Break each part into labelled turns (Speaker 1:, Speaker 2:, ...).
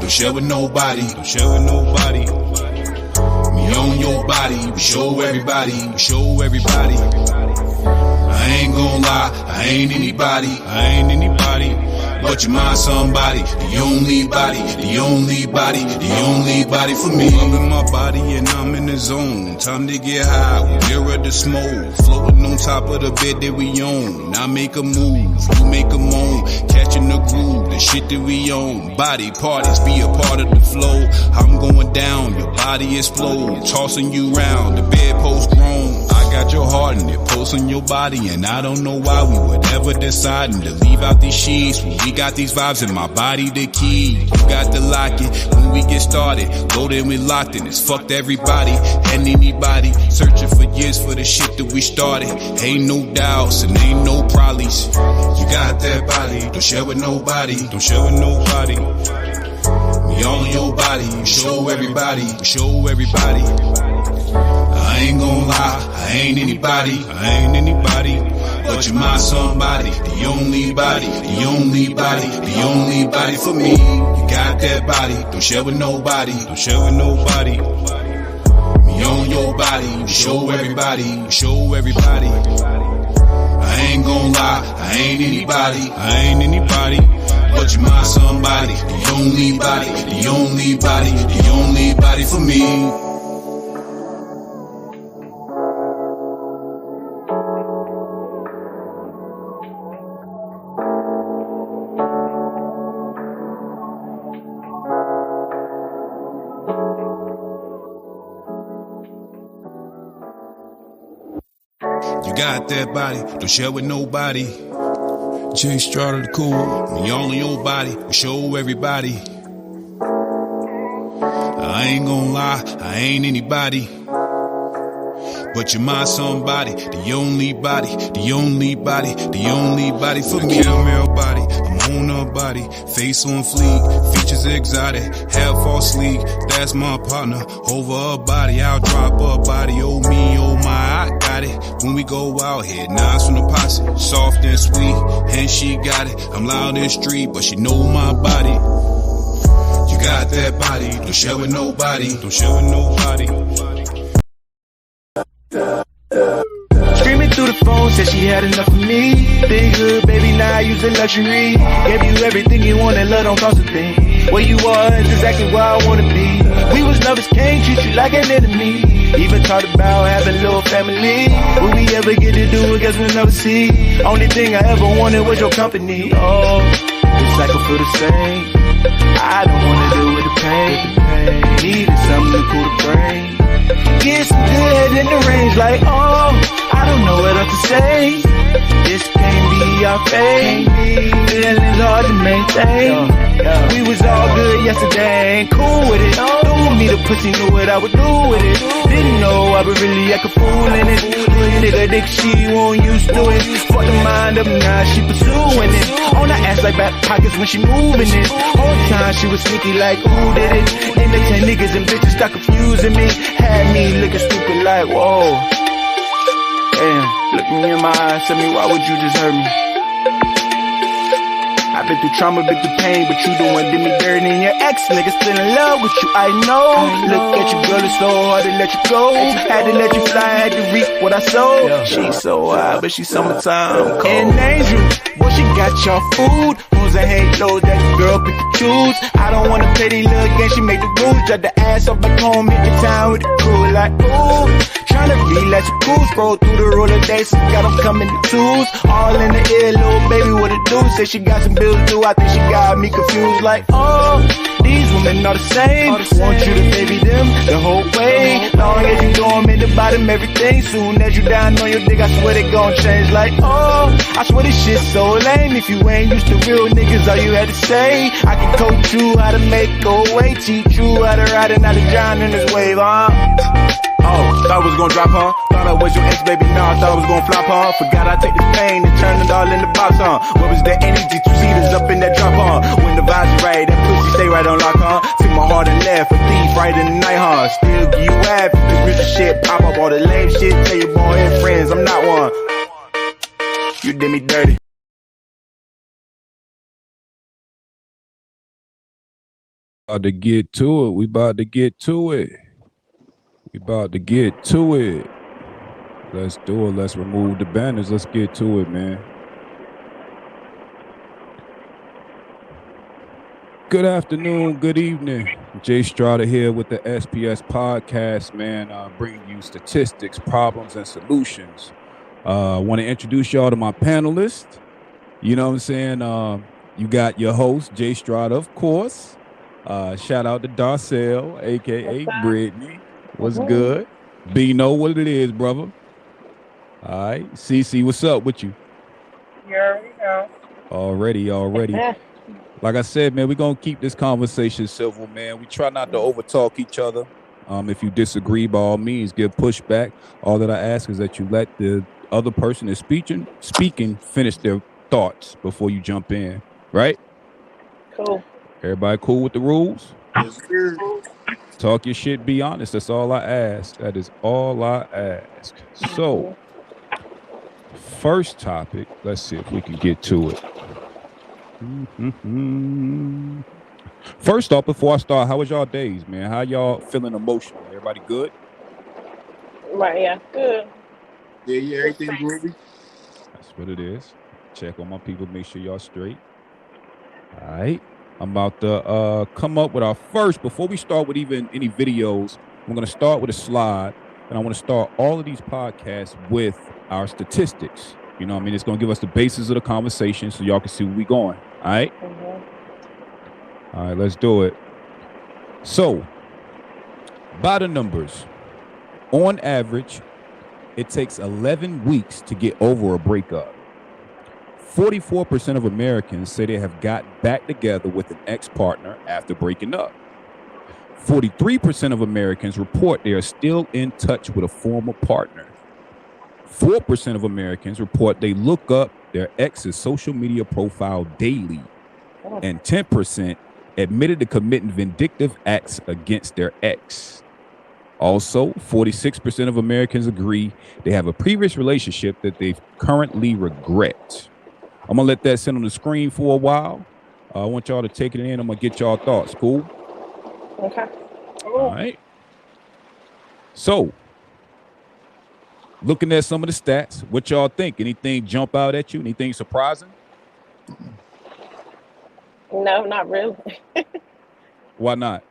Speaker 1: don't share with nobody. Don't share with nobody. Me on your body, we show everybody. We show everybody. I ain't gon' lie, I ain't anybody. I ain't anybody. But you mind somebody, the only body, the only body, the only body for me. I'm in my body and I'm in the zone. Time to get high, we mirror the smoke. Floating on top of the bed that we own. I make a move, you make a moan. Catching the groove, the shit that we own. Body parties, be a part of the flow. I'm going down, your body explode. Tossing you round, the bedpost grown. I got your heart and it pulse on your body. And I don't know why we would ever decide to leave out these sheets. When we got these vibes in my body, the key. You got to lock it when we get started. Loaded, we locked in. It's fucked everybody and anybody. Searching for years for the shit that we started. Ain't no doubts and ain't no problems. You got that body, don't share with nobody. Don't share with nobody. Me all in your body, you show everybody. You show everybody. I ain't gon' lie, I ain't anybody. I ain't anybody. But you mind somebody, the only body, the only body, the only body for me. You got that body, don't share with nobody. Don't share with nobody. Me on your body, you show everybody. You show everybody. I ain't gon' lie, I ain't anybody. I ain't anybody. But you mind somebody, the only body, the only body, the only body for me. You got that body, don't share with nobody. J Strata the cool, me all in your body, we show everybody. I ain't gon' lie, I ain't anybody. But you mind somebody, the only body, the only body, the only body for me. Caramel body, I'm on her body, face on fleek, features exotic, hair fall sleek. That's my partner, over her body, I'll drop her body. Oh me, oh my, I got it. When we go out here, knives from the posse, soft and sweet, and she got it. I'm loud in the street, but she know my body. You got that body, don't share with nobody. Don't share with nobody.
Speaker 2: Screaming through the phone, said she had enough of me. Big hood, baby, now I use the luxury. Gave you everything you wanted, love don't cost a thing. Where you are is exactly where I wanna be. We was lovers, can't treat you like an enemy. Even talked about having a little family. Will we ever get to do it, guess we'll never see. Only thing I ever wanted was your company. Oh, the cycle feel the same. I don't wanna deal with the pain. Needed something to cool the brain. Get some good in the range like, oh, I don't know what else to say. This can't be our fate. Feelings hard to maintain. We was all good yesterday, ain't cool with it. Threw me the pussy, knew what I would do with it. Didn't know I would really act a fool in it. Good nigga think she won't used to it. Fuck the mind up, now she pursuing it. On her ass like back pockets when she moving it. Whole time she was sneaky like who did it. Then the 10 niggas and bitches start confusing me. Had me looking stupid like whoa. Damn, look me in my eyes, tell me why would you just hurt me? I've been through trauma, been through pain, but you the one did me dirty. And your ex nigga still in love with you, I know. Look at you, girl, it's so hard to let you go. Had to let you fly, had to reap what I sowed. She's so high, but she's summertime cold. And Angel, boy, she got your food. Hoes and halos, that girl pick the choose. I don't wanna play these little games, she make the rules. Drop the ass off back home, hit the town with the crew like ooh. Tryna relax your cool, scroll through the roller days, got them coming to twos. All in the ear, little baby, what it do? Say she got some bills due, I think she got me confused like, oh, these women are the same. Want you to baby them the whole way. Long as you know I'm in the bottom, everything. Soon as you down on your dick, I swear they gon' change like, oh, I swear this shit so lame. If you ain't used to real niggas, all you had to say, I can coach you how to make go away, teach you how to ride and how to drown in this wave, huh? Oh, thought I was gonna drop, huh? Thought I was your ex-baby, now I thought I was gonna flop, huh? Forgot I take this pain and turn it all into box, huh? What was that energy? 2 seaters up in that drop, huh? When the vibes are right, that pussy stay right on lock, huh? Took my heart and left, a thief right in the night, huh? Still give you half, the rich shit, pop up all the lame shit, tell your boy and friends, I'm not one. You did me dirty.
Speaker 1: About to get to it. We about to get to it. We about to get to it. Let's do it. Let's remove the banners. Let's get to it, man. Good afternoon, good evening. Jay Strada here with the SPS Podcast, man. Bringing you statistics, problems, and solutions. I want to introduce y'all to my panelists. You know what I'm saying? You got your host, Jay Strada, of course. Shout out to Darcel, a.k.a. Brittany. What's good? B, know what it is, brother. All right. CC, what's up with you?
Speaker 3: You already know.
Speaker 1: Already. Like I said, man, we're going to keep this conversation civil, man. We try not to overtalk each other. If you disagree, by all means, give pushback. All that I ask is that you let the other person that's speaking finish their thoughts before you jump in, right?
Speaker 3: Cool.
Speaker 1: Everybody cool with the rules?
Speaker 2: Yes, sir.
Speaker 1: Talk your shit, be honest. That's all I ask. That is all I ask. So, first topic, let's see if we can get to it. First off, before I start, how was y'all days, man? How y'all feeling emotionally? Everybody good?
Speaker 3: Right, yeah, good.
Speaker 2: Yeah, everything groovy.
Speaker 1: That's what it is. Check on my people, make sure y'all straight. All right. I'm about to come up with our first, before we start with even any videos, I'm going to start with a slide, and I want to start all of these podcasts with our statistics. You know what I mean? It's going to give us the basis of the conversation so y'all can see where we're going. All right? All right, let's do it. So, by the numbers, on average, it takes 11 weeks to get over a breakup. 44% of Americans say they have gotten back together with an ex-partner after breaking up. 43% of Americans report they are still in touch with a former partner. 4% of Americans report they look up their ex's social media profile daily. And 10% admitted to committing vindictive acts against their ex. Also, 46% of Americans agree they have a previous relationship that they currently regret. I'm going to let that sit on the screen for a while. I want y'all to take it in. I'm going to get y'all thoughts. Cool?
Speaker 3: Okay.
Speaker 1: All right. So, looking at some of the stats, what y'all think? Anything jump out at you? Anything surprising?
Speaker 3: No, not really.
Speaker 1: Why not?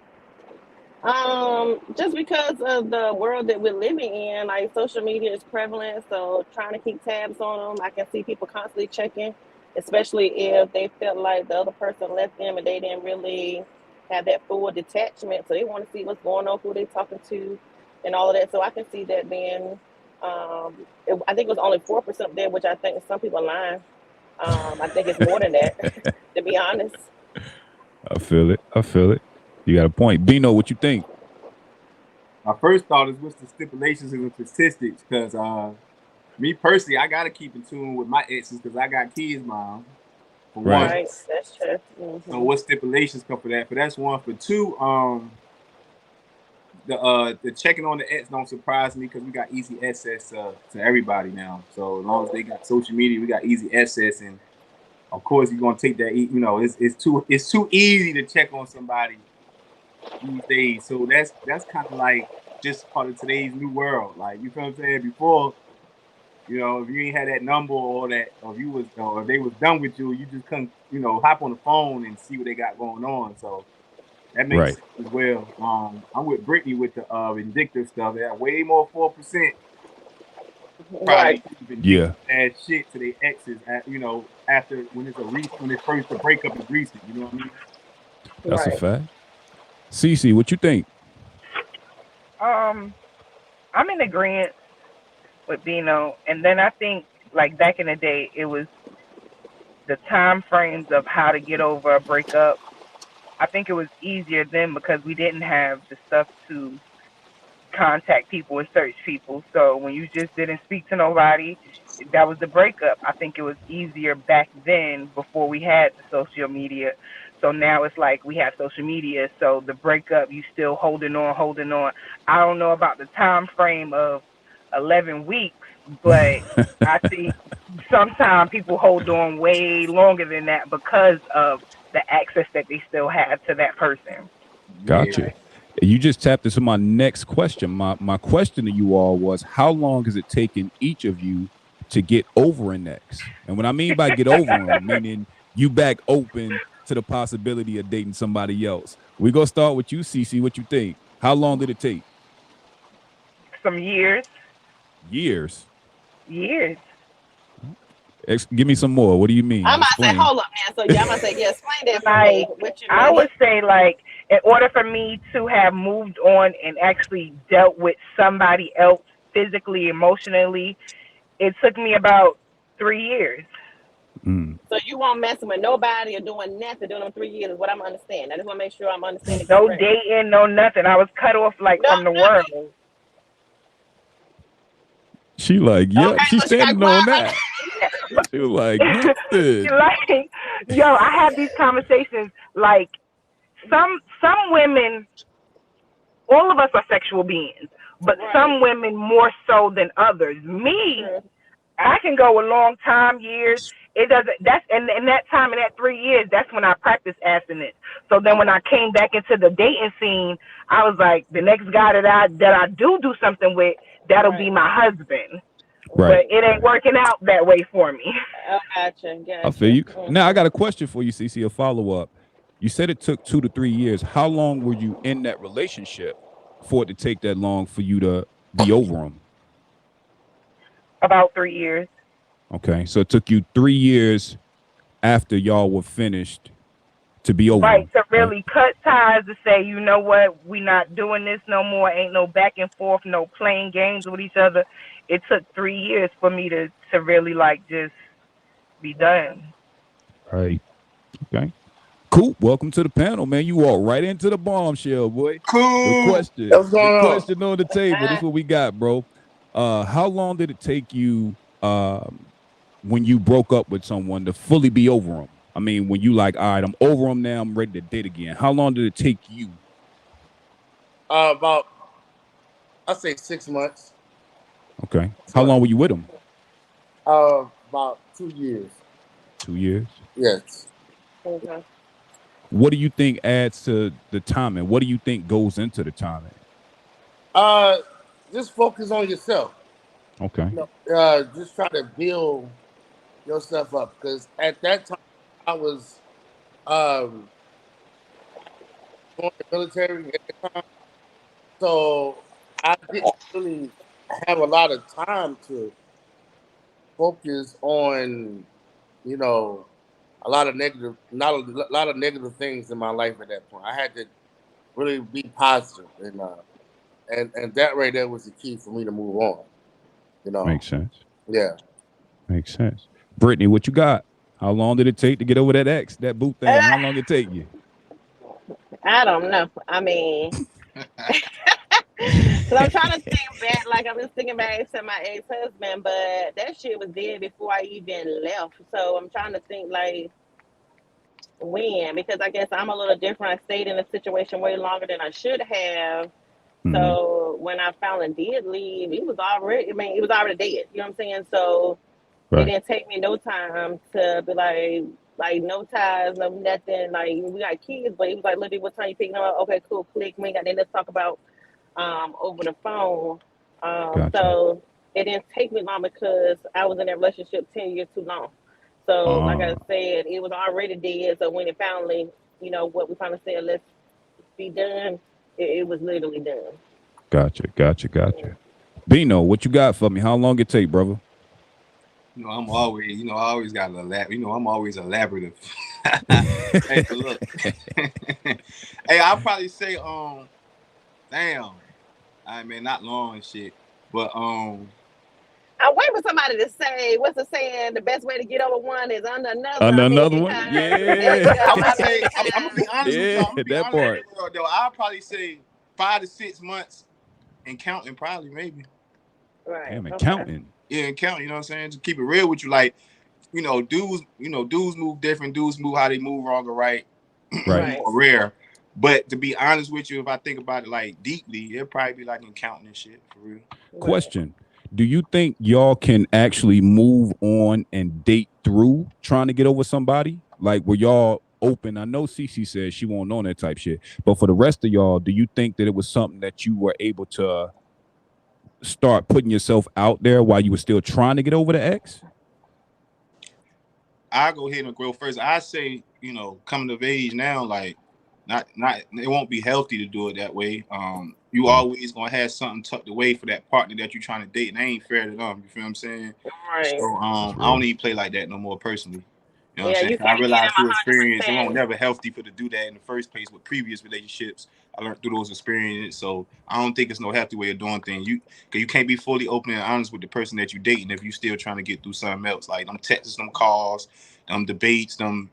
Speaker 3: Just because of the world that we're living in, like social media is prevalent, so trying to keep tabs on them. I can see people constantly checking, especially if they felt like the other person left them and they didn't really have that full detachment, so they want to see what's going on, who they're talking to, and all of that. So I can see that being, I think it was only 4% there, which I think some people are lying. I think it's more than that, to be honest.
Speaker 1: I feel it. You got a point. Bino, what you think?
Speaker 2: My first thought is what's the stipulations and the statistics, because me personally, I gotta keep in tune with my exes because I got kids, mom.
Speaker 3: Right, that's true.
Speaker 2: So what stipulations come for that? But that's one. For two, the checking on the ex don't surprise me because we got easy access to everybody now. So as long as they got social media, we got easy access, and of course you're gonna take that. You know, it's too easy to check on somebody these days. So that's kind of like just part of today's new world. Like, you feel what I'm saying? Before, you know, if you ain't had that number or if they was done with you, you just couldn't, you know, hop on the phone and see what they got going on. So that makes sense as well. I'm with Brittany with the vindictive stuff. They have way more 4%.
Speaker 3: Right.
Speaker 2: Add shit to their exes, you know, after when it's first the breakup is recent. You know what I mean?
Speaker 1: That's a fact. Cece, what you think?
Speaker 4: I'm in agreement with Bino, and then I think, like, back in the day, it was the time frames of how to get over a breakup. I think it was easier then because we didn't have the stuff to contact people and search people. So when you just didn't speak to nobody, that was the breakup. I think it was easier back then before we had the social media. So now it's like we have social media, so the breakup, you still holding on. I don't know about the time frame of 11 weeks, but I see sometimes people hold on way longer than that because of the access that they still have to that person.
Speaker 5: Gotcha.
Speaker 6: Yeah.
Speaker 5: You just tapped into my next question. My question to you all was, how long has it taken each of you to get over an ex? And what I mean by get over them, meaning you back open to the possibility of dating somebody else. We're going to start with you, Cece. What you think? How long did it take?
Speaker 4: Some years.
Speaker 5: Years. Give me some more. What do you mean?
Speaker 3: I'm about to say,
Speaker 5: Explain.
Speaker 3: hold up now. So y'all might say, yeah, explain that for
Speaker 4: Like,
Speaker 3: me. What you
Speaker 4: I
Speaker 3: mean?
Speaker 4: would say, like, in order for me to have moved on and actually dealt with somebody else physically, emotionally, it took me about 3 years.
Speaker 3: So you won't messing with nobody or doing nothing during them 3 years is what I'm understanding. I just want to make sure I'm understanding
Speaker 4: No
Speaker 3: correctly.
Speaker 4: dating, no nothing. I was cut off, like,
Speaker 3: No,
Speaker 4: from the world.
Speaker 5: She like, yep,
Speaker 3: Okay,
Speaker 5: she's
Speaker 3: so she
Speaker 5: standing
Speaker 3: got
Speaker 5: on
Speaker 3: quiet.
Speaker 5: that. She was like, nothing.
Speaker 4: Like, yo, I have these conversations, like, some women, all of us are sexual beings, but
Speaker 3: Right.
Speaker 4: some women more so than others. Me,
Speaker 3: Mhm.
Speaker 4: I can go a long time, years. It doesn't. That's and in that time, in that 3 years, that's when I practiced abstinence. So then, when I came back into the dating scene, I was like, the next guy that I do something with, that'll be
Speaker 3: Right.
Speaker 4: my husband.
Speaker 5: Right.
Speaker 4: But it ain't working out that way for me.
Speaker 3: Oh, gotcha.
Speaker 5: I feel you.
Speaker 3: Mhm.
Speaker 5: Now I got a question for you, Cece, a follow up. You said it took 2 to 3 years. How long were you in that relationship for it to take that long for you to be over them?
Speaker 4: About 3 years.
Speaker 5: Okay, so it took you 3 years after y'all were finished to be over
Speaker 4: Right,
Speaker 5: them,
Speaker 4: to really cut ties, to say, you know what, we not doing this no more. Ain't no back and forth, no playing games with each other. It took 3 years for me to really, like, just be done.
Speaker 5: Right. Okay. Cool. Welcome to the panel, man. You walk right into the bombshell, boy.
Speaker 6: Cool.
Speaker 5: The question.
Speaker 2: What's going
Speaker 5: The
Speaker 2: on?
Speaker 5: question on the table. This is what we got, bro. How long did it take you when you broke up with someone to fully be over them? I mean, when you like, all right, I'm over them now, I'm ready to date again. How long did it take you?
Speaker 2: About, I'd say 6 months.
Speaker 5: Okay. How long were you with them?
Speaker 2: About 2 years.
Speaker 5: 2 years.
Speaker 2: Yes.
Speaker 3: Okay.
Speaker 5: What do you think adds to the timing? What do you think goes into the timing?
Speaker 2: Just focus on yourself.
Speaker 5: Okay.
Speaker 2: You know, just try to build yourself up, because at that time I was going to the military at the time, so I didn't really have a lot of time to focus on, you know, a lot of negative things in my life at that point. I had to really be positive, and that right there was the key for me to move on. You know,
Speaker 5: Makes sense.
Speaker 2: yeah.
Speaker 5: Makes sense. Brittany, what you got? How long did it take to get over that ex, that boot thing? How long did it take you?
Speaker 3: I don't know. I mean, so I'm trying to think back. Like I'm just thinking back to my ex-husband, but that shit was dead before I even left. So I'm trying to think like when, because I guess I'm a little different. I stayed in a situation way longer than I should have. So when I finally did leave, it was already dead. You know what I'm saying? So it didn't take me no time to be like no ties, no nothing. Like we got kids, but it was like, literally, what time you picking up? Okay, cool, click. We ain't got nothing to talk about over the phone.
Speaker 5: Gotcha.
Speaker 3: So it didn't take me long because I was in that relationship 10 years too long. So like I said, it was already dead. So when it finally, you know, what we finally said, let's be done, it was literally done.
Speaker 5: Gotcha. Bino, what you got for me? How long it take, brother?
Speaker 6: You know, I always got I'm always elaborative. Hey, look. Hey, I'll probably say, damn. I mean, not long and shit, but
Speaker 3: I'm waiting for somebody to say, what's the saying? The best way to get over one is under another.
Speaker 5: Under another one? Yeah.
Speaker 6: I'm gonna be honest with y'all.
Speaker 5: That part.
Speaker 6: Though, I'll probably say 5 to 6 months and counting, probably, maybe.
Speaker 3: Right.
Speaker 5: Damn, and counting.
Speaker 6: Yeah, and counting. You know what I'm saying? To keep it real with you, like, dudes move different. Dudes move how they move, wrong or right.
Speaker 5: Right.
Speaker 6: More rare. But to be honest with you, if I think about it like deeply, it'll probably be like in counting and shit for real.
Speaker 5: Question: do you think y'all can actually move on and date through trying to get over somebody? Like, were y'all open? I know Cece says she won't know that type shit, but for the rest of y'all, do you think that it was something that you were able to start putting yourself out there while you were still trying to get over the ex?
Speaker 6: I go ahead and go first. I say, coming of age now, like not it won't be healthy to do it that way. You always gonna have something tucked away for that partner that you're trying to date, and they ain't fair to them. You feel what I'm saying?
Speaker 3: Right.
Speaker 6: So I don't even play like that no more personally. You know what I'm saying?
Speaker 3: You
Speaker 6: I realize through
Speaker 3: 100%.
Speaker 6: experience, it won't never healthy for to do that in the first place with previous relationships. I learned through those experiences, so I don't think it's no healthy way of doing things. Cause you can't be fully open and honest with the person that you dating if you still trying to get through something else. Like them texts, them calls, them debates, them,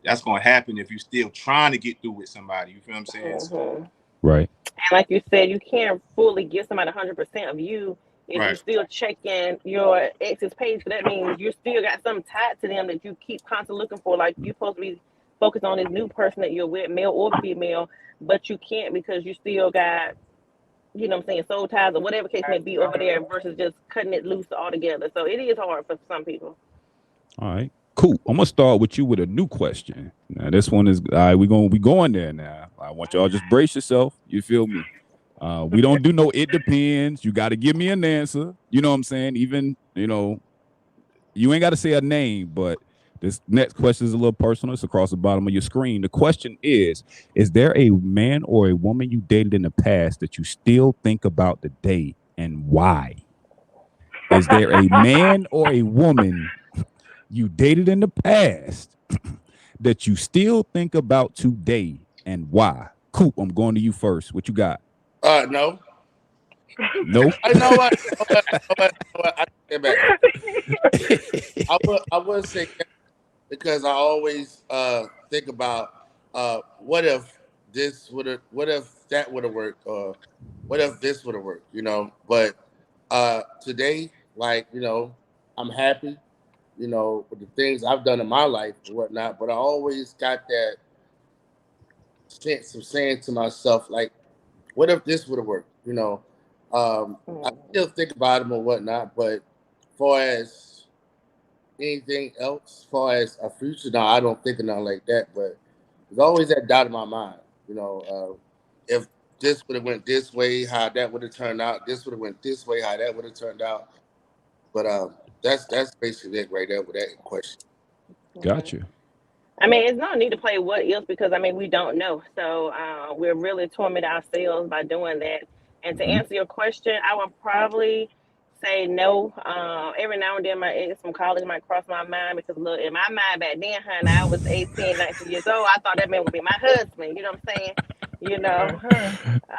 Speaker 6: that's gonna happen if you still trying to get through with somebody. You feel what I'm saying?
Speaker 3: Mm-hmm.
Speaker 5: Right.
Speaker 3: And like you said, you can't fully give somebody 100% of you if
Speaker 6: Right.
Speaker 3: you're still checking your ex's page. So that means you still got something tied to them that you keep constantly looking for. Like you're supposed to be focused on this new person that you're with, male or female, but you can't because you still got, soul ties or whatever case may be over there versus just cutting it loose altogether. So it is hard for some people.
Speaker 5: All right. Cool. I'm gonna start with you with a new question. Now this one is all right. We going there now. I want y'all just brace yourself. You feel me? We don't do no it depends. You got to give me an answer. You know what I'm saying? Even you ain't got to say a name, but this next question is a little personal. It's across the bottom of your screen. The question is there a man or a woman you dated in the past that you still think about today, and why? Is there a man or a woman you dated in the past that you still think about today, and why? Coop, I'm going to you first. What you got?
Speaker 7: No.
Speaker 5: No.
Speaker 7: I know what. I take back. I would say yes, because I always think about what if this would have, what if that would have worked, or what if this would have worked, But today, I'm happy, with the things I've done in my life and whatnot. But I always got that sense of saying to myself, like, what if this would have worked? I still think about them or whatnot, but as far as anything else, as far as a future, no, I don't think of nothing like that. But there's always that doubt in my mind, if this would have went this way, how that would have turned out. This would have went this way, how that would have turned out. But that's basically it right there with that question.
Speaker 5: Gotcha.
Speaker 3: I mean, it's no need to play what if because we don't know. So we're really tormenting ourselves by doing that. And to answer your question, I would probably say no. Every now and then my ex from college might cross my mind because look, in my mind back then, honey, I was 18, 19 years old. I thought that man would be my husband. You know what I'm saying?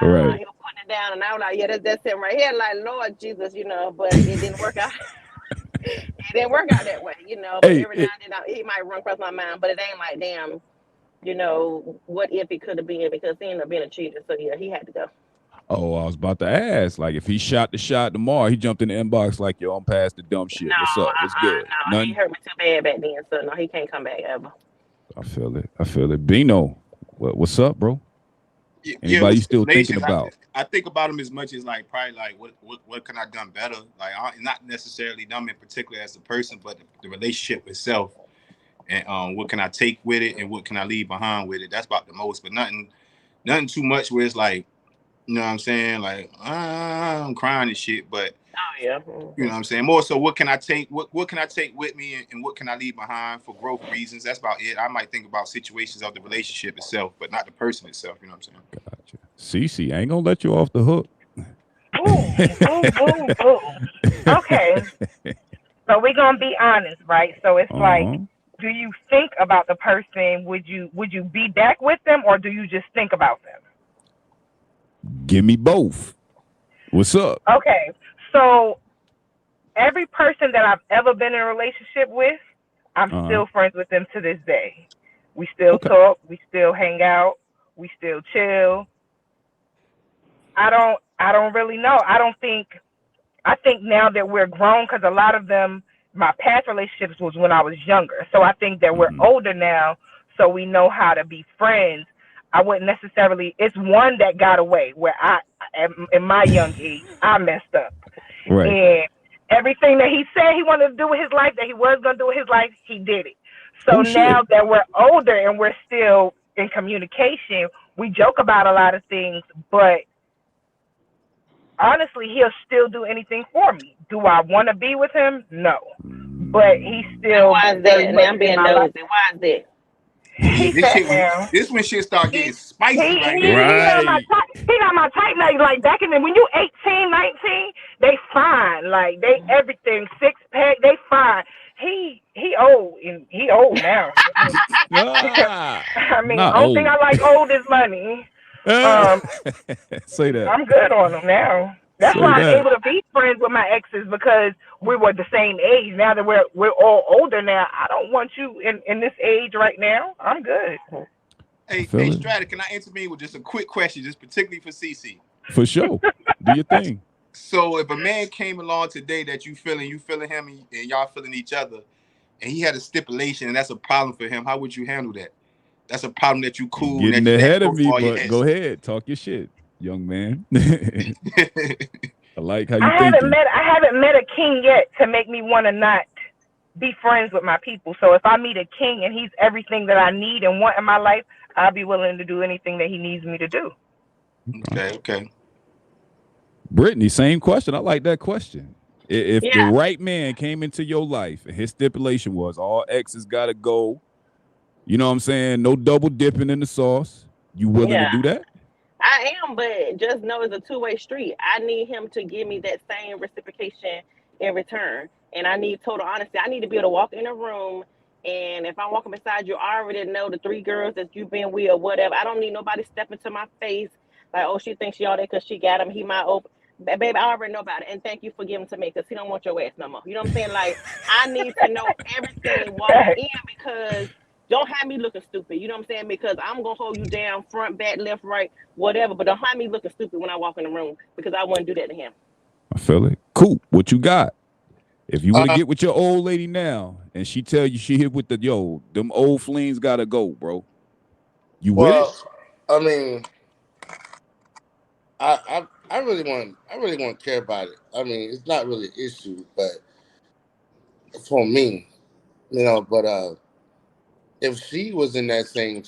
Speaker 5: Right.
Speaker 3: He was putting it down, and I was like, yeah, that's him right here. Like, Lord Jesus, but it didn't work out. It didn't work out that way, But every now and then he might run across my mind, but it ain't like, damn, what if it could have been, because he ended up being a cheater. So yeah, he had to go.
Speaker 5: Oh, I was about to ask, like, if he shot the shot tomorrow, he jumped in the inbox like, yo, I'm past the dumb shit. What's up? What's good?
Speaker 3: No, he hurt me too bad back then, so no, he can't come back ever.
Speaker 5: I feel it. Bino, what's up, bro? Anybody you still thinking about?
Speaker 6: I think about him as much as probably what can I done better? Not necessarily them in particular as a person, but the relationship itself, and what can I take with it, and what can I leave behind with it? That's about the most, but nothing too much where it's like, you know what I'm saying? Like, I'm crying and shit, but
Speaker 3: you know
Speaker 6: what I'm saying? More so, what can I take? What can I take with me, and what can I leave behind for growth reasons? That's about it. I might think about situations of the relationship itself, but not the person itself. You know what I'm saying?
Speaker 5: Gotcha. Cece, I ain't gonna let you off the hook.
Speaker 4: Ooh. Okay. So we're gonna be honest, right? So it's like, do you think about the person? Would you be back with them, or do you just think about them?
Speaker 5: Give me both. What's up?
Speaker 4: Okay. So every person that I've ever been in a relationship with, I'm still friends with them to this day. We still talk, we still hang out, we still chill. I don't really know. I think now that we're grown, because a lot of them, my past relationships was when I was younger. So I think that we're older now, so we know how to be friends. I wouldn't necessarily, it's one that got away where in my young age, I messed up.
Speaker 5: Right.
Speaker 4: And everything that he said he wanted to do with his life, that he was going to do with his life, he did it. So
Speaker 5: Oh
Speaker 4: now
Speaker 5: shit.
Speaker 4: that we're older and we're still in communication, we joke about a lot of things, but honestly, he'll still do anything for me. Do I want to be with him? No. But he's
Speaker 3: And
Speaker 4: still
Speaker 3: why is
Speaker 4: very
Speaker 3: that? Now
Speaker 4: much
Speaker 3: I'm
Speaker 4: in
Speaker 3: being
Speaker 4: my life.
Speaker 3: nosy. Why is that?
Speaker 6: Yeah,
Speaker 4: He
Speaker 6: this
Speaker 4: sat
Speaker 6: shit.
Speaker 4: down.
Speaker 6: This when shit start
Speaker 4: He
Speaker 6: getting spicy right here.
Speaker 4: he not my
Speaker 5: Right.
Speaker 4: type. He not my type. Like back in the when you 18, 19, they fine. Like they everything 6-pack. They fine. He old and he old now.
Speaker 5: Ah,
Speaker 4: I mean,
Speaker 5: not
Speaker 4: only thing
Speaker 5: old.
Speaker 4: I like old is money. Um,
Speaker 5: Say that.
Speaker 4: I'm good on them now. That's
Speaker 5: Say
Speaker 4: why I'm
Speaker 5: that.
Speaker 4: able to be friends with my exes because we were the same age. Now that we're all older now, I don't want you in this age right now. I'm good.
Speaker 5: I
Speaker 6: Hey,
Speaker 5: feel it.
Speaker 6: Strata, can I intervene with just a quick question, just particularly for CC?
Speaker 5: For sure. Do your thing.
Speaker 6: So if a man came along today that you feeling him, and y'all feeling each other, and he had a stipulation, and that's a problem for him, how would you handle that? That's a problem that you
Speaker 5: You
Speaker 6: cool and
Speaker 5: getting
Speaker 6: that you let
Speaker 5: ahead
Speaker 6: go
Speaker 5: of me,
Speaker 6: for all your
Speaker 5: but go
Speaker 6: exes.
Speaker 5: ahead. Talk your shit, young man. I like how you
Speaker 4: I
Speaker 5: thinking.
Speaker 4: haven't met a king yet to make me want to not be friends with my people. So if I meet a king and he's everything that I need and want in my life, I'll be willing to do anything that he needs me to do.
Speaker 6: Okay.
Speaker 5: Brittany, same question. I like that question. If the
Speaker 3: Yeah,
Speaker 5: right man came into your life and his stipulation was all exes gotta go, you know what I'm saying? No double dipping in the sauce. You willing to
Speaker 3: yeah.
Speaker 5: do that?
Speaker 3: I am, but just know it's a two-way street. I need him to give me that same reciprocation in return. And I need total honesty. I need to be able to walk in a room and if I'm walking beside you, I already know the three girls that you've been with or whatever. I don't need nobody stepping to my face like, oh, she thinks she all that because she got him. He might open. Baby, I already know about it. And thank you for giving to me because he don't want your ass no more. You know what I'm saying? Like, I need to know everything walking in because don't have me looking stupid. You know what I'm saying? Because I'm gonna hold you down, front, back, left, right, whatever. But don't have me looking stupid when I walk in the room because I wouldn't do that to him.
Speaker 5: I feel it. Cool. What you got? If you want to
Speaker 7: Uh,
Speaker 5: get with your old lady now and she tell you she hit with the them old fleens gotta go, bro. You with it?
Speaker 7: well, I mean, I really want to care about it. I mean, it's not really an issue, but for me, But if she was in that same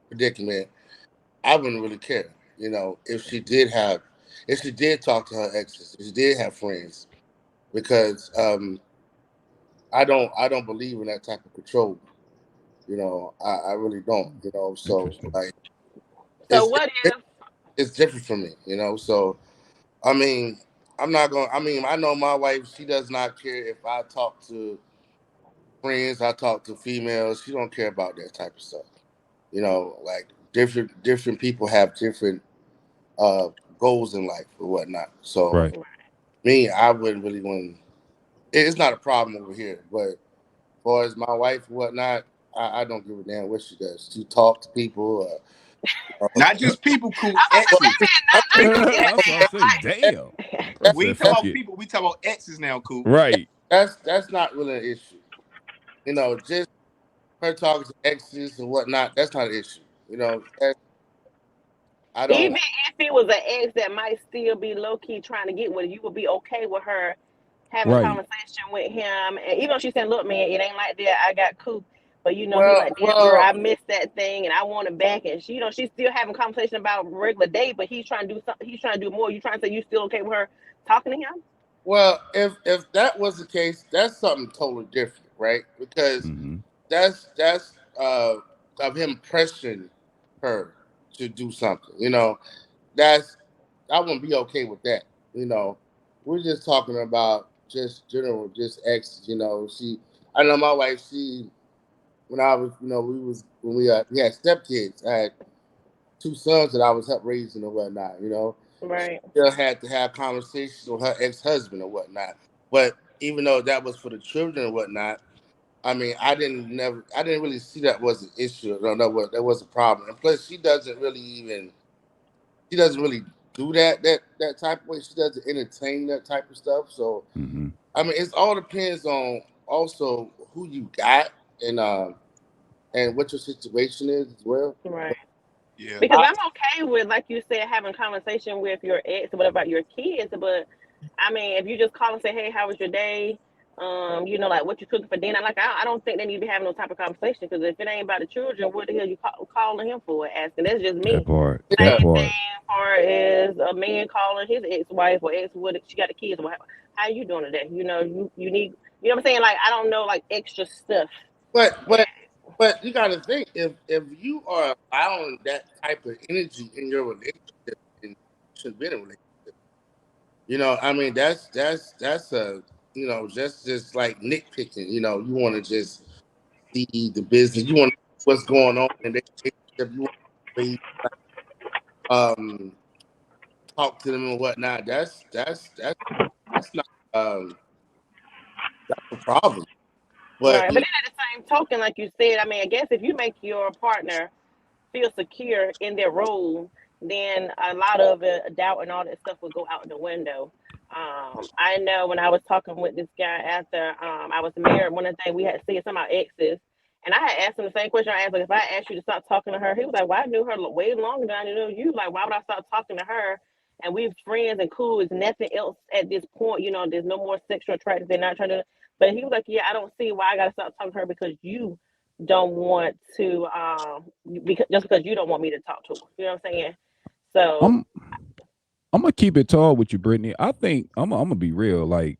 Speaker 7: predicament, I wouldn't really care. If she did talk to her exes, if she did have friends, because I don't believe in that type of control. I really don't. So
Speaker 5: Interesting.
Speaker 7: like
Speaker 3: So
Speaker 7: it's
Speaker 3: what
Speaker 7: it's,
Speaker 3: if
Speaker 7: it's different for me. So I mean, I'm not going. I mean, I know my wife. She does not care if I talk to friends. I talk to females. She don't care about that type of stuff. Like different people have different uh goals in life or whatnot. So
Speaker 5: Right.
Speaker 7: me, I wouldn't really want. It's not a problem over here, but as far as my wife and whatnot, I don't give a damn what she does. She talk to people.
Speaker 6: Not just people, cool
Speaker 3: I'm about to
Speaker 7: Well,
Speaker 3: say,
Speaker 6: exes.
Speaker 3: wait a minute,
Speaker 7: I
Speaker 3: not
Speaker 7: mean,
Speaker 3: just
Speaker 5: I
Speaker 3: any
Speaker 5: was about to say,
Speaker 7: that,
Speaker 5: damn.
Speaker 3: man.
Speaker 5: Bro
Speaker 7: that,
Speaker 6: We
Speaker 5: said,
Speaker 6: ain't talking
Speaker 5: fuck
Speaker 6: about
Speaker 5: it.
Speaker 6: people. We talking about exes now, cool.
Speaker 5: Right.
Speaker 7: that's not really an issue. Just her talking to exes and whatnot. That's not an issue. I
Speaker 3: Even
Speaker 7: don't.
Speaker 3: if it was an ex that might still be low key trying to get with her, you would be okay with her having
Speaker 5: Right.
Speaker 3: conversation with him. And even though she's saying, look, man, it ain't like that. I got cool. But he
Speaker 7: Well,
Speaker 3: like, damn girl,
Speaker 7: well,
Speaker 3: I missed that thing and I want it back. And she's still having conversation about regular day, but he's trying to do something. He's trying to do more. You trying to say you still okay with her talking to him?
Speaker 7: well. If that was the case, that's something totally different, right? Because
Speaker 5: Mm-hmm.
Speaker 7: that's of him pressuring her to do something. That's I wouldn't be okay with that. We're just talking about just general, just exes. I know my wife. She when I was, we had stepkids. I had two sons that I was help raising or whatnot. She
Speaker 3: Right.
Speaker 7: still had to have conversations with her ex husband or whatnot. But even though that was for the children and whatnot, I mean, I didn't really see that was an issue. No, no, that was a problem. And plus, she doesn't really do that type of way. She doesn't entertain that type of stuff. So,
Speaker 5: Mm-hmm.
Speaker 7: I mean, it all depends on also who you got and what your situation is as well.
Speaker 3: Right.
Speaker 6: Yeah.
Speaker 3: Because I'm okay with, like you said, having conversation with your ex or whatever about your kids. But I mean, if you just call and say, "Hey, how was your day?" Like what you cooking for dinner. Like I don't think they need to be having no type of conversation because if it ain't about the children, what the hell you calling him for? Asking. That's just
Speaker 5: That
Speaker 3: me.
Speaker 5: part.
Speaker 7: Yeah.
Speaker 5: That
Speaker 3: Same
Speaker 5: part.
Speaker 3: thing far as a man calling his ex-wife or ex what she got the kids. How you doing today? You need. You know what I'm saying? Like I don't know, like extra stuff.
Speaker 7: But but but you got to think if you are allowing that type of energy in your relationship, then you shouldn't be in a relationship. I mean that's a just like nitpicking. You want to just see the business. You want to see what's going on in their relationship. You want to um talk to them and whatnot. That's not that's a problem. But
Speaker 3: Right. But then at the same token, like you said, I mean, I guess if you make your partner feel secure in their role, then a lot of doubt and all that stuff will go out the window. I know when I was talking with this guy after I was married, one of the things we had said some of our exes, and I had asked him the same question I asked, like, if I asked you to stop talking to her, he was like, well, I knew her way longer than I knew you. Like, why would I stop talking to her? And we're friends and cool. It's nothing else at this point. There's no more sexual attraction. They're not trying to. But he was like, yeah, I don't see why I got to stop talking to her because you don't want to because just because you don't want me to talk to her. You know what I'm saying? So
Speaker 5: I'm I'm gonna keep it tall with you, Brittany. I think I'm gonna be real. Like,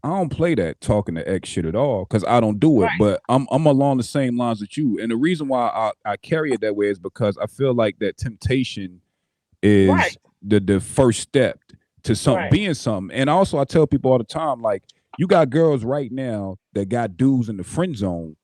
Speaker 5: I don't play that talking to X shit at all because I don't do it.
Speaker 3: right,
Speaker 5: But I'm along the same lines with you, and the reason why I carry it that way is because I feel like that temptation
Speaker 3: right,
Speaker 5: is the first step to something
Speaker 3: right.
Speaker 5: being something. And also, I tell people all the time, like, you got girls right now that got dudes in the friend zone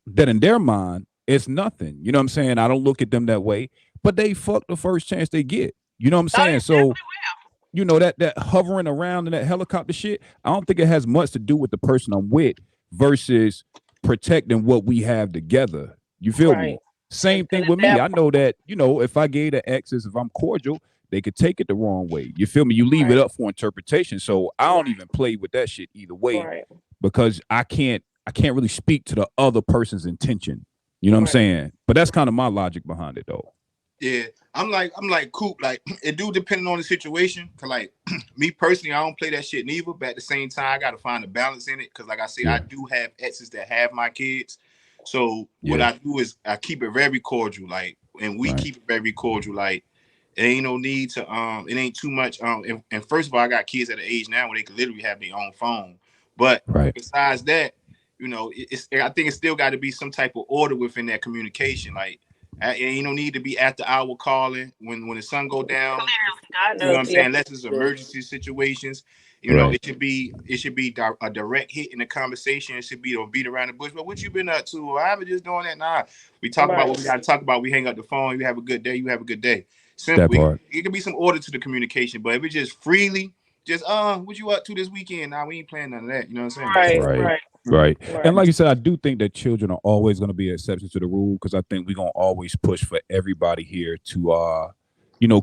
Speaker 5: that in their mind it's nothing. You know what I'm saying? I don't look at them that way, but they fuck the first chance they get. You know what I'm
Speaker 3: Oh,
Speaker 5: saying?
Speaker 3: you
Speaker 5: So
Speaker 3: definitely
Speaker 5: that hovering around in that helicopter shit, I don't think it has much to do with the person I'm with versus protecting what we have together. You
Speaker 3: will.
Speaker 5: feel
Speaker 3: Right.
Speaker 5: me? Same
Speaker 3: Because
Speaker 5: thing
Speaker 3: if
Speaker 5: with me.
Speaker 3: that
Speaker 5: I know that, if I gave the exes, if I'm cordial, they could take it the wrong way. You feel me? You leave it
Speaker 3: right,
Speaker 5: up for interpretation. So I don't even play with that shit either way
Speaker 3: right,
Speaker 5: because I can't really speak to the other person's intention. You know what I'm
Speaker 3: right,
Speaker 5: saying? But that's kind of my logic behind it though.
Speaker 6: Yeah, I'm like Coop. Like it do depending on the situation. Cause like me personally, I don't play that shit neither. But at the same time, I gotta find a balance in it. Cause like I say, I
Speaker 5: Yeah.
Speaker 6: do have exes that have my kids. So what
Speaker 5: Yeah.
Speaker 6: I do is I keep it very cordial. Like, and we
Speaker 5: Right.
Speaker 6: keep it very cordial. Like, it ain't no need to it ain't too much. And first of all, I got kids at an age now where they can literally have their own phone. But
Speaker 5: Right.
Speaker 6: besides that, I think it's still got to be some type of order within that communication. Like, ain't no need to be after hour calling when the sun go down.
Speaker 3: clearly, God
Speaker 6: You know what
Speaker 3: knows,
Speaker 6: I'm
Speaker 3: yeah,
Speaker 6: saying? Unless it's emergency situations,
Speaker 5: Right.
Speaker 6: it should be a direct hit in the conversation. It should be don't beat around the bush. But what you been up to? Well, I've been just doing that. Nah, we talk about
Speaker 3: right,
Speaker 6: what we got to talk about. We hang up the phone. You have a good day. You have a good day.
Speaker 5: That
Speaker 6: Simple.
Speaker 5: part.
Speaker 6: It can be some order to the communication. But if it's just freely, just what you up to this weekend? Nah, we ain't playing none of that. You know what I'm saying?
Speaker 3: right,
Speaker 5: Right.
Speaker 3: right,
Speaker 5: Right. And
Speaker 3: right,
Speaker 5: like you said, I do think that children are always going to be an exception to the rule because I think we're going to always push for everybody here to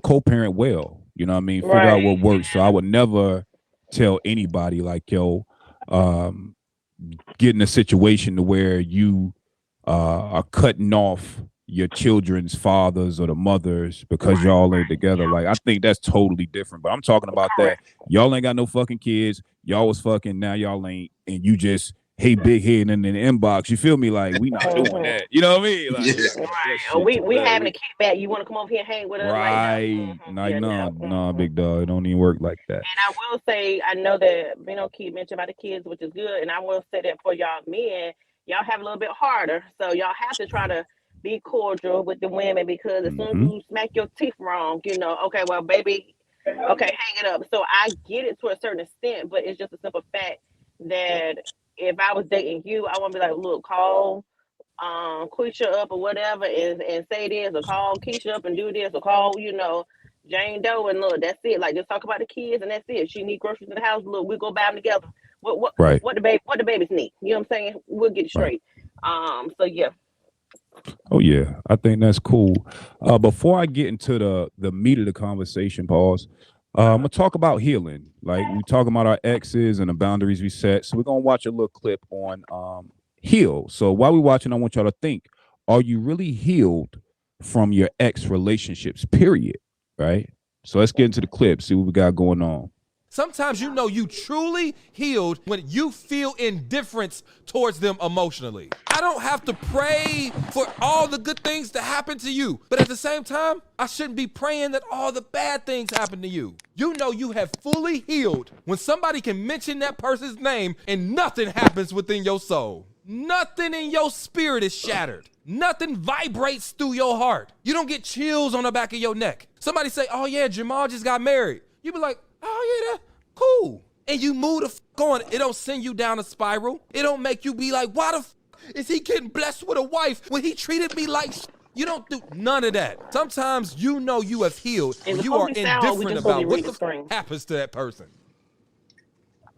Speaker 5: co-parent well. You know what I mean? Figure out
Speaker 3: right.
Speaker 5: what works. So I would never tell anybody like, yo, um, get in a situation to where you are cutting off your children's fathers or the mothers because
Speaker 3: Right,
Speaker 5: y'all ain't
Speaker 3: right,
Speaker 5: together. Like, I think that's totally different. But I'm talking about that
Speaker 3: correct.
Speaker 5: y'all ain't got no fucking kids. Y'all was fucking, now y'all ain't, and you just hey big head in the inbox. You feel me? Like, we not doing
Speaker 3: Mm-hmm.
Speaker 5: that. You know what I mean?
Speaker 6: Yeah.
Speaker 5: Like, that
Speaker 3: Or
Speaker 5: shit
Speaker 3: we
Speaker 5: too
Speaker 3: we
Speaker 5: much.
Speaker 3: having a kickback. You want to come over here and hang with us? Like no,
Speaker 5: Right. Like,
Speaker 3: yeah,
Speaker 5: no,
Speaker 3: no.
Speaker 5: no, big dog. It don't even work like that.
Speaker 3: And I will say, I know that Keith mentioned about the kids, which is good. And I will say that for y'all men, y'all have a little bit harder. So y'all have to try to be cordial with the women because as soon as
Speaker 5: Mm-hmm.
Speaker 3: you smack your teeth wrong, okay, well, baby, okay, hang it up. So I get it to a certain extent, but it's just a simple fact that if I was dating you, I want to be like, look, call Quisha up or whatever and say this or call Keisha up and do this or call, Jane Doe and look, that's it. Like just talk about the kids and that's it. She need groceries in the house. Look, we go buy them together. What what
Speaker 5: Right.
Speaker 3: what the babies need. You know what I'm saying? We'll get it
Speaker 5: Right.
Speaker 3: straight. So yeah.
Speaker 5: Oh yeah, I think that's cool. Before I get into the meat of the conversation, pause. I'm gonna talk about healing. Like, we talking about our exes and the boundaries we set. So we're gonna watch a little clip on heal. So while we're watching, I want y'all to think: are you really healed from your ex relationships? Period. Right. So let's get into the clip. See what we got going on.
Speaker 8: Sometimes you know you truly healed when you feel indifference towards them emotionally. I don't have to pray for all the good things to happen to you, but at the same time, I shouldn't be praying that all the bad things happen to you. You know you have fully healed when somebody can mention that person's name and nothing happens within your soul. Nothing in your spirit is shattered. Nothing vibrates through your heart. You don't get chills on the back of your neck. Somebody say, oh yeah, Jamal just got married. You be like, oh yeah, that's cool. And you move the on. It don't send you down a spiral. It don't make you be like, why the is he getting blessed with a wife when he treated me like You don't do none of that. Sometimes you know you have healed and you are indifferent about what the happens to that person.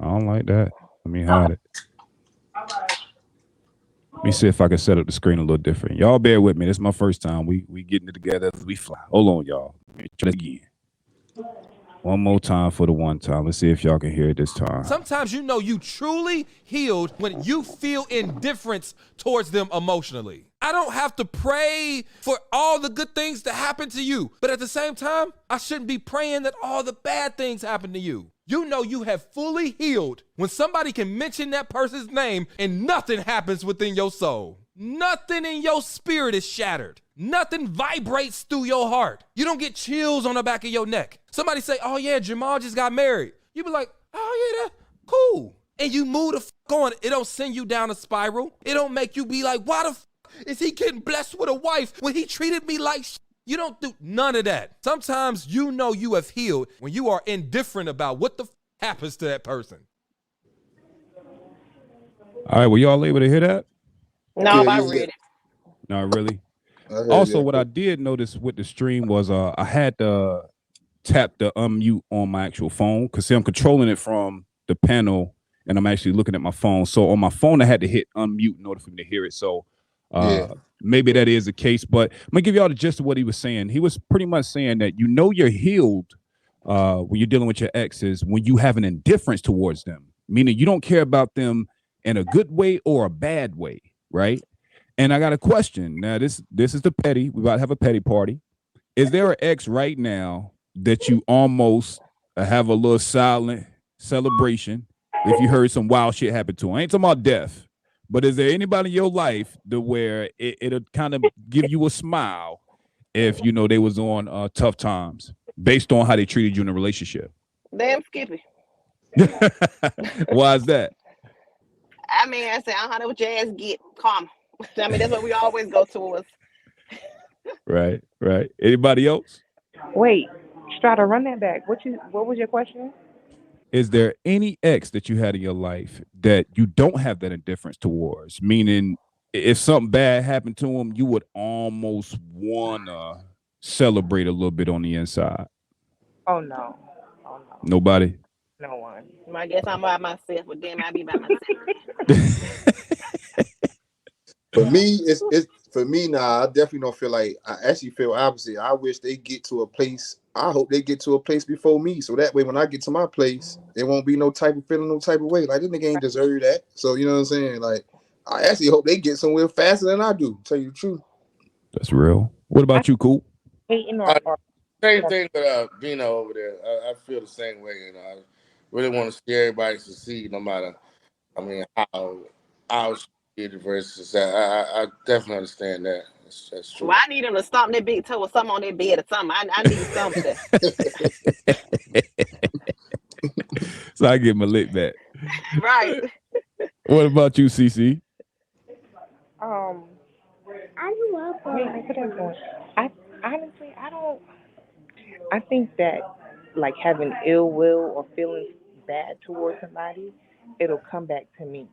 Speaker 5: I don't like that. Let me hide it. Let me see if I can set up the screen a little different. Y'all bear with me. This is my first time. We getting it together as we fly. Hold on, y'all. Let me try it again. One more time for the one time. Let's see if y'all can hear it this time.
Speaker 8: Sometimes you know you truly healed when you feel indifference towards them emotionally. I don't have to pray for all the good things to happen to you, but at the same time, I shouldn't be praying that all the bad things happen to you. You know you have fully healed when somebody can mention that person's name and nothing happens within your soul. Nothing in your spirit is shattered. Nothing vibrates through your heart. You don't get chills on the back of your neck. Somebody say, oh yeah, Jamal just got married. You be like, oh yeah, that's cool. And you move the on. It don't send you down a spiral. It don't make you be like, why the is he getting blessed with a wife when he treated me like You don't do none of that. Sometimes you know you have healed when you are indifferent about what the happens to that person.
Speaker 5: All right, were y'all able to hear that?
Speaker 3: No, I read it.
Speaker 5: No, really? Also, what I did notice with the stream was I had to tap the unmute on my actual phone because, see, I'm controlling it from the panel and I'm actually looking at my phone. So on my phone, I had to hit unmute in order for me to hear it. So maybe that is the case, but I'm going to give y'all the gist of what he was saying. He was pretty much saying that you know you're healed when you're dealing with your exes when you have an indifference towards them, meaning you don't care about them in a good way or a bad way, right? And I got a question. Now, this is the petty. We're about to have a petty party. Is there an ex right now that you almost have a little silent celebration if you heard some wild shit happen to him? I ain't talking about death, but is there anybody in your life to where it'll kind of give you a smile if you know they was on tough times based on how they treated you in a relationship?
Speaker 3: Damn Skippy.
Speaker 5: Why is that?
Speaker 3: I mean, I said, I don't know what your ass get. Calm. I mean, that's what we always go towards.
Speaker 5: Right. Anybody else?
Speaker 4: Wait, Strata, run that back. What was your question?
Speaker 5: Is there any ex that you had in your life that you don't have that indifference towards? Meaning, if something bad happened to him, you would almost wanna celebrate a little bit on the inside.
Speaker 4: Oh no.
Speaker 5: Nobody?
Speaker 4: No one.
Speaker 3: I guess I'm by myself, but then I be by myself.
Speaker 6: For me, it's for me now. I definitely don't feel like. I actually feel opposite. I wish they get to a place. I hope they get to a place before me, so that way when I get to my place, there won't be no type of feeling, no type of way. Like this nigga ain't deserve that. So you know what I'm saying? Like I actually hope they get somewhere faster than I do. Tell you the truth.
Speaker 5: That's real. What about you, Cool?
Speaker 7: Same thing with Vino over there. I feel the same way. You know, I really want to see everybody succeed, no matter. I mean, how versus I definitely understand that. That's true.
Speaker 3: Well, I need them to stomp their big toe or something on their bed or something. I need something.
Speaker 5: So I get my lick back.
Speaker 3: Right.
Speaker 5: What about you, CC?
Speaker 4: I think that like having ill will or feeling bad towards somebody, it'll come back to me.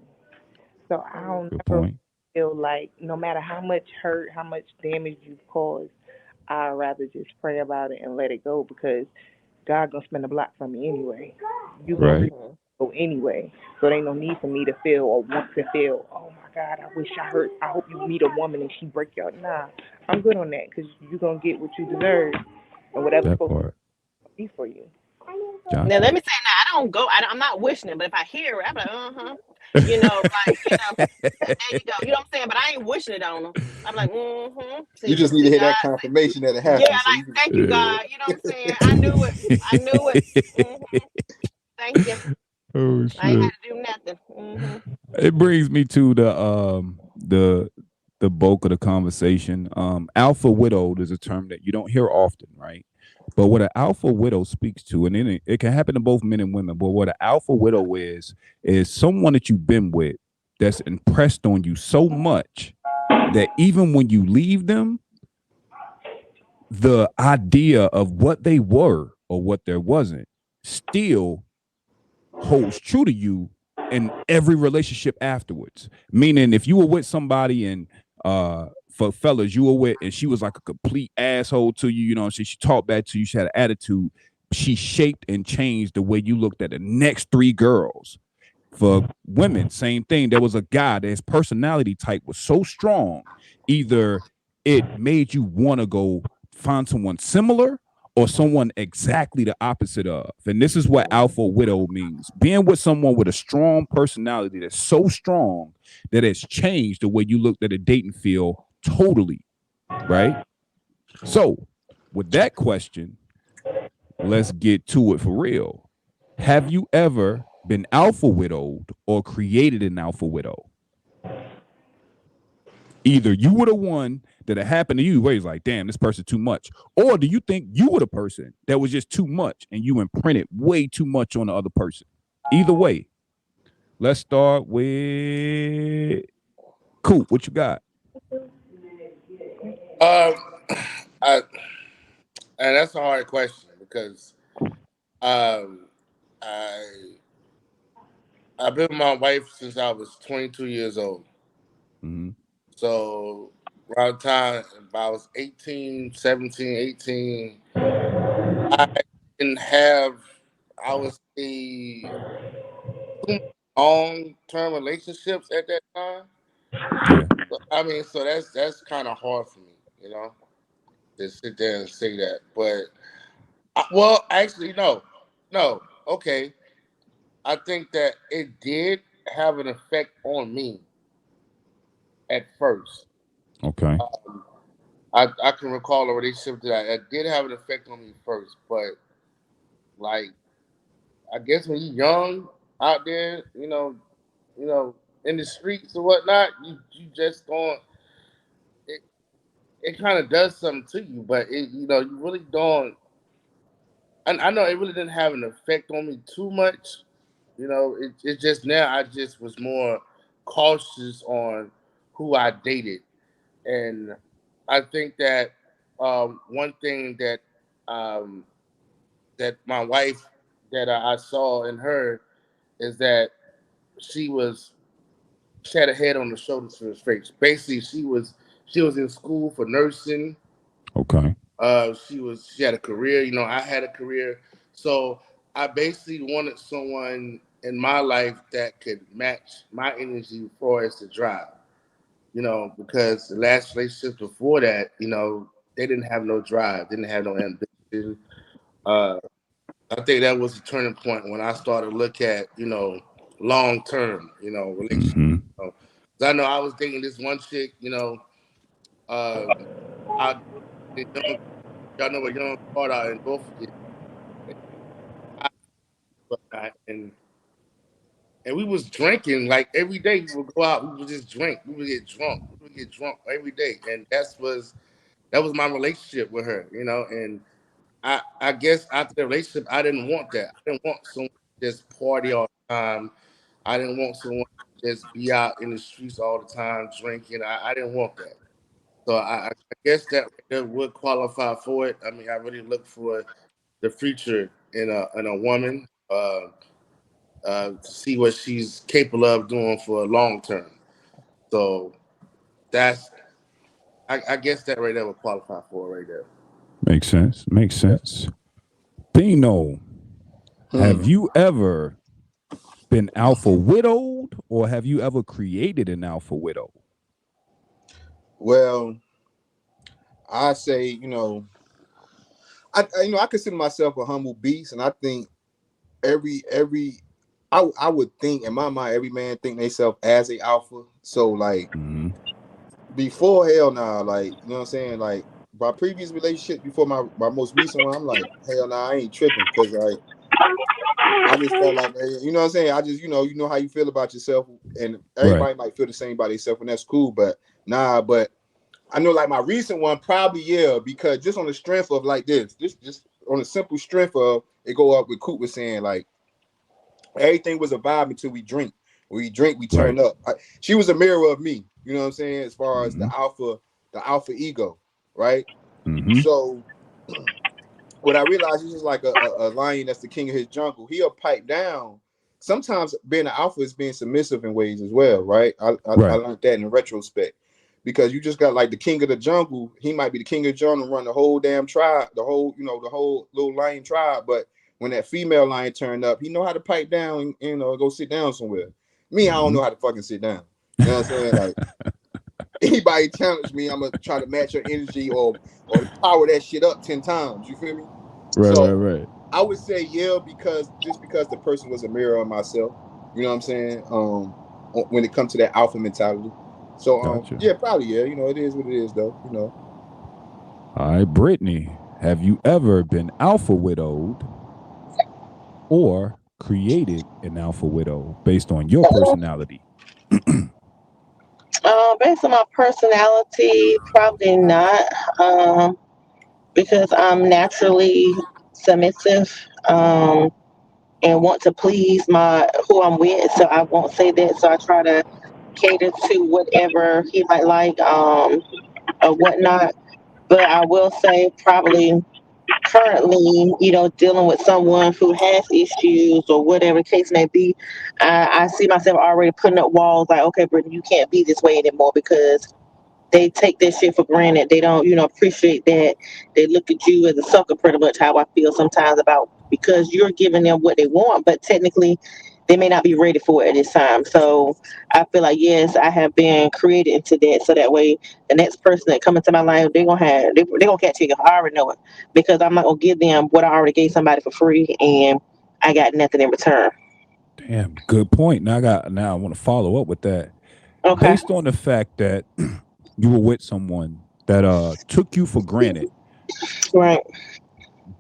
Speaker 4: So I don't ever feel like no matter how much hurt, how much damage you've caused, I'd rather just pray about it and let it go because God gonna spend a block for me anyway. You gonna go anyway. So there ain't no need for me to feel or want to feel, oh my God, I wish I hurt. I hope you meet a woman and she break your nah. I'm good on that because you're gonna get what you deserve and whatever's supposed to be for you.
Speaker 3: Now let me say now, I don't go. I'm not wishing it, but if I hear it, I'm like, you know, like there you go. You know what I'm saying? But I ain't wishing it on them. I'm like, See,
Speaker 6: you just need to hear that confirmation that it happened.
Speaker 3: Yeah, like thank you, God. You know what I'm saying? I knew it. Thank you.
Speaker 5: Oh
Speaker 3: I ain't
Speaker 5: shit!
Speaker 3: had to do nothing.
Speaker 5: It brings me to the bulk of the conversation. Alpha widowed is a term that you don't hear often, right? But what an alpha widow speaks to, and then it can happen to both men and women. But what an alpha widow is someone that you've been with that's impressed on you so much that even when you leave them, the idea of what they were or what there wasn't still holds true to you in every relationship afterwards. Meaning, if you were with somebody and for fellas you were with, and she was like a complete asshole to you, you know, she talked back to you, she had an attitude, she shaped and changed the way you looked at the next three girls. For women, same thing. There was a guy that his personality type was so strong, either it made you want to go find someone similar or someone exactly the opposite of. And this is what alpha widow means. Being with someone with a strong personality that's so strong that it's changed the way you looked at a dating field totally, right? So with that question, let's get to it for real. Have you ever been alpha widowed or created an alpha widow? Either you were the one that it happened to you where he's like, damn, this person too much. Or do you think you were the person that was just too much and you imprinted way too much on the other person? Either way, let's start with Coop. What you got?
Speaker 7: And that's a hard question because I've been with my wife since I was 22 years old.
Speaker 5: Mm-hmm.
Speaker 7: So around the time I was 18, 17, 18, I didn't have, I would say, long-term relationships at that time.
Speaker 5: Yeah.
Speaker 7: I mean, so that's kind of hard for me, you know, to sit there and say that. But, well, actually, no. Okay. I think that it did have an effect on me at first.
Speaker 5: Okay.
Speaker 7: I can recall a relationship that did have an effect on me first, but like I guess when you're young out there, you know, in the streets or whatnot, you just don't. It kind of does something to you, but you really don't. I know it really didn't have an effect on me too much. It just now I just was more cautious on who I dated, and I think that one thing that um, that my wife that I saw in her is that she had a head on the shoulders for his face. Basically, she was in school for nursing.
Speaker 5: Okay.
Speaker 7: She had a career. I had a career, so I basically wanted someone in my life that could match my energy for us to drive. Because the last relationships before that, they didn't have no drive, didn't have no ambition. I think that was the turning point when I started to look at, long term, relationships.
Speaker 5: Mm-hmm.
Speaker 7: 'Cause I know I was dating this one chick, I y'all know what young Carter and both of and we was drinking like every day. We would go out, we would just drink, we would get drunk, every day, and that was my relationship with her, and I guess after the relationship, I didn't want that. I didn't want someone to just party all the time. I didn't want someone to just be out in the streets all the time drinking. I didn't want that. So I guess that would qualify for it. I mean, I really look for the future in a woman to see what she's capable of doing for a long term. So that's I guess that right there would qualify for it right there.
Speaker 5: Makes sense. Dino, have you ever been alpha widowed or have you ever created an alpha widow?
Speaker 6: Well, I say, I consider myself a humble beast, and I think I would think in my mind every man think themselves as a alpha. So like before hell nah, like you know what I'm saying, like my previous relationship before my most recent one, I'm like hell nah, I ain't tripping because like I just felt like, you know what I'm saying? I just, you know how you feel about yourself, and everybody might feel the same about themselves, and that's cool. But but I know like my recent one probably because just on the strength of like this just on the simple strength of it go up with Coop was saying like everything was a vibe until we drink. When we drink, we turn up. She was a mirror of me, you know what I'm saying? As far as the alpha ego, right?
Speaker 5: Mm-hmm.
Speaker 6: So what I realized is just like a lion that's the king of his jungle. He'll pipe down. Sometimes being an alpha is being submissive in ways as well, right? I learned that in retrospect. Because you just got like the king of the jungle. He might be the king of the jungle, run the whole damn tribe, the whole little lion tribe. But when that female lion turned up, he know how to pipe down and go sit down somewhere. Me, I don't know how to fucking sit down. You know what I'm saying? Like anybody challenge me, I'm gonna try to match your energy or power that shit up 10 times. You feel me?
Speaker 5: Right.
Speaker 6: I would say because the person was a mirror of myself. You know what I'm saying? When it comes to that alpha mentality. So
Speaker 5: gotcha.
Speaker 6: Probably it is what it is though,
Speaker 5: All right, Brittany, have you ever been alpha widowed or created an alpha widow based on your personality?
Speaker 3: Based on my personality, probably not. Because I'm naturally submissive, and want to please who I'm with. So I won't say that. So I try to cater to whatever he might like, or whatnot. But I will say probably currently, dealing with someone who has issues or whatever the case may be, I see myself already putting up walls like, okay, Brittany, you can't be this way anymore because they take this shit for granted. They don't, appreciate that. They look at you as a sucker, pretty much how I feel sometimes about because you're giving them what they want, but technically they may not be ready for it at this time. So I feel like yes, I have been created into that, so that way the next person that come into my life, they're gonna catch you. I already know it because I'm not gonna give them what I already gave somebody for free, and I got nothing in return.
Speaker 5: Damn, good point. Now I want to follow up with that.
Speaker 3: Okay.
Speaker 5: Based on the fact that you were with someone that took you for granted,
Speaker 3: Right.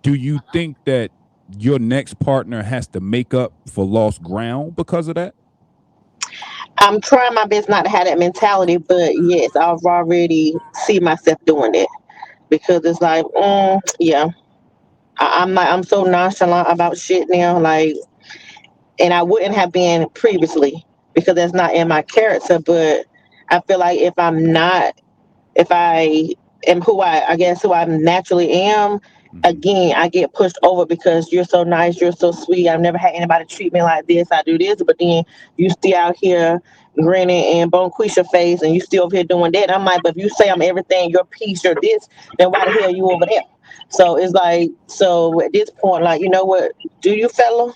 Speaker 5: do you think that your next partner has to make up for lost ground because of that?
Speaker 3: I'm trying my best not to have that mentality, but yes, I've already see myself doing it because it's like, yeah, I'm so nonchalant about shit now, like, and I wouldn't have been previously because that's not in my character. But I feel like if I am I guess who I naturally am, again, I get pushed over because you're so nice, you're so sweet. I've never had anybody treat me like this. I do this, but then you still out here grinning and bonquisha your face, and you still over here doing that. I'm like, but if you say I'm everything, you're peace, you're this, then why the hell are you over there? So it's like, so at this point, like, you know what? Do you, fella?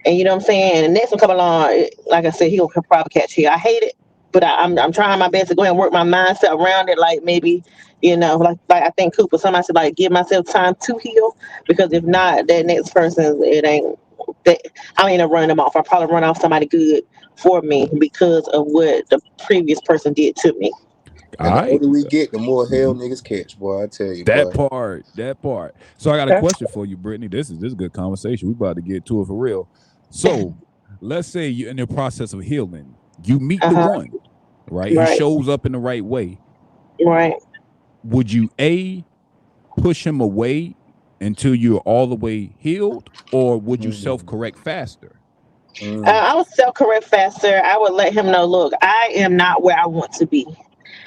Speaker 3: And you know what I'm saying? And the next one come along, like I said, he'll probably catch here. I hate it, but I'm trying my best to go ahead and work my mindset around it. Like maybe, like I think Cooper, somebody should like give myself time to heal because if not, that next person, it ain't. That, I ain't gonna run them off. I'll probably run off somebody good for me because of what the previous person did to me.
Speaker 6: And the older we get, the more hell niggas catch, boy. I tell you,
Speaker 5: that
Speaker 6: boy.
Speaker 5: part. So I got a question for you, Brittany. This is good conversation. We about to get to it for real. So let's say you're in the process of healing. You meet the one, right? He shows up in the right way.
Speaker 3: Right.
Speaker 5: Would you push him away until you're all the way healed, or would you self-correct faster?
Speaker 3: I would self-correct faster. I would let him know, look, I am not where I want to be.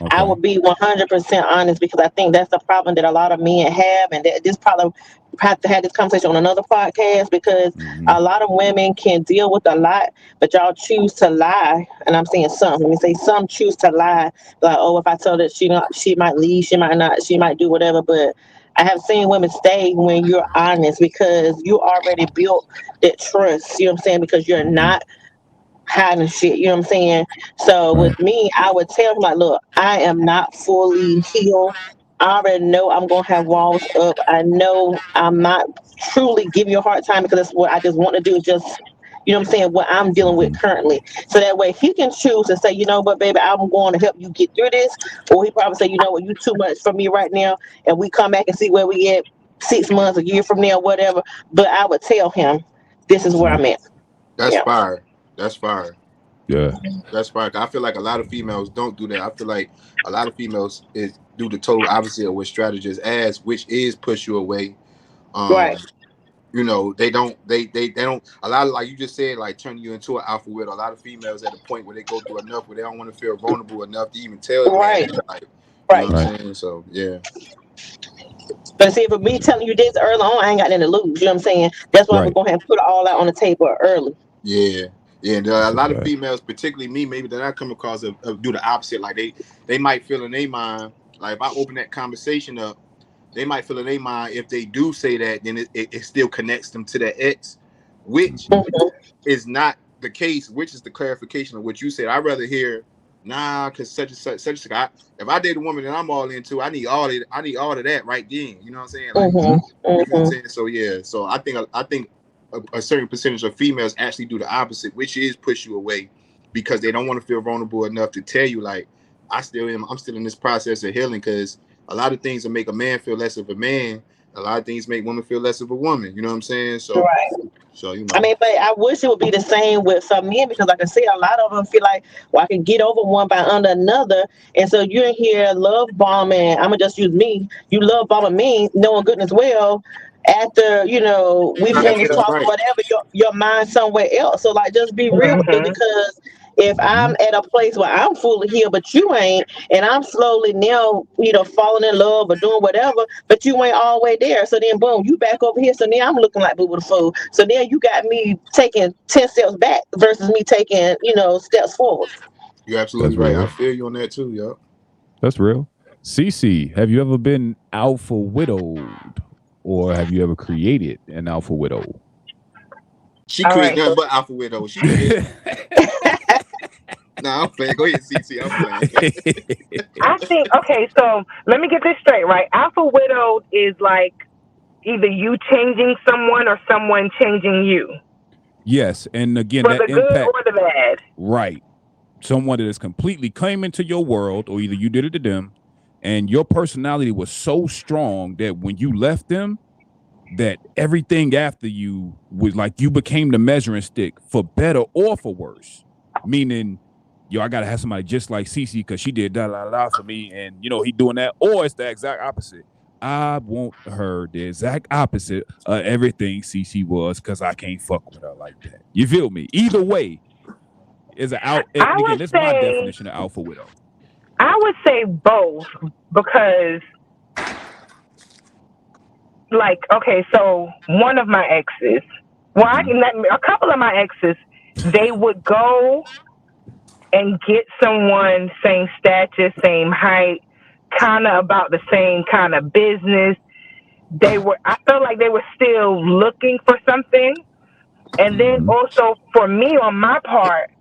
Speaker 3: Okay. I would be 100% honest because I think that's the problem that a lot of men have, and that this probably have to have this conversation on another podcast because a lot of women can deal with a lot, but y'all choose to lie. And I'm saying some. Let me say some choose to lie. Like, oh, if I tell her she might leave, she might not, she might do whatever. But I have seen women stay when you're honest because you already built that trust. You know what I'm saying? Because you're not hiding shit, you know what I'm saying? So with me, I would tell him like, look, I am not fully healed. I already know I'm gonna have walls up. I know I'm not truly giving you a hard time because that's what I just want to do is just, you know what I'm saying, what I'm dealing with currently. So that way he can choose to say, you know what, baby, I'm going to help you get through this. Or he probably say, you know what, you too much for me right now. And we come back and see where we at 6 months, a year from now, whatever. But I would tell him, this is where I'm at.
Speaker 6: That's
Speaker 3: Yeah.
Speaker 6: fire. That's fire.
Speaker 5: Yeah.
Speaker 6: That's fire. I feel like a lot of females don't do that. I feel like a lot of females do the total opposite of what strategists ask, which is push you away.
Speaker 3: Right.
Speaker 6: You know, they don't. They don't. A lot of, like you just said, like turning you into an alpha widow. A lot of females at a point where they go through enough where they don't want to feel vulnerable enough to even tell.
Speaker 3: Right.
Speaker 6: Man, like, you
Speaker 3: Right.
Speaker 6: know what I'm saying? So yeah.
Speaker 3: But see, for me telling you this early on, I ain't got nothing to lose. You know what I'm saying? That's why I'm
Speaker 5: Right.
Speaker 3: going to have to put it all out on the table early.
Speaker 6: Yeah. Yeah, and a lot of
Speaker 5: right.
Speaker 6: females, particularly me, maybe that I come across do the opposite. Like they might feel in their mind, like if I open that conversation up, they might feel in their mind if they do say that, then it still connects them to their ex, which is not the case. Which is the clarification of what you said. I'd rather hear, nah, because such and such. If I date a woman that I'm all into, I need all of that right then. You know what I'm saying? Like, you know what I'm saying? So yeah. So I think a certain percentage of females actually do the opposite, which is push you away because they don't want to feel vulnerable enough to tell you, like, I'm still in this process of healing, because a lot of things that make a man feel less of a man, a lot of things make women feel less of a woman. You know what I'm saying? So, so you know.
Speaker 3: I mean, but I wish it would be the same with some men, because like I said, a lot of them feel like, well, I can get over one by under another. And so you're in here love bombing. I'm going to just use me. You love bombing me, knowing goodness well, after, you know, we finish talking, whatever, your mind somewhere else. So like, just be real with it, because if I'm at a place where I'm fully healed, but you ain't, and I'm slowly now, you know, falling in love or doing whatever, but you ain't all the way there. So then boom, you back over here. So now I'm looking like boo with a fool. So then you got me taking 10 steps back versus me taking, you know, steps forward.
Speaker 6: You're absolutely
Speaker 5: That's
Speaker 6: right.
Speaker 5: real.
Speaker 6: I feel you on that too, yo.
Speaker 5: That's real. Cece, have you ever been alpha widowed, or have you ever created an alpha widow?
Speaker 6: She creates nothing but alpha widow. She Nah, I'm playing. Go ahead, CC. I'm playing.
Speaker 4: I think, okay, so let me get this straight, right? Alpha widowed is like either you changing someone or someone changing you.
Speaker 5: Yes, and again,
Speaker 4: for
Speaker 5: that
Speaker 4: the good
Speaker 5: impact,
Speaker 4: or the bad.
Speaker 5: right? Someone that is completely came into your world, or either you did it to them, and your personality was so strong that when you left them, that everything after you was like you became the measuring stick for better or for worse. Meaning, yo, I gotta have somebody just like Cece because she did da la la for me, and you know he doing that, or it's the exact opposite. I want her the exact opposite of everything Cece was, because I can't fuck with her like that. You feel me? Either way, is an out. And again, this is my definition of alpha widow.
Speaker 4: I would say both, because, like, okay, so one of my exes, a couple of my exes, they would go and get someone same stature, same height, kind of about the same kind of business. I felt like they were still looking for something. And then also for me, on my part,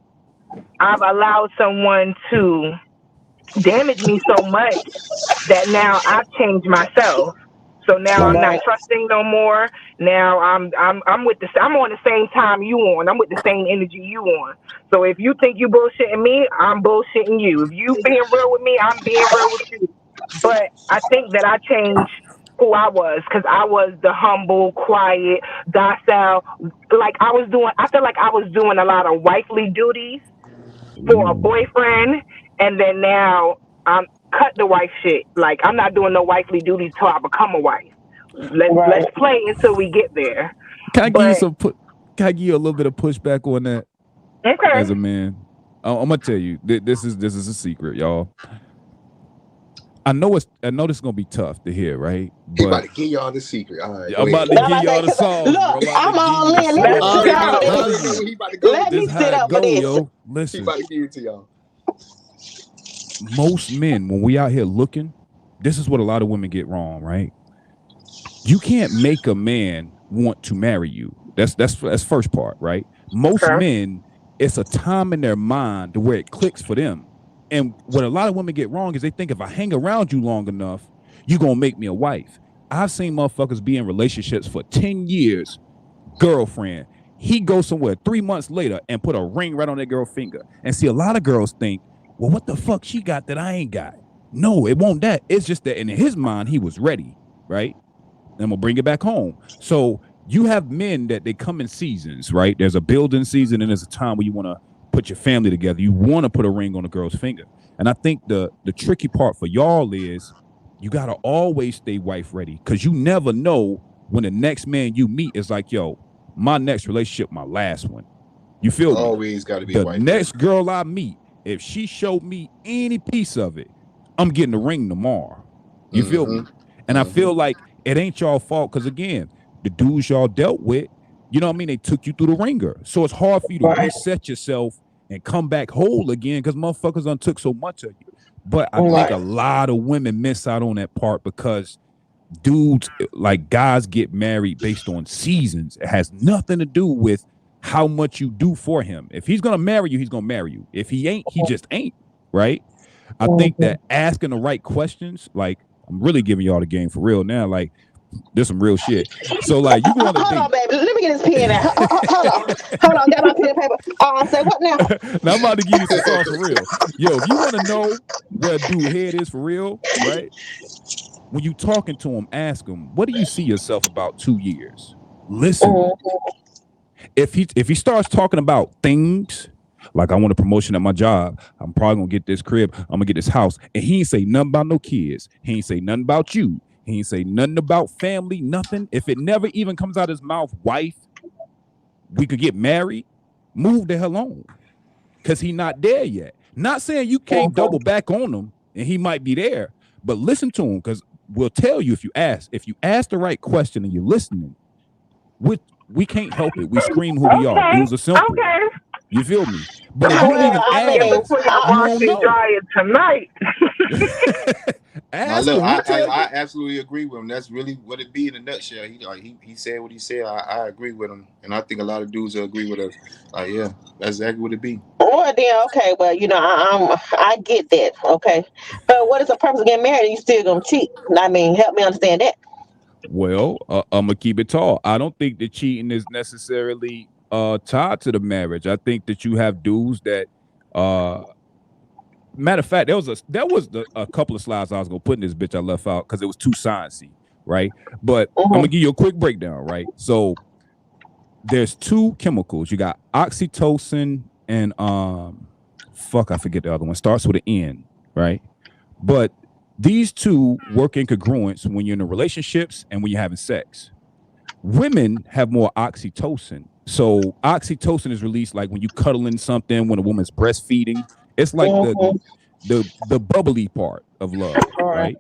Speaker 4: I've allowed someone to damage me so much that now I've changed myself. So now I'm not trusting no more. Now I'm on the same time you on. I'm with the same energy you on. So if you think you bullshitting me, I'm bullshitting you. If you being real with me, I'm being real with you. But I think that I changed who I was, because I was the humble, quiet, docile. Like I feel like I was doing a lot of wifely duties for a boyfriend, and then now I'm cut the wife shit. Like I'm not doing no wifely duties till I become a wife. Let's play until we get there.
Speaker 5: Can I give you a little bit of pushback on that?
Speaker 4: Okay.
Speaker 5: As a man, I'm gonna tell you this is a secret, y'all. I know this is gonna be tough to hear, right?
Speaker 6: He about to give y'all the secret. All right,
Speaker 5: I'm about to give y'all the song.
Speaker 3: Look, I'm all in. Let me sit up for this.
Speaker 5: Yo. Listen,
Speaker 6: he about to give it to y'all.
Speaker 5: Most men, when we out here looking, this is what a lot of women get wrong, right? You can't make a man want to marry you. That's first part, right? Most men, it's a time in their mind to where it clicks for them. And what a lot of women get wrong is they think if I hang around you long enough, you're going to make me a wife. I've seen motherfuckers be in relationships for 10 years, girlfriend. He goes somewhere 3 months later and put a ring right on that girl's finger. And see, a lot of girls think, well, what the fuck she got that I ain't got? No, it won't that. It's just that in his mind, he was ready, right? And I'm going to bring it back home. So you have men that they come in seasons, right? There's a building season and there's a time where you want to put your family together. You want to put a ring on a girl's finger. And I think the tricky part for y'all is you got to always stay wife ready, because you never know when the next man you meet is like, yo, my next relationship, my last one. You feel me?
Speaker 6: Always got to be
Speaker 5: the
Speaker 6: wife
Speaker 5: next girl I meet, if she showed me any piece of it, I'm getting the ring tomorrow. You feel me? And I feel like it ain't y'all fault, because again, the dudes y'all dealt with, you know what I mean? They took you through the ringer. So it's hard for you to reset yourself and come back whole again, because motherfuckers done took so much of you. But I think a lot of women miss out on that part, because dudes, like guys, get married based on seasons. It has nothing to do with how much you do for him. If he's gonna marry you, he's gonna marry you. If he ain't, he just ain't, right? I think that asking the right questions, like, I'm really giving y'all the game for real now. Like, there's some real shit. So, like, you want to
Speaker 3: hold on, baby. Let me get this pen out. Hold on. Got my pen and paper. Say what now?
Speaker 5: Now I'm about to give you some sauce for real. Yo, if you want to know where a dude head is for real, right? When you talking to him, ask him, what do you see yourself about 2 years? Listen. If he starts talking about things like, I want a promotion at my job, I'm probably gonna get this crib, I'm gonna get this house, and he ain't say nothing about no kids, he ain't say nothing about you, he ain't say nothing about family, nothing. If it never even comes out his mouth, wife, we could get married, move the hell on, because he not there yet. Not saying you can't double back on him and he might be there, but listen to him, because we'll tell you if you ask the right question and you're listening, we can't help it. We scream who we are. Dudes are simple. You feel me? But if you even ask,
Speaker 4: you don't know. Tonight.
Speaker 6: Now, look, I absolutely agree with him. That's really what it be in a nutshell. He said what he said. I agree with him, and I think a lot of dudes will agree with us. Yeah, that's exactly what it be.
Speaker 3: Well, then, okay. Well, you know, I get that. Okay, but what is the purpose of getting married and you still gonna cheat? I mean, help me understand that.
Speaker 5: Well, I'm gonna keep it tall. I don't think that cheating is necessarily tied to the marriage. I think that you have dudes that matter of fact, there was a couple of slides I was gonna put in this bitch I left out because it was too sciencey, right? But I'm gonna give you a quick breakdown, right? So there's two chemicals. You got oxytocin and I forget the other one. Starts with an N, right? But these two work in congruence when you're in relationships and when you're having sex. Women have more oxytocin. So oxytocin is released like when you cuddling something, when a woman's breastfeeding. It's like the bubbly part of love, right?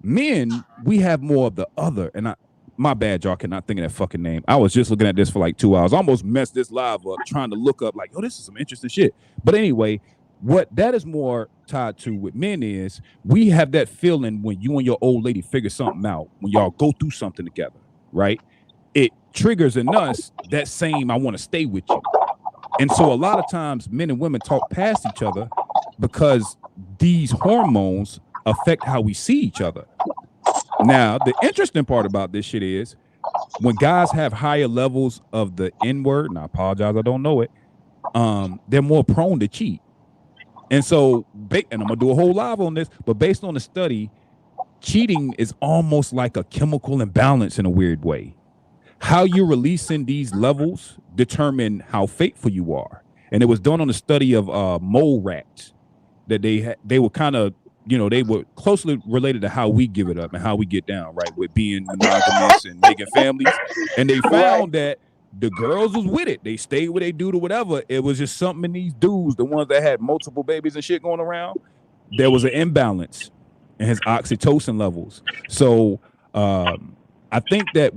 Speaker 5: Men, we have more of the other. And my bad, y'all cannot think of that fucking name. I was just looking at this for like 2 hours. I almost messed this live up trying to look up like, oh, this is some interesting shit. But anyway, what that is more tied to with men is we have that feeling when you and your old lady figure something out, when y'all go through something together, right? It triggers in us that same, I want to stay with you. And so a lot of times men and women talk past each other because these hormones affect how we see each other. Now, the interesting part about this shit is when guys have higher levels of the N-word, and I apologize, I don't know it, they're more prone to cheat. And so, and I'm going to do a whole live on this, but based on the study, cheating is almost like a chemical imbalance in a weird way. How you're releasing these levels determine how faithful you are. And it was done on a study of mole rats that they were kind of, you know, they were closely related to how we give it up and how we get down, right, with being monogamous and making families. And they found that the girls was with it. They stayed with their dude or whatever. It was just something in these dudes, the ones that had multiple babies and shit going around, there was an imbalance in his oxytocin levels. So I think that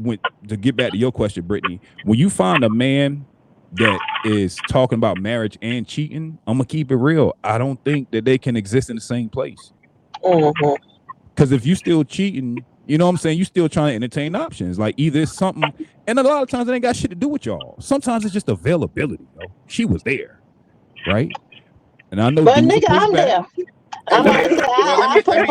Speaker 5: to get back to your question, Brittany, when you find a man that is talking about marriage and cheating, I'm going to keep it real. I don't think that they can exist in the same place. Because if you still cheating, you know what I'm saying? You still trying to entertain options. Like either it's something, and a lot of times it ain't got shit to do with y'all. Sometimes it's just availability. Yo. She was there, right? And I know.
Speaker 3: But nigga, I'm there. I put a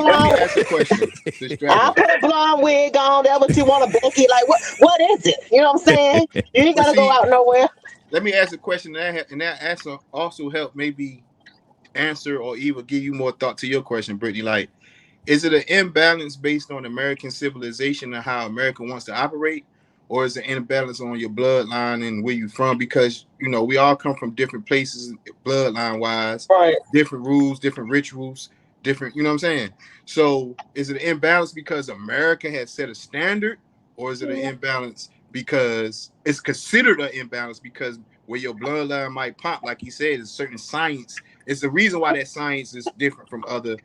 Speaker 3: blonde wig on. That's what you want to Becky. Like what is it? You know what I'm saying? You ain't gotta go out nowhere.
Speaker 6: Let me ask a question, and that answer also help maybe answer or even give you more thought to your question, Brittany. Like, is it an imbalance based on American civilization and how America wants to operate, or is it imbalance on your bloodline and where you from? Because we all come from different places, bloodline wise,
Speaker 3: Right.
Speaker 6: different rules, different rituals, different. You know what I'm saying? So is it an imbalance because America has set a standard, or is it an imbalance because it's considered an imbalance because where your bloodline might pop, like he said, is certain science. It's the reason why that science is different from other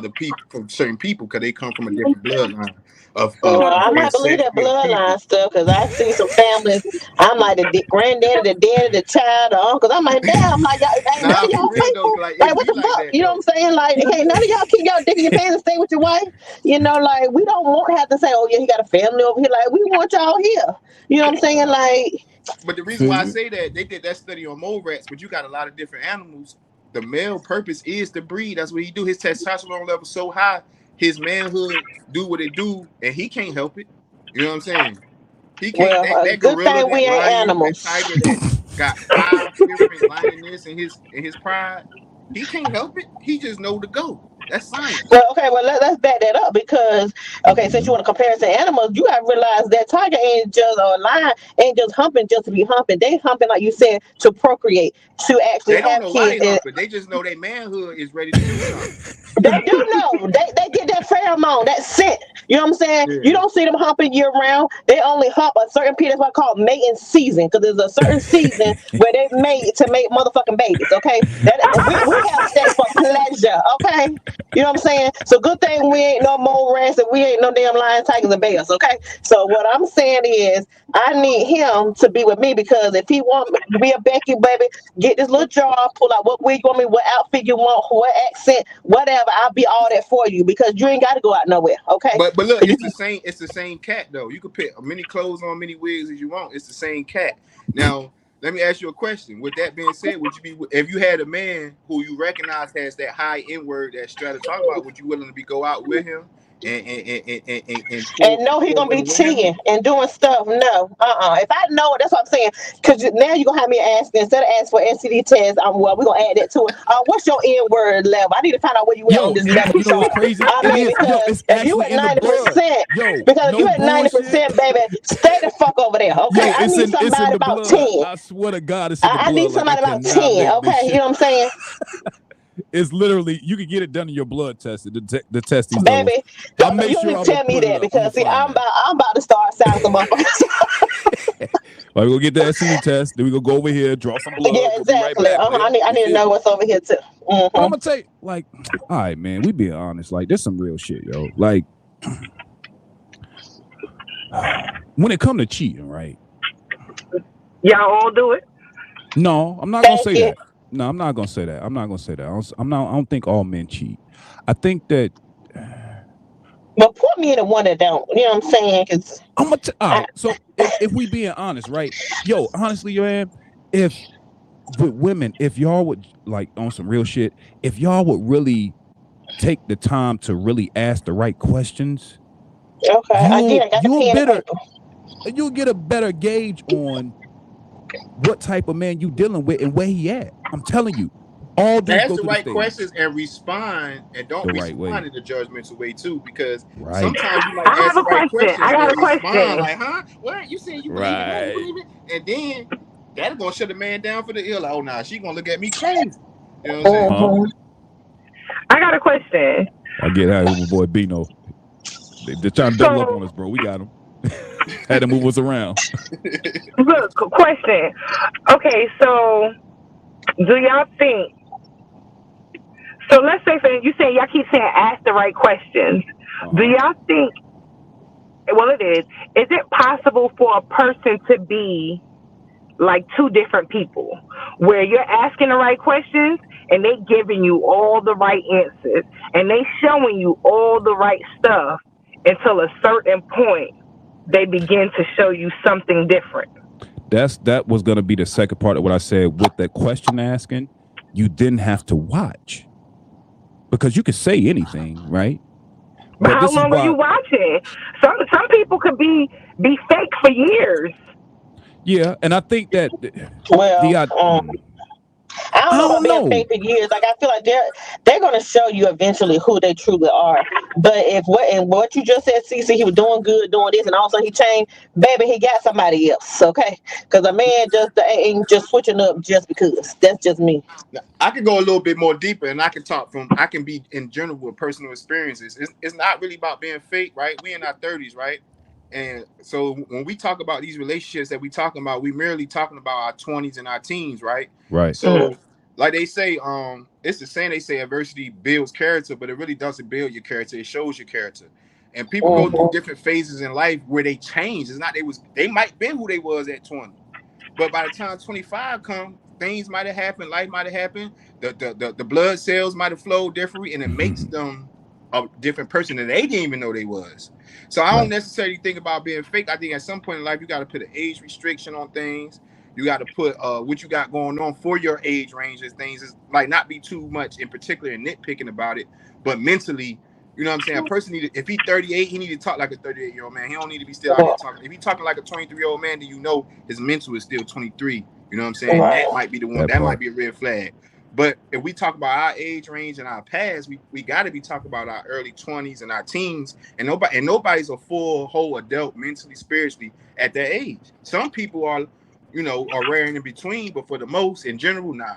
Speaker 6: people, from certain people, because they come from a different bloodline of
Speaker 3: I'm not believe that
Speaker 6: ancestral people.
Speaker 3: bloodline stuff because I see some families. I'm like the granddaddy, the daddy, the child, the uncles. I'm like, damn, like ain't none
Speaker 6: Nah,
Speaker 3: of y'all
Speaker 6: for real though,
Speaker 3: faithful.
Speaker 6: like
Speaker 3: Like
Speaker 6: it
Speaker 3: what
Speaker 6: be
Speaker 3: the
Speaker 6: like
Speaker 3: fuck?
Speaker 6: that
Speaker 3: You know
Speaker 6: though.
Speaker 3: what I'm saying? Like, hey, none of y'all keep y'all dick in your pants and stay with your wife. Like we don't want to have to say, oh yeah, he got a family over here. Like we want y'all here. You know what I'm saying? Like.
Speaker 6: But the reason why I say that, they did that study on mole rats, but you got a lot of different animals. The male purpose is to breed. That's what he do. His testosterone level so high, his manhood do what it do, and he can't help it. You know what I'm saying? He can't.
Speaker 3: Well,
Speaker 6: That
Speaker 3: good
Speaker 6: gorilla,
Speaker 3: thing
Speaker 6: that
Speaker 3: we ain't
Speaker 6: lion, that
Speaker 3: animals.
Speaker 6: tiger, that got 5 different lioness in his pride. He can't help it. He just know to go. That's science.
Speaker 3: Well, okay, let's back that up because since you want to compare to animals, you gotta realize that tiger ain't just or a lion ain't just humping just to be humping. They humping like you said to procreate, to actually
Speaker 6: They don't
Speaker 3: have
Speaker 6: know why
Speaker 3: kids.
Speaker 6: they humping. They just know their manhood is ready to do something.
Speaker 3: They do know. They get that pheromone, that scent. You know what I'm saying?
Speaker 6: Yeah.
Speaker 3: You don't see them humping year round. They only hump a certain period. That's what I call mating season, because there's a certain season where they mate to make motherfucking babies. Okay, we have sex for pleasure. Okay, you know what I'm saying? So good thing we ain't no mole rats and we ain't no damn lions, tigers, and bears. Okay, so what I'm saying is I need him to be with me because if he want me to be a Becky baby, get this little jar, pull out what wig you want me, what outfit you want, what accent, whatever. I'll be all that for you because you ain't got to go out nowhere. Okay.
Speaker 6: But look, it's the same cat though. You could put many clothes on, many wigs as you want. It's the same cat. Now, let me ask you a question. With that being said, would you be, if you had a man who you recognize has that high N word that Strata talk about, would you willing to go out with him
Speaker 3: and no, he gonna be cheating and doing stuff. No, If I know it, that's what I'm saying. Because now you're gonna have me ask instead of asking for STD test. We're gonna add that to it. What's your N word level? I need to find out where you at on this level.
Speaker 5: You know what's crazy?
Speaker 3: Because if you at 90%, because if you at 90%, baby, stay the fuck over there. Okay, I need somebody about 10.
Speaker 5: I swear to God, it's in the blood.
Speaker 3: I need somebody about 10. Okay, you know what I'm saying?
Speaker 5: It's literally, you can get it done in your blood test. The test these
Speaker 3: baby,
Speaker 5: levels.
Speaker 3: you don't need to tell me that because see, I'm about to start sounding some motherfuckers.
Speaker 5: Like, we'll get the STD test, then we go over here, draw some blood.
Speaker 3: Yeah, exactly.
Speaker 5: We'll be right back,
Speaker 3: I need to know what's over here too.
Speaker 5: I'm gonna tell you, like, all right, man, we being honest. Like, there's some real shit, yo. Like, when it come to cheating, right?
Speaker 4: Y'all all do it?
Speaker 5: No, I'm not gonna say that. No, I'm not gonna say that. I'm not gonna say that. I don't think all men cheat. I think that.
Speaker 3: But put me in the one that don't. You know what I'm saying? Cause
Speaker 5: I'm gonna. All right. So if we being honest, right? Yo, honestly, yo, man, if with women, if y'all would like on some real shit, if y'all would really take the time to really ask the right questions,
Speaker 3: okay,
Speaker 5: you'll get a better gauge on what type of man you dealing with and where he at. I'm telling you, all these
Speaker 6: ask the right questions and respond, and don't respond in a judgmental way too, because sometimes you might ask the right questions and respond like, "Huh? What you saying? You believe it? And then that's gonna shut the man down for the ill. Like, oh nah, she gonna look at me crazy. You know what I'm saying?
Speaker 4: I got a question.
Speaker 5: I get out of my boy Bino. They're trying to double up on us, bro. We got him. Had to move us around.
Speaker 4: Look, question. Okay, so do y'all think? So let's say, you say y'all keep saying ask the right questions. Do y'all think? Well, it is. Is it possible for a person to be like two different people, where you're asking the right questions and they giving you all the right answers and they showing you all the right stuff until a certain point they begin to show you something different?
Speaker 5: That was going to be the second part of what I said. With that question asking, you didn't have to watch because you could say anything, right?
Speaker 4: But how long are you watching? Some people could be fake for years.
Speaker 5: Yeah, and I think that
Speaker 3: I don't
Speaker 5: I
Speaker 3: know about
Speaker 5: don't
Speaker 3: being
Speaker 5: know.
Speaker 3: fake for years. Like I feel like they're gonna show you eventually who they truly are. But if what you just said, CC, he was doing good, doing this, and all of a sudden he changed, baby, he got somebody else. Okay, because a man just ain't just switching up just because. That's just me.
Speaker 6: Now, I could go a little bit more deeper, and I can be in general with personal experiences. It's not really about being fake, right? We in our 30s, right? And so when we talk about these relationships that we talking about, we merely talking about our 20s and our teens, right?
Speaker 5: Right.
Speaker 6: So like they say, it's the saying they say adversity builds character, but it really doesn't build your character, it shows your character. And people go through different phases in life where they change. It's not they might been who they was at 20. But by the time 25 come, things might have happened, life might have happened, the blood cells might have flowed differently, and it makes them a different person that they didn't even know they was. So I don't necessarily think about being fake. I think at some point in life you got to put an age restriction on things. You got to put what you got going on for your age ranges. Things is like not be too much in particular and nitpicking about it, but mentally. You know what I'm saying? A person if he's 38, he need to talk like a 38-year-old man. He don't need to be still out here talking. If he's talking like a 23-year-old man, then you know his mental is still 23. You know what I'm saying? That might be the one. That might be a red flag. But if we talk about our age range and our past, we got to be talking about our early 20s and our teens. And nobody's a full whole adult mentally, spiritually at that age. Some people are, are rare in between, but for the most, in general, nah.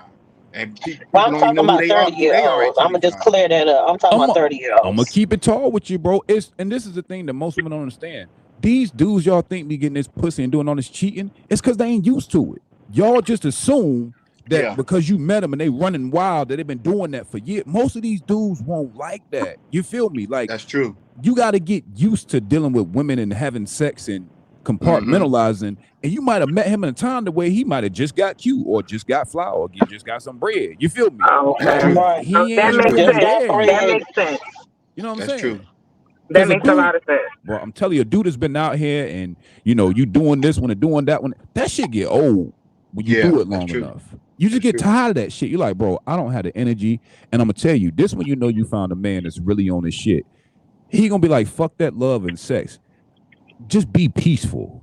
Speaker 6: And people
Speaker 3: I'm
Speaker 6: don't even
Speaker 3: talking
Speaker 6: know
Speaker 3: about 30-year-olds. I'm gonna just clear that up. I'm talking about 30-year-olds.
Speaker 5: I'm gonna keep it tall with you, bro. And this is the thing that most women don't understand. These dudes y'all think be getting this pussy and doing all this cheating, it's because they ain't used to it. Y'all just assume that because you met them and they running wild that they've been doing that for years. Most of these dudes won't like that. You feel me? Like
Speaker 6: that's true.
Speaker 5: You got to get used to dealing with women and having sex and compartmentalizing. And you might have met him in a time the way he might have just got cute or just got flour or just got some bread. You feel me?
Speaker 4: Okay.
Speaker 5: He ain't
Speaker 4: that makes
Speaker 5: really
Speaker 4: sense.
Speaker 5: there.
Speaker 4: That makes sense.
Speaker 5: You know what I'm
Speaker 6: That's
Speaker 5: saying?
Speaker 6: True.
Speaker 4: That makes a lot of sense.
Speaker 5: Bro, I'm telling you, a dude has been out here and you doing this one and doing that one. That shit get old when you do it long enough. You just get tired of that shit. You're like, bro, I don't have the energy. And I'm gonna tell you, this when you found a man that's really on his shit. He gonna be like, fuck that love and sex. Just be peaceful.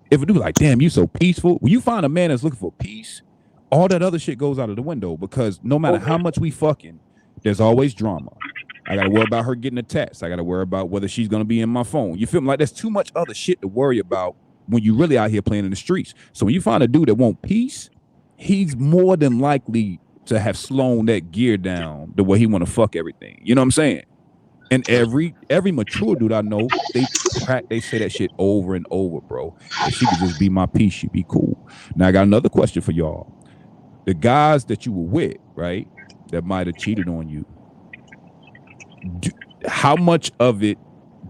Speaker 5: If a dude like, damn, you so peaceful. When you find a man that's looking for peace, all that other shit goes out of the window because no matter how much we fucking, there's always drama. I gotta worry about her getting a text. I gotta worry about whether she's gonna be in my phone. You feel me? Like there's too much other shit to worry about when you really out here playing in the streets. So when you find a dude that want peace, he's more than likely to have slowed that gear down the way he want to fuck everything. You know what I'm saying? And every mature dude I know, they say that shit over and over, bro. If she could just be my piece, she'd be cool. Now I got another question for y'all. The guys that you were with, right, that might have cheated on you, how much of it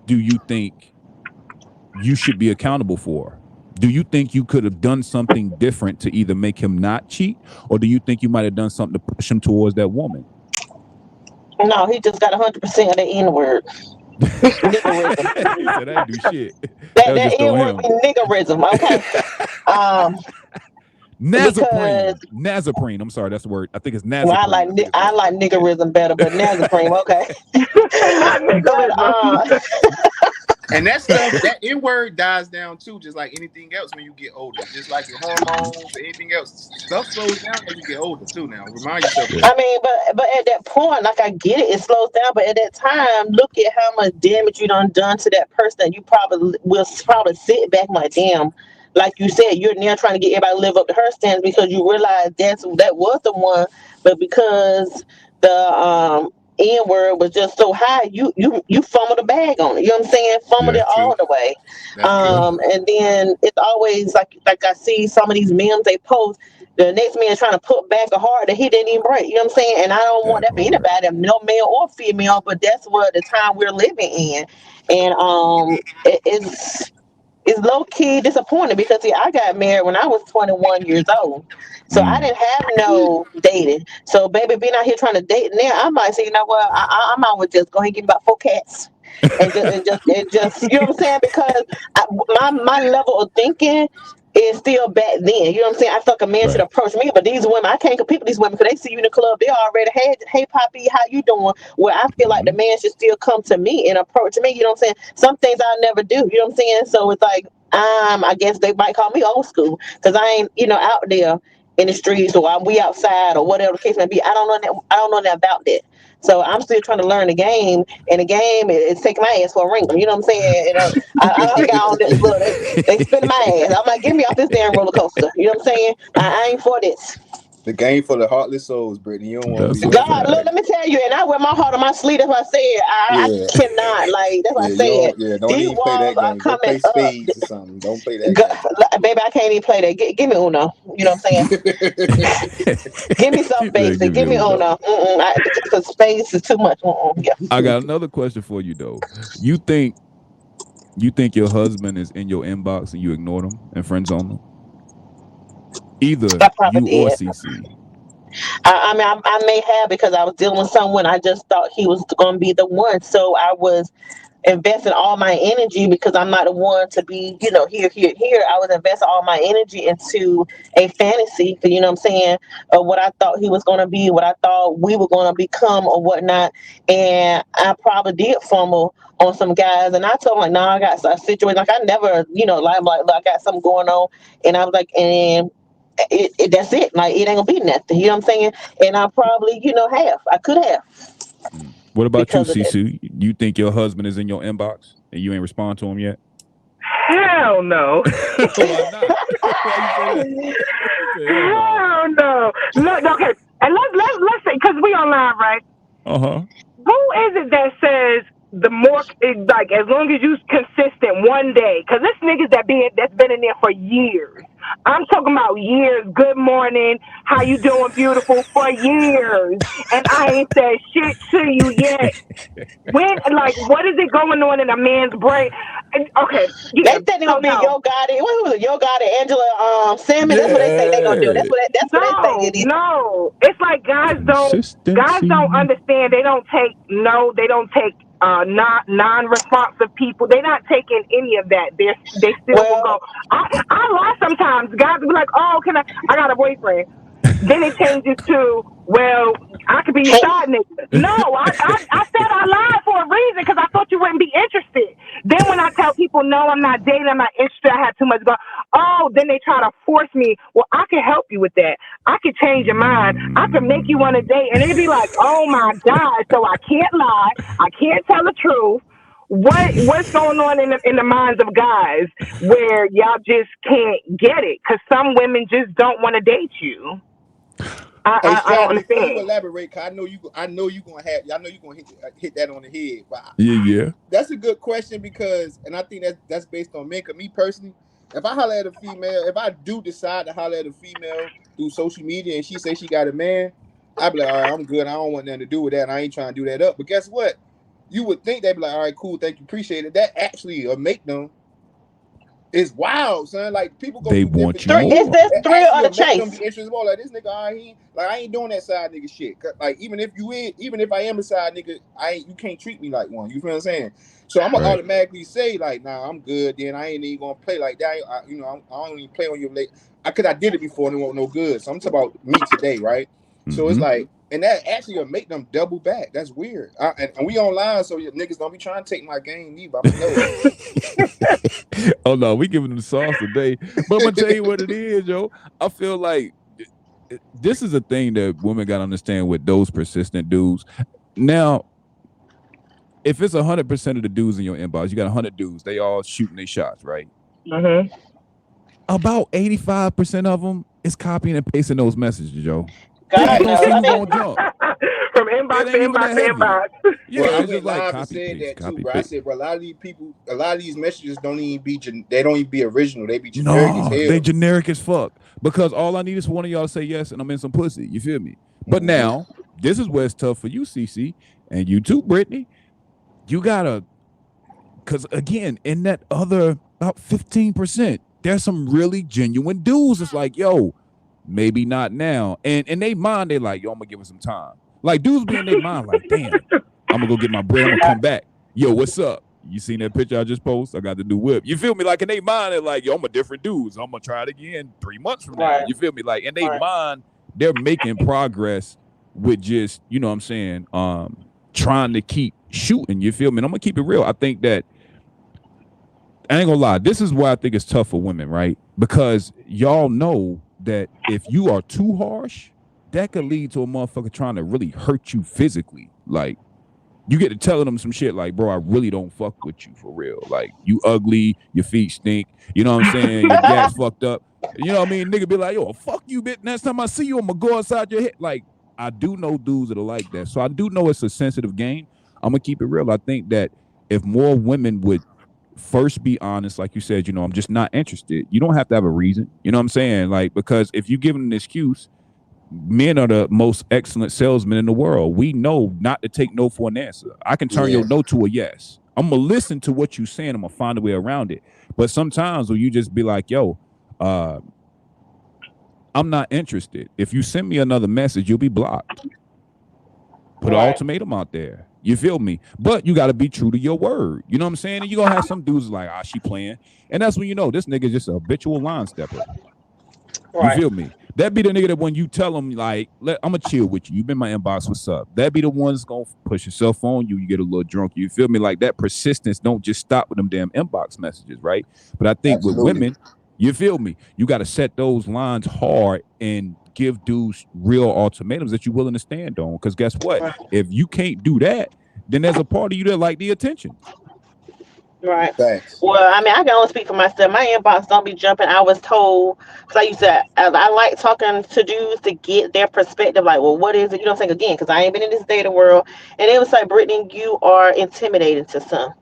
Speaker 5: do you think you should be accountable for? Do you think you could have done something different to either make him not cheat, or do you think you might have done something to push him towards that woman?
Speaker 3: No, he just got 100% of the N-word.
Speaker 5: So that do shit.
Speaker 3: That N-word be niggerism, okay?
Speaker 5: Nazaprene. I'm sorry, that's the word. I think it's Nazaprene.
Speaker 3: Well, I like niggerism better, but Nazaprene, okay.
Speaker 6: And that stuff, that N-word dies down too, just like anything else when you get older. Just like your hormones or anything else, stuff slows down as you get older too. Now, remind yourself.
Speaker 3: I mean, but at that point, like I get it, it slows down. But at that time, look at how much damage you done to that person. You probably will sit back like, damn. Like you said, you're now trying to get everybody to live up to her standards because you realize that was the one, but because the N-word was just so high, you fumbled the bag on it. You know what I'm saying? Fumbled it all the way. And then it's always like I see some of these memes they post. The next man is trying to put back a heart that he didn't even break. You know what I'm saying? And I don't want that for anybody, no male or female, but that's what the time we're living in. And it's low key disappointing because see, I got married when I was 21 years old, so I didn't have no dating. So baby, being out here trying to date now, I might say, you know what, I might well just go ahead and give me about 4 cats and just you know what I'm saying? Because my level of thinking is still back then. You know what I'm saying? I feel like a man should approach me, but these women, I can't compete with these women because they see you in the club. They already had, hey, Poppy, how you doing? Where I feel like the man should still come to me and approach me. You know what I'm saying? Some things I'll never do. You know what I'm saying? So it's like, I guess they might call me old school because I ain't, out there in the streets or we outside or whatever the case may be. I don't know that about that. So I'm still trying to learn the game, and the game is taking my ass for a ringer. You know what I'm saying? And I got on this. Look, they spinning my ass. I'm like, get me off this damn roller coaster. You know what I'm saying? I ain't for this.
Speaker 6: The game for the heartless souls, Brittany. You don't want to be
Speaker 3: God, look, let me tell you, and I wear my heart on my sleeve. That's what I said. I cannot, like, that's what I said.
Speaker 6: Don't even play that game. Don't play spades or something. Don't play that game.
Speaker 3: Baby, I can't even play that. Give me Uno. You know what I'm saying? Give me something basic. Give me Uno. Because spades is too much. Yeah.
Speaker 5: I got another question for you, though. You think your husband is in your inbox and you ignore them and friend zone them? Either you or CC.
Speaker 3: I mean, I may have, because I was dealing with someone. I just thought he was going to be the one. So I was investing all my energy, because I'm not the one to be, here. I was investing all my energy into a fantasy, you know what I'm saying, of what I thought he was going to be, what I thought we were going to become or whatnot. And I probably did fumble on some guys, and I told him, like, no, I got a situation. Like, I never, like, I got something going on. And I was like, and that's it. Like, it ain't gonna be nothing. You know what I'm saying? And I probably, I could have.
Speaker 5: What about you, Sisu? You think your husband is in your inbox and you ain't respond to him yet?
Speaker 4: Hell no.
Speaker 5: Why not?
Speaker 4: Hell no. Look, okay, and let's say, because we online, right?
Speaker 5: Uh-huh.
Speaker 4: Who is it that says the more, like, as long as you consistent one day? Because this niggas that's been in there for years. I'm talking about years. Good morning. How you doing, beautiful? For years. And I ain't said shit to you yet. What is it going on in a man's brain? Okay.
Speaker 3: Yeah, they think they're going to be Yo Gotti. What was it? Yo Gotti, Angela Salmon. That's what they think they're going to do. That's what they think it is. No. It's like guys don't understand. They don't take non-responsive people. They're not taking any of that. They still will go. I lie sometimes. Guys will be like, oh, I got a boyfriend. Then it changes to, well, I could be your side nigga. No, I said I lied for a reason, because I thought you wouldn't be interested. Then when I tell people, no, I'm not dating, I'm not interested, I have too much going, then they try to force me. Well, I can help you with that. I can change your mind. I can make you want to date. And it'd be like, oh my God, so I can't lie. I can't tell the truth. What's going on in the minds of guys where y'all just can't get it? Because some women just don't want to date you. I don't understand.
Speaker 6: Elaborate, cause I know you gonna hit that on the head. But
Speaker 5: yeah,
Speaker 6: that's a good question, because, and I think that's based on men. Cause me personally, if I holler at a female, if I do decide to holler at a female through social media and she say she got a man, I'd be like, all right, I'm good. I don't want nothing to do with that. And I ain't trying to do that up. But guess what? You would think they'd be like, all right, cool, thank you, appreciate it. That actually make them. It's wild, son. Like, people go.
Speaker 5: They want you.
Speaker 3: It's this thrill of the chase.
Speaker 6: Them be interested more. Like, this nigga, I ain't doing that side nigga shit. Like, even if I am a side nigga, you can't treat me like one. You feel what I'm saying? So I'm gonna automatically say, like, nah, I'm good. Then I ain't even gonna play like that. I don't even play on your leg. Cause I did it before and it won't no good. So I'm talking about me today, right? Mm-hmm. So it's like, and that actually will make them double back. That's weird. And we online, so niggas don't be trying to take my game either.
Speaker 5: Oh no, we giving them the sauce today. But I'm gonna tell you what it is, yo. I feel like this is a thing that women gotta understand with those persistent dudes. Now, if it's 100% of the dudes in your inbox, you got 100 dudes. They all shooting their shots, right?
Speaker 4: Mm-hmm.
Speaker 5: About 85% of them is copying and pasting those messages, yo.
Speaker 3: God,
Speaker 5: don't see who's gonna jump.
Speaker 4: From inbox to inbox to inbox.
Speaker 5: Yeah,
Speaker 6: well,
Speaker 5: it's just like copy
Speaker 6: said
Speaker 5: paste,
Speaker 6: that
Speaker 5: copy
Speaker 6: too, bro.
Speaker 5: paste.
Speaker 6: I said, bro, a lot of these messages don't even be original. They be generic as hell.
Speaker 5: They generic as fuck. Because all I need is one of y'all to say yes, and I'm in some pussy. You feel me? But now, this is where it's tough for you, CC, and you too, Brittany. You gotta, because again, in that other about 15%, there's some really genuine dudes. It's like, yo, maybe not now. And in their mind, they like, yo, I'm gonna give it some time. Like, dudes be in their mind like, damn, I'm gonna go get my bread, I'm gonna come back. Yo, what's up? You seen that picture I just posted? I got the new whip. You feel me? Like, in their mind, they're like, yo, I'm a different dude, so I'm gonna try it again 3 months from now. You feel me? Like, in their mind, they're making progress with just, you know what I'm saying, trying to keep shooting. You feel me? And I'm gonna keep it real. I think that, I ain't gonna lie, this is why I think it's tough for women, right? Because y'all know that if you are too harsh, that could lead to a motherfucker trying to really hurt you physically. Like, you get to telling them some shit like, bro, I really don't fuck with you for real. Like, you ugly, your feet stink. You know what I'm saying? Your gas fucked up. You know what I mean? Nigga be like, yo, fuck you, bitch. Next time I see you, I'm gonna go outside your head. Like, I do know dudes that are like that. So I do know it's a sensitive game. I'm gonna keep it real. I think that if more women would first be honest, like you said, you know, I'm just not interested. You don't have to have a reason. You know what I'm saying? Like, because if you give them an excuse, men are the most excellent salesmen in the world. We know not to take no for an answer. I can turn your no to a yes. I'm gonna listen to what you're saying. I'm gonna find a way around it. But sometimes when you just be like, yo, I'm not interested. If you send me another message, you'll be blocked. Put an ultimatum out there. You feel me? But you got to be true to your word. You know what I'm saying? And you're going to have some dudes like, she playing. And that's when you know this nigga just a habitual line stepper. You feel me? That be the nigga that when you tell him, like, I'm going to chill with you. You been in my inbox, what's up? That be the one that's going to push yourself on you. You get a little drunk. You feel me? Like, that persistence don't just stop with them damn inbox messages, right? But I think with women, you feel me? You got to set those lines hard and give dudes real ultimatums that you're willing to stand on. Because guess what? If you can't do that, then there's a part of you that like the attention.
Speaker 3: Right.
Speaker 6: Thanks.
Speaker 3: Well, I mean, I can only speak for myself. My inbox don't be jumping. I was told, because I used to, I like talking to dudes to get their perspective. Like, well, what is it? You know what I'm saying? Again, because I ain't been in this data world. And it was like, Brittany, you are intimidating to some.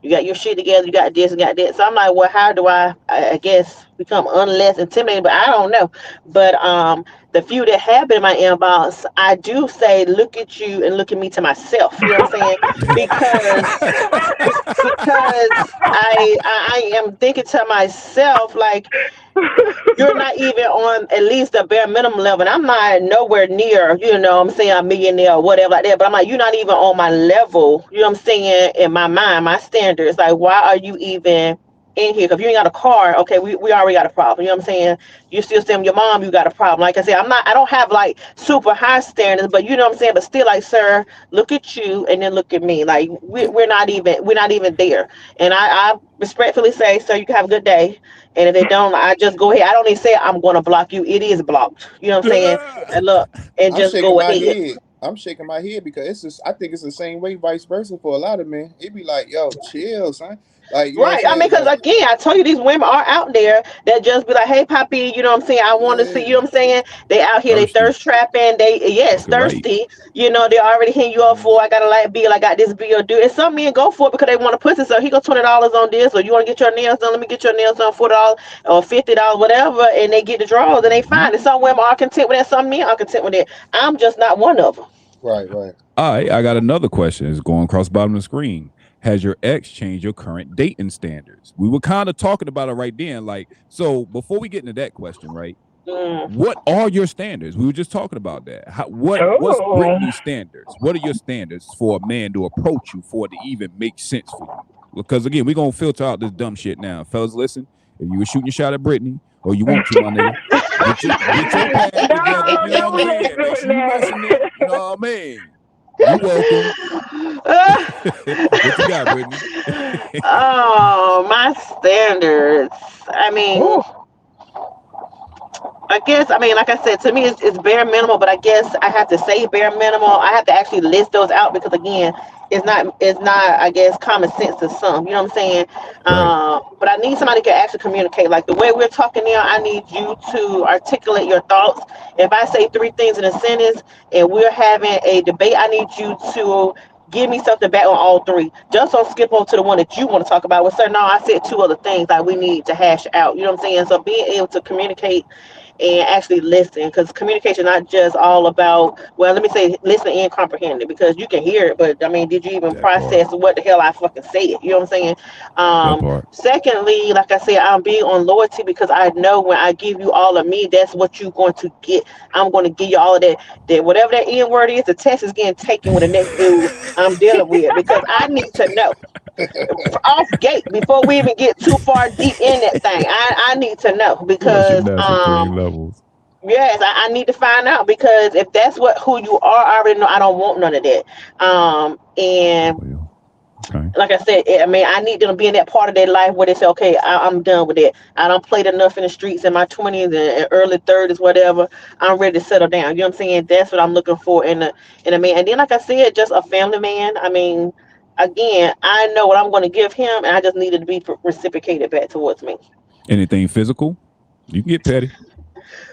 Speaker 3: You got your shit together. You got this, you got that. So I'm like, well, how do I guess, become less intimidated? But I don't know. But the few that have been in my inbox, I do say, look at you and look at me to myself. You know what I'm saying? Because I am thinking to myself, like, you're not even on at least the bare minimum level. And I'm not nowhere near, you know what I'm saying, a millionaire or whatever like that. But I'm like, you're not even on my level, you know what I'm saying, in my mind, my standards. Like, why are you even in here? If you ain't got a car, okay, we already got a problem. You know what I'm saying? You still staying with your mom, you got a problem. Like I said, I don't have like super high standards, but you know what I'm saying? But still, like, sir, look at you and then look at me. Like, we're not even there. And I respectfully say, sir, you can have a good day. And if they don't, I just go ahead. I don't even say I'm going to block you. It is blocked. You know what I'm saying? And look, and
Speaker 6: I'm
Speaker 3: just
Speaker 6: shaking
Speaker 3: go
Speaker 6: my
Speaker 3: ahead.
Speaker 6: head. I'm shaking my head because it's just, I think it's the same way, vice versa for a lot of men. It be like, yo, chill, son. Like, you know
Speaker 3: Right.
Speaker 6: what
Speaker 3: I
Speaker 6: I'm
Speaker 3: mean,
Speaker 6: saying?
Speaker 3: because again, I told you these women are out there that just be like, hey, Poppy, you know what I'm saying? I want to see, you know what I'm saying? They out here, they
Speaker 5: Thirsty.
Speaker 3: thirst trapping. Yes,
Speaker 5: You're right.
Speaker 3: thirsty. You know, they already hitting you up for, I got a light bill, I got this bill due. And some men go for it because they want to pussy. So he go $20 on this, or you want to get your nails done, let me get your nails done, $40 or $50, whatever. And they get the draws and they fine. And some women are content with that. Some men are content with it. I'm just not one of them.
Speaker 6: Right.
Speaker 5: All right, I got another question. It's going across the bottom of the screen. Has your ex changed your current dating standards? We were kind of talking about it right then. Like, so before we get into that question, right? What are your standards? We were just talking about that. What's Brittany's standards? What are your standards for a man to approach you for it to even make sense for you? Because again, we're gonna filter out this dumb shit now. Fellas, listen, if you were shooting your shot at Brittany, or you want to, my nigga, get your pad together, you know what I'm saying? Make sure you listen it, you know what I mean? You welcome. What you got, Brittany?
Speaker 3: Oh, my standards. I mean, I guess, I mean, like I said, to me, it's bare minimal, but I guess I have to say bare minimal. I have to actually list those out because, again, it's not, I guess, common sense to some. You know what I'm saying?
Speaker 5: Right.
Speaker 3: But I need somebody who can actually communicate. Like the way we're talking now, I need you to articulate your thoughts. If I say 3 things in a sentence and we're having a debate, I need you to give me something back on all 3. Just don't skip on to the one that you want to talk about. Well, sir, no, I said 2 other things that we need to hash out. You know what I'm saying? So being able to communicate and actually listen, because communication not just all about, well, let me say listen and comprehend it, because you can hear it, but I mean, did you even process what the hell I fucking said? You know what I'm saying? Secondly, like I said, I'm big on loyalty because I know when I give you all of me, that's what you're going to get. I'm going to give you all of that whatever that N word is, the test is getting taken with the next dude I'm dealing with, because I need to know. Off gate before we even get too far deep in that thing. I need to know, because yes, I need to find out, because if that's who you are, I already know I don't want none of that. And
Speaker 5: Okay.
Speaker 3: Like I said, I mean, I need them to be in that part of their life where they say, okay, I'm done with it. I done played enough in the streets in my 20s and early 30s, whatever. I'm ready to settle down. You know what I'm saying? That's what I'm looking for in a man. And then, like I said, just a family man. I mean, again, I know what I'm going to give him, and I just needed to be reciprocated back towards me.
Speaker 5: Anything physical? You can get petty.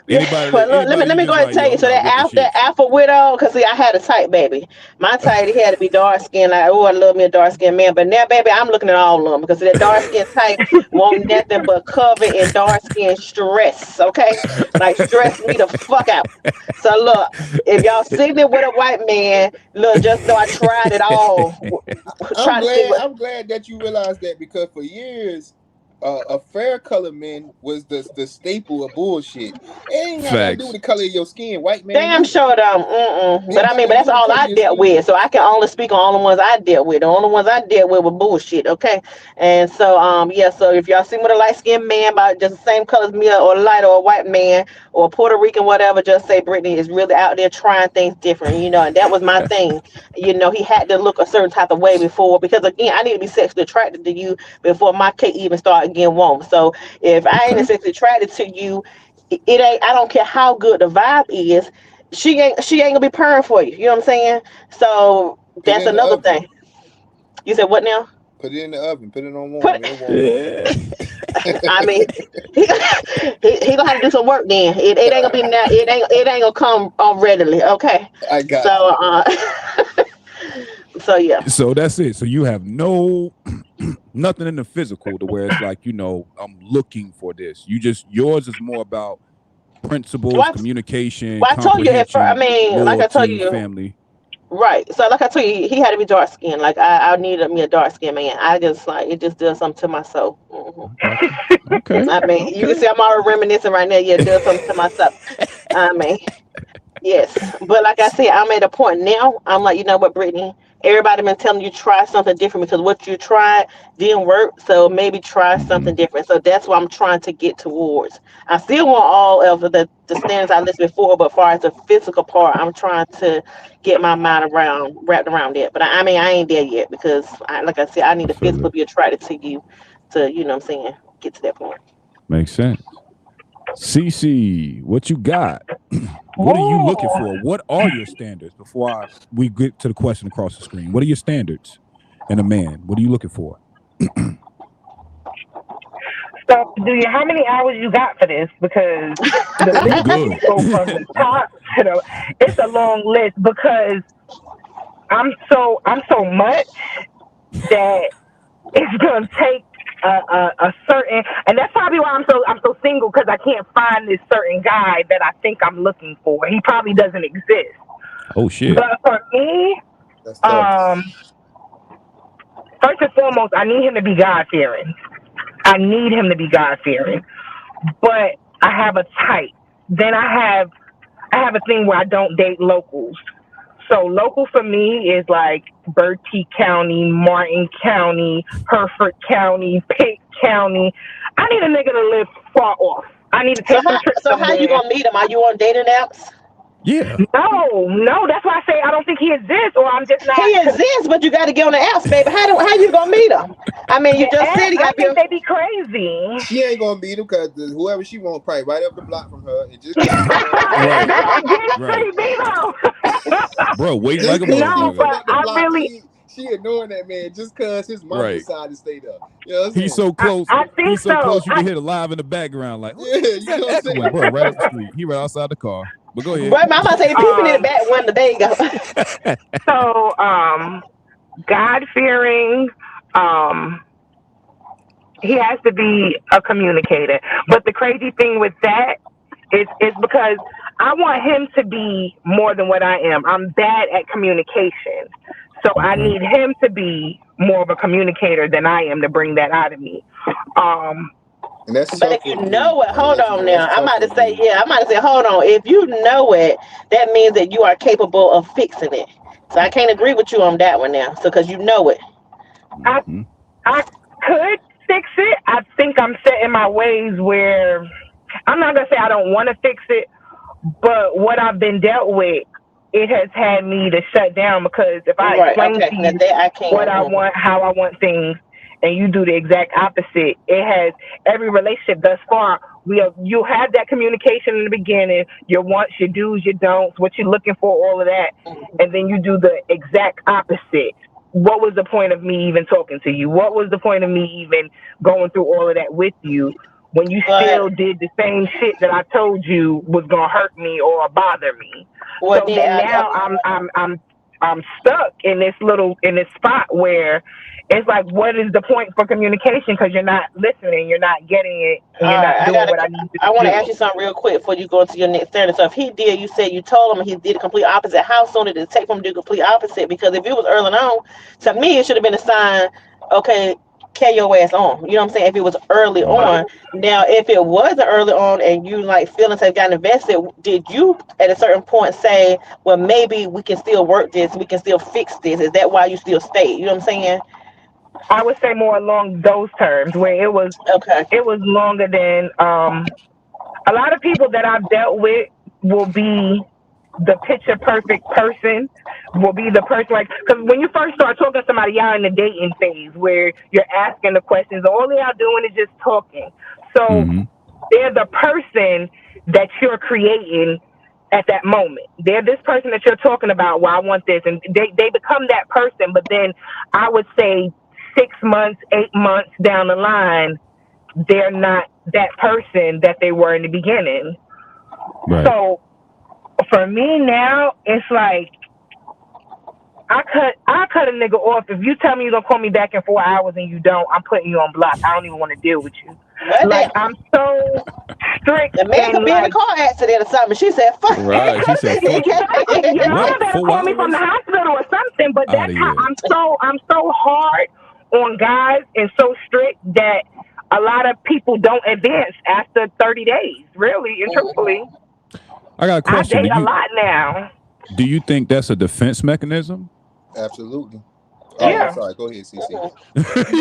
Speaker 3: Yeah, well, look, let me go ahead and tell you. So that alpha widow, because see, I had a type, baby. My type, he had to be dark skinned. Like, oh, I love me a dark skinned man. But now, baby, I'm looking at all of them because that dark skinned type want nothing but cover and dark skin stress. Okay, like stress me the fuck out. So look, if y'all see me with a white man, look, just know I tried it all.
Speaker 9: I'm glad that you realized that, because for years, a fair color man was the staple of bullshit. It ain't got nothing to do with the color of your skin. White man,
Speaker 3: damn sure don't. But I mean, but that's all I dealt with. So I can only speak on all the ones I dealt with. The only ones I dealt with were bullshit. Okay, and so yeah. So if y'all see me with a light skinned man, about just the same color as me, or a light or a white man or a Puerto Rican, whatever, just say Brittany is really out there trying things different. You know, and that was my thing. You know, he had to look a certain type of way before, because again, I need to be sexually attracted to you before my cake even start getting warm. So if I ain't sexually attracted to you, it ain't. I don't care how good the vibe is. She ain't gonna be purring for you. You know what I'm saying? So that's another thing. You said what now?
Speaker 9: Put it in the oven. Put it on warm.
Speaker 3: I mean, he gonna have to do some work then. It ain't gonna be now. It ain't gonna come readily. Okay.
Speaker 9: I got
Speaker 3: so. So yeah.
Speaker 5: So that's it. So you have nothing in the physical to where it's like, you know, I'm looking for this. Yours is more about principles, communication.
Speaker 3: Well, I told you like I told you,
Speaker 5: family.
Speaker 3: Right. So like I told you, he had to be dark skinned. Like I needed me a dark skinned man. I just it just does something to my soul. Mm-hmm.
Speaker 5: Okay.
Speaker 3: I mean, you can see I'm already reminiscing right now. Yeah, it does something to myself. I mean, yes. But like I said, I'm at a point now. I'm like, you know what, Brittany? Everybody been telling you try something different because what you tried didn't work. So maybe try something different. So that's what I'm trying to get towards. I still want all of the standards I listed before, but as far as the physical part, I'm trying to get my mind wrapped around it. But I mean, I ain't there yet because, like I said, I need to physically be attracted to you to, you know what I'm saying, get to that point.
Speaker 5: Makes sense. CC, what you got? What are you looking for? What are your standards? Before we get to the question across the screen, what are your standards in a man? What are you looking for?
Speaker 4: So, how many hours you got for this? Because the list go from the top to it's a long list, because I'm so much that it's gonna take a certain, and that's probably why I'm so single, because I can't find this certain guy that I think I'm looking for. He probably doesn't exist.
Speaker 5: Oh shit!
Speaker 4: But for me, first and foremost, I need him to be God fearing. But I have a type. Then I have a thing where I don't date locals. So local for me is like Bertie County, Martin County, Hereford County, Pitt County. I need a nigga to live far off. I need to take some trips.
Speaker 3: So how you gonna meet him? Are you on dating apps?
Speaker 5: Yeah.
Speaker 4: No, that's why I say I don't think he exists, or I'm just not.
Speaker 3: He exists, but you got to get on the apps, baby. How you gonna meet him? I mean, you just said he got to be.
Speaker 4: They be crazy.
Speaker 9: She ain't gonna meet him because whoever she wants probably right up the block from her. And just
Speaker 5: right. Bro, wait like a
Speaker 4: no, but I really.
Speaker 9: She ignoring that man just because his mom decided to stay there. You know what I'm saying?
Speaker 5: He's so close.
Speaker 4: I think
Speaker 5: he's so close. You can hear the live in the background, like
Speaker 9: you know what I'm saying?
Speaker 5: Bro, right up the street. He right outside the car. But go ahead.
Speaker 3: Right, I'm about to say the people in the back window. There you go.
Speaker 4: So, God fearing. He has to be a communicator. But the crazy thing with that is because I want him to be more than what I am. I'm bad at communication. So I need him to be more of a communicator than I am to bring that out of me.
Speaker 9: And that's
Speaker 3: but if you know it, hold on now. I'm about to say, hold on. If you know it, that means that you are capable of fixing it. So I can't agree with you on that one now. So because you know it.
Speaker 4: I could fix it. I think I'm set in my ways where I'm not gonna say I don't want to fix it, but what I've been dealt with it has had me to shut down, because if I explain to you what I want, how I want things, and you do the exact opposite, it has every relationship thus far. You have that communication in the beginning, your wants, your do's, your don'ts, what you're looking for, all of that, and then you do the exact opposite. What was the point of me even talking to you? What was the point of me even going through all of that with you when you still did the same shit that I told you was gonna hurt me or bother me? So then now I'm stuck in this spot where it's like, what is the point for communication? Because you're not listening, you're not getting it, and you're not doing what I need to do.
Speaker 3: I want to ask you something real quick before you go into your next standard. So if he did, you said you told him and he did the complete opposite, how soon did it take for him to do the complete opposite? Because if it was early on, to me, it should have been a sign, okay, carry your ass on. You know what I'm saying? If it was early on. Now, if it wasn't early on and you like feelings have gotten invested, did you at a certain point say, well, maybe we can still work this, we can still fix this? Is that why you still stayed? You know what I'm saying?
Speaker 4: I would say more along those terms, where it was longer than a lot of people that I've dealt with will be the picture perfect person, will be the person, like, because when you first start talking to somebody, y'all in the dating phase where you're asking the questions, all y'all doing is just talking. So they're the person that you're creating at that moment. They're this person that you're talking about, well, I want this, and they become that person. But then I would say 6 months, 8 months down the line, they're not that person that they were in the beginning. Right. So for me now, it's like I cut a nigga off. If you tell me you're gonna call me back in 4 hours and you don't, I'm putting you on block. I don't even want to deal with you. Like, I'm so strict.
Speaker 3: The man could be in a car accident or something. She said, "Fuck."
Speaker 5: Right. She said, "Fuck."
Speaker 4: You better call me from the hospital or something. But that's how I'm so hard on guys and so strict that a lot of people don't advance after 30 days. Really and truthfully.
Speaker 5: I got a question.
Speaker 4: I date a lot now.
Speaker 5: Do you think that's a defense mechanism?
Speaker 9: Absolutely.
Speaker 4: Yeah.
Speaker 9: Sorry, go ahead, CC.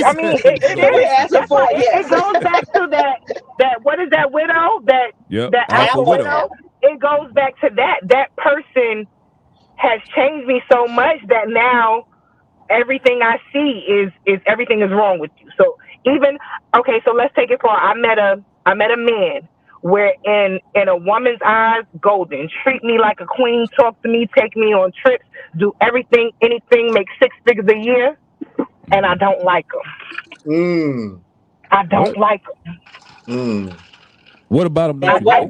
Speaker 4: I mean, it goes back to that what is that widow? That alpha widow. It goes back to that. That person has changed me so much that now everything I see is everything is wrong with you. So even so let's take it far. I met a man where in a woman's eyes, golden. Treat me like a queen, talk to me, take me on trips, do everything, anything, make 6 figures a year, and I don't like them. I don't like them.
Speaker 5: What about them?
Speaker 3: That's what I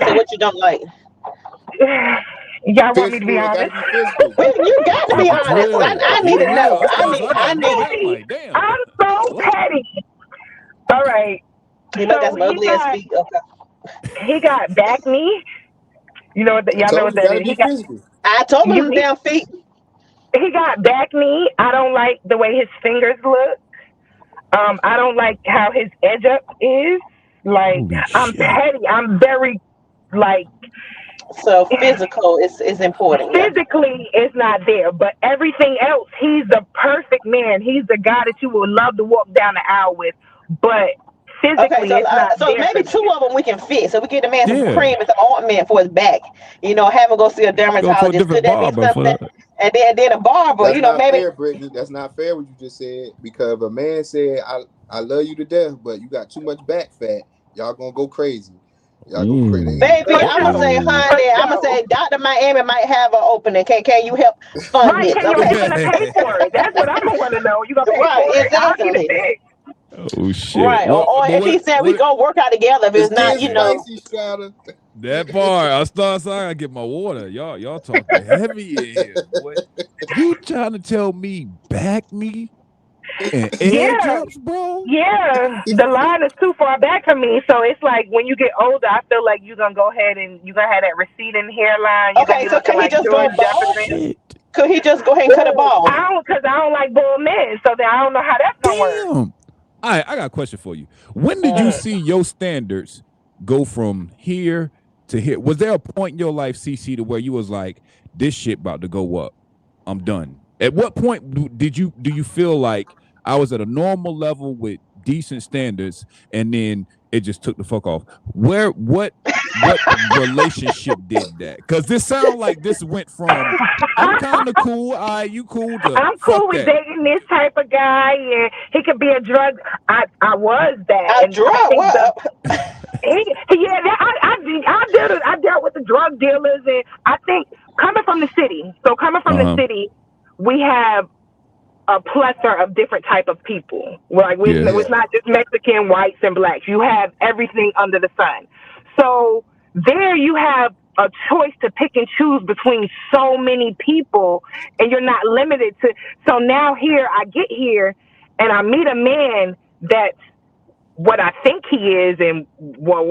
Speaker 3: say. What you don't like?
Speaker 4: Y'all want me to be honest?
Speaker 3: You got to be honest. I need to know. I need.
Speaker 4: I'm so petty. All right.
Speaker 3: You know, that's my ugly ass feet. Okay.
Speaker 4: He got back knee. You know what? Y'all know what that is.
Speaker 3: I told him his damn feet.
Speaker 4: He got back knee. I don't like the way his fingers look. I don't like how his edge up is. Like, I'm petty. I'm very like.
Speaker 3: So physical is important.
Speaker 4: Physically, it's not there, but everything else, he's the perfect man. He's the guy that you would love to walk down the aisle with, but. Physically,
Speaker 3: so maybe 2 of them we can fit. So we get the man some cream and some ointment for his back. You know, have him go see a dermatologist. Could that be something? And then a barber.
Speaker 9: That's
Speaker 3: maybe.
Speaker 9: Fair, Brittany. That's not fair what you just said, because if a man said, I love you to death, but you got too much back fat, y'all gonna go crazy. Y'all go crazy.
Speaker 3: Baby, I'm gonna say, honey, I'm gonna say, Dr. Miami might have an opening. Can you help fund this?
Speaker 4: Can you pay for it? That's what I'm gonna want to know. You gonna pay for it?
Speaker 3: Exactly.
Speaker 5: Oh shit!
Speaker 3: Right, or if he said we go work out together, if it's not,
Speaker 5: that part. I gotta get my water. Y'all talking heavy in here, boy. You trying to tell me back knee and edge ups, bro?
Speaker 4: Yeah, the line is too far back for me. So it's like when you get older, I feel like you're gonna go ahead and you're gonna have that receding hairline.
Speaker 3: Okay, so can he just go bald? Could he just go ahead and cut a ball?
Speaker 4: Because I don't like bald men, so then I don't know how that's gonna work.
Speaker 5: All right, I got a question for you. When did you see your standards go from here to here? Was there a point in your life, CC, to where you was like, this shit about to go up? I'm done. At what point do you feel like I was at a normal level with decent standards and then it just took the fuck off? What what relationship did that? Because this sounds like this went from I'm kind of cool, all right, you cool to
Speaker 4: I'm cool with dating this type of guy, and he could be a drug. I was that.
Speaker 3: A drug?
Speaker 4: I dealt with the drug dealers, and I think coming from the city. So coming from the city, we have a plethora of different type of people. It's not just Mexican, whites, and blacks. You have everything under the sun. So there you have a choice to pick and choose between so many people, and you're not limited to. So now I get here and I meet a man that's what I think he is, and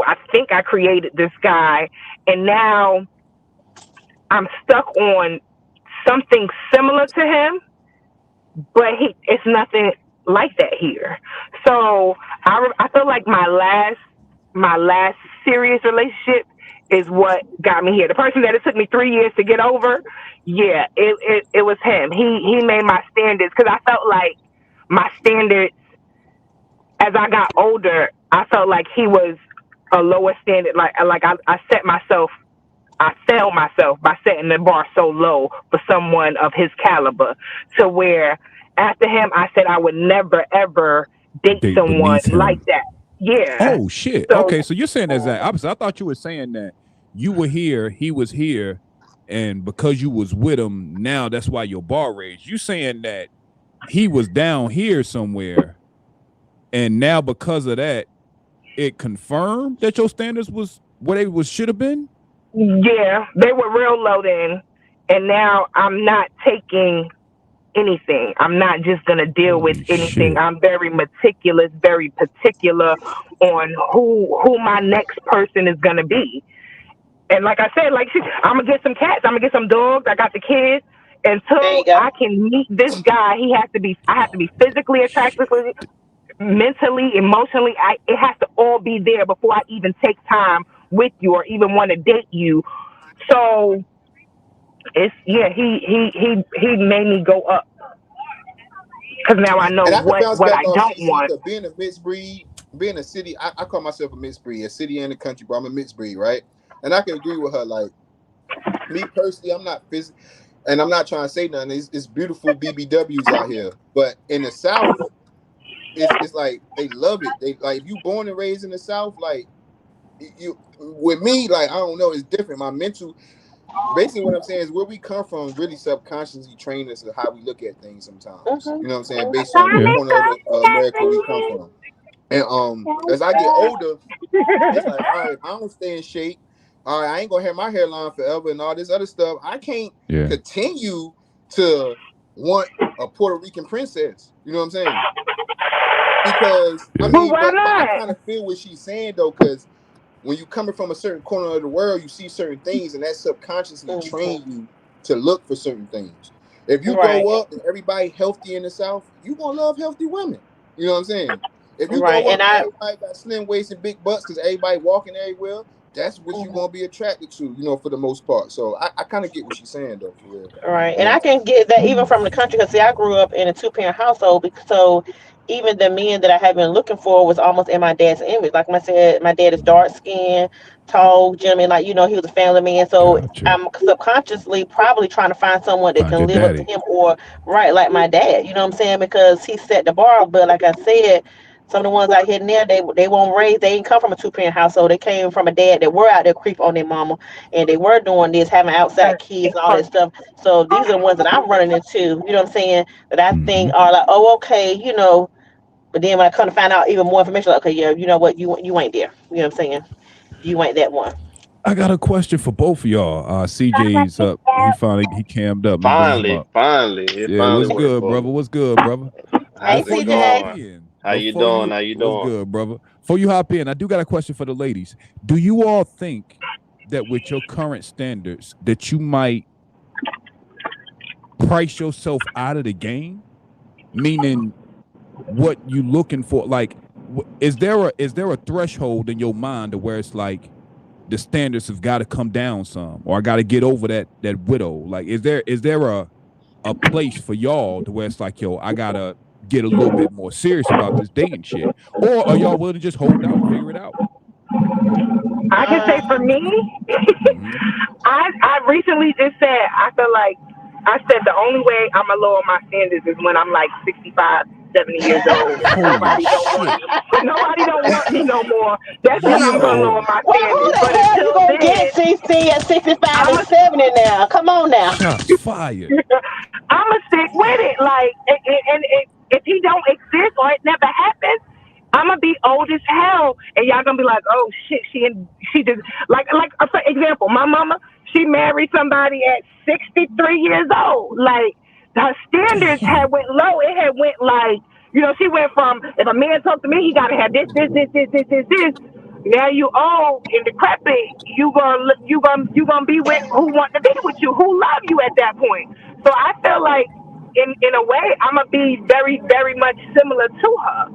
Speaker 4: I think I created this guy, and now I'm stuck on something similar to him, but it's nothing like that here. So I feel like my last serious relationship is what got me here. The person that it took me 3 years to get over, it was him. He made my standards, because I felt like my standards, as I got older, I felt like he was a lower standard. I failed myself by setting the bar so low for someone of his caliber, to where after him, I said I would never, ever date someone like that. Yeah.
Speaker 5: Oh, shit. Okay, so you're saying that's that opposite. I thought you were saying that you were here, he was here, and because you was with him, now that's why your bar raised. You saying that he was down here somewhere, and now because of that, it confirmed that your standards was what they should have been?
Speaker 4: Yeah, they were real low then, and now I'm not taking anything. I'm not just gonna deal with anything. I'm very meticulous, very particular on who my next person is gonna be. And like I said, I'm gonna get some cats, I'm gonna get some dogs. I got the kids. Until I can meet this guy, I have to be physically attracted, mentally, emotionally. It has to all be there before I even take time with you or even want to date you. So he made me go up, because now I know what I don't want.
Speaker 9: Being a mixed breed, being a city, I call myself a mixed breed, a city and a country, but I'm a mixed breed, right? And I can agree with her. Like, me personally, I'm not physical, and I'm not trying to say nothing. It's beautiful BBWs out here, but in the South, it's like they love it. They like, if you born and raised in the South, like, you with me, like, I don't know, it's different. My mental, basically what I'm saying is where we come from really subconsciously train us to how we look at things sometimes. You know what I'm saying? Based on the corner of America we come from. And as I get older, it's like, all right, I don't stay in shape. All right, I ain't gonna have my hairline forever and all this other stuff. I can't continue to want a Puerto Rican princess. You know what I'm saying? Because I mean, but I kind of feel what she's saying though, because when you coming from a certain corner of the world, you see certain things, and that subconsciously train you to look for certain things. If you grow up and everybody healthy in the South, you gonna love healthy women. You know what I'm saying? If you grow up and everybody got slim waists and big butts because everybody walking everywhere, that's what you're gonna be attracted to, you know, for the most part. So I kind of get what she's saying though, for real.
Speaker 3: Right, and I can get that even from the country, because see, I grew up in a 2-parent household, so even the men that I have been looking for was almost in my dad's image. Like I said, my dad is dark skinned, tall gentleman, like, you know, he was a family man. So I'm subconsciously probably trying to find someone that can live up to him, or like my dad, you know what I'm saying? Because he set the bar. But like I said, some of the ones out here now, they won't raise, they ain't come from a 2-parent household. They came from a dad that were out there creep on their mama, and they were doing this, having outside kids and all that stuff. So these are the ones that I'm running into, you know what I'm saying, that I think are like, oh, okay, you know. But then when I come to find out even more information, like, okay, yeah, you know what, you ain't there. You know what I'm saying? You ain't that one.
Speaker 5: I got a question for both of y'all. CJ's up. He cammed up.
Speaker 10: Finally.
Speaker 5: Yeah, what's good, brother? What's good, brother?
Speaker 3: Hey, CJ.
Speaker 10: How you doing?
Speaker 5: What's good, brother? Before you hop in, I do got a question for the ladies. Do you all think that with your current standards that you might price yourself out of the game? Meaning, what you looking for? Like, is there a threshold in your mind to where it's like the standards have got to come down some, or I got to get over that widow? Like, is there a place for y'all to where it's like, yo, I gotta get a little bit more serious about this dating shit, or are y'all willing to just hold out and figure it out?
Speaker 4: I can say for me, I recently just said I feel like I said the only way I'm gonna lower my standards is when I'm like 65, 70 years old. Nobody don't want me no more. That's when I'm gonna lower my
Speaker 10: Well, who
Speaker 4: standards.
Speaker 10: the
Speaker 4: But
Speaker 10: hell you
Speaker 4: until
Speaker 10: gonna
Speaker 4: then,
Speaker 10: get, CC, at 65 and 70 now? Come on now.
Speaker 5: Shots fired.
Speaker 4: I'ma stick with it. Like, and if he don't exist or it never happens, I'ma be old as hell, and y'all gonna be like, oh shit, she just like for example, my mama, she married somebody at 63 years old. Like, her standards had went low. It had went like, she went from, if a man talk to me, he gotta have this. Now you old and decrepit, you gonna be with who want to be with you, who love you at that point. So I feel like in a way I'm gonna be very, very much similar to her.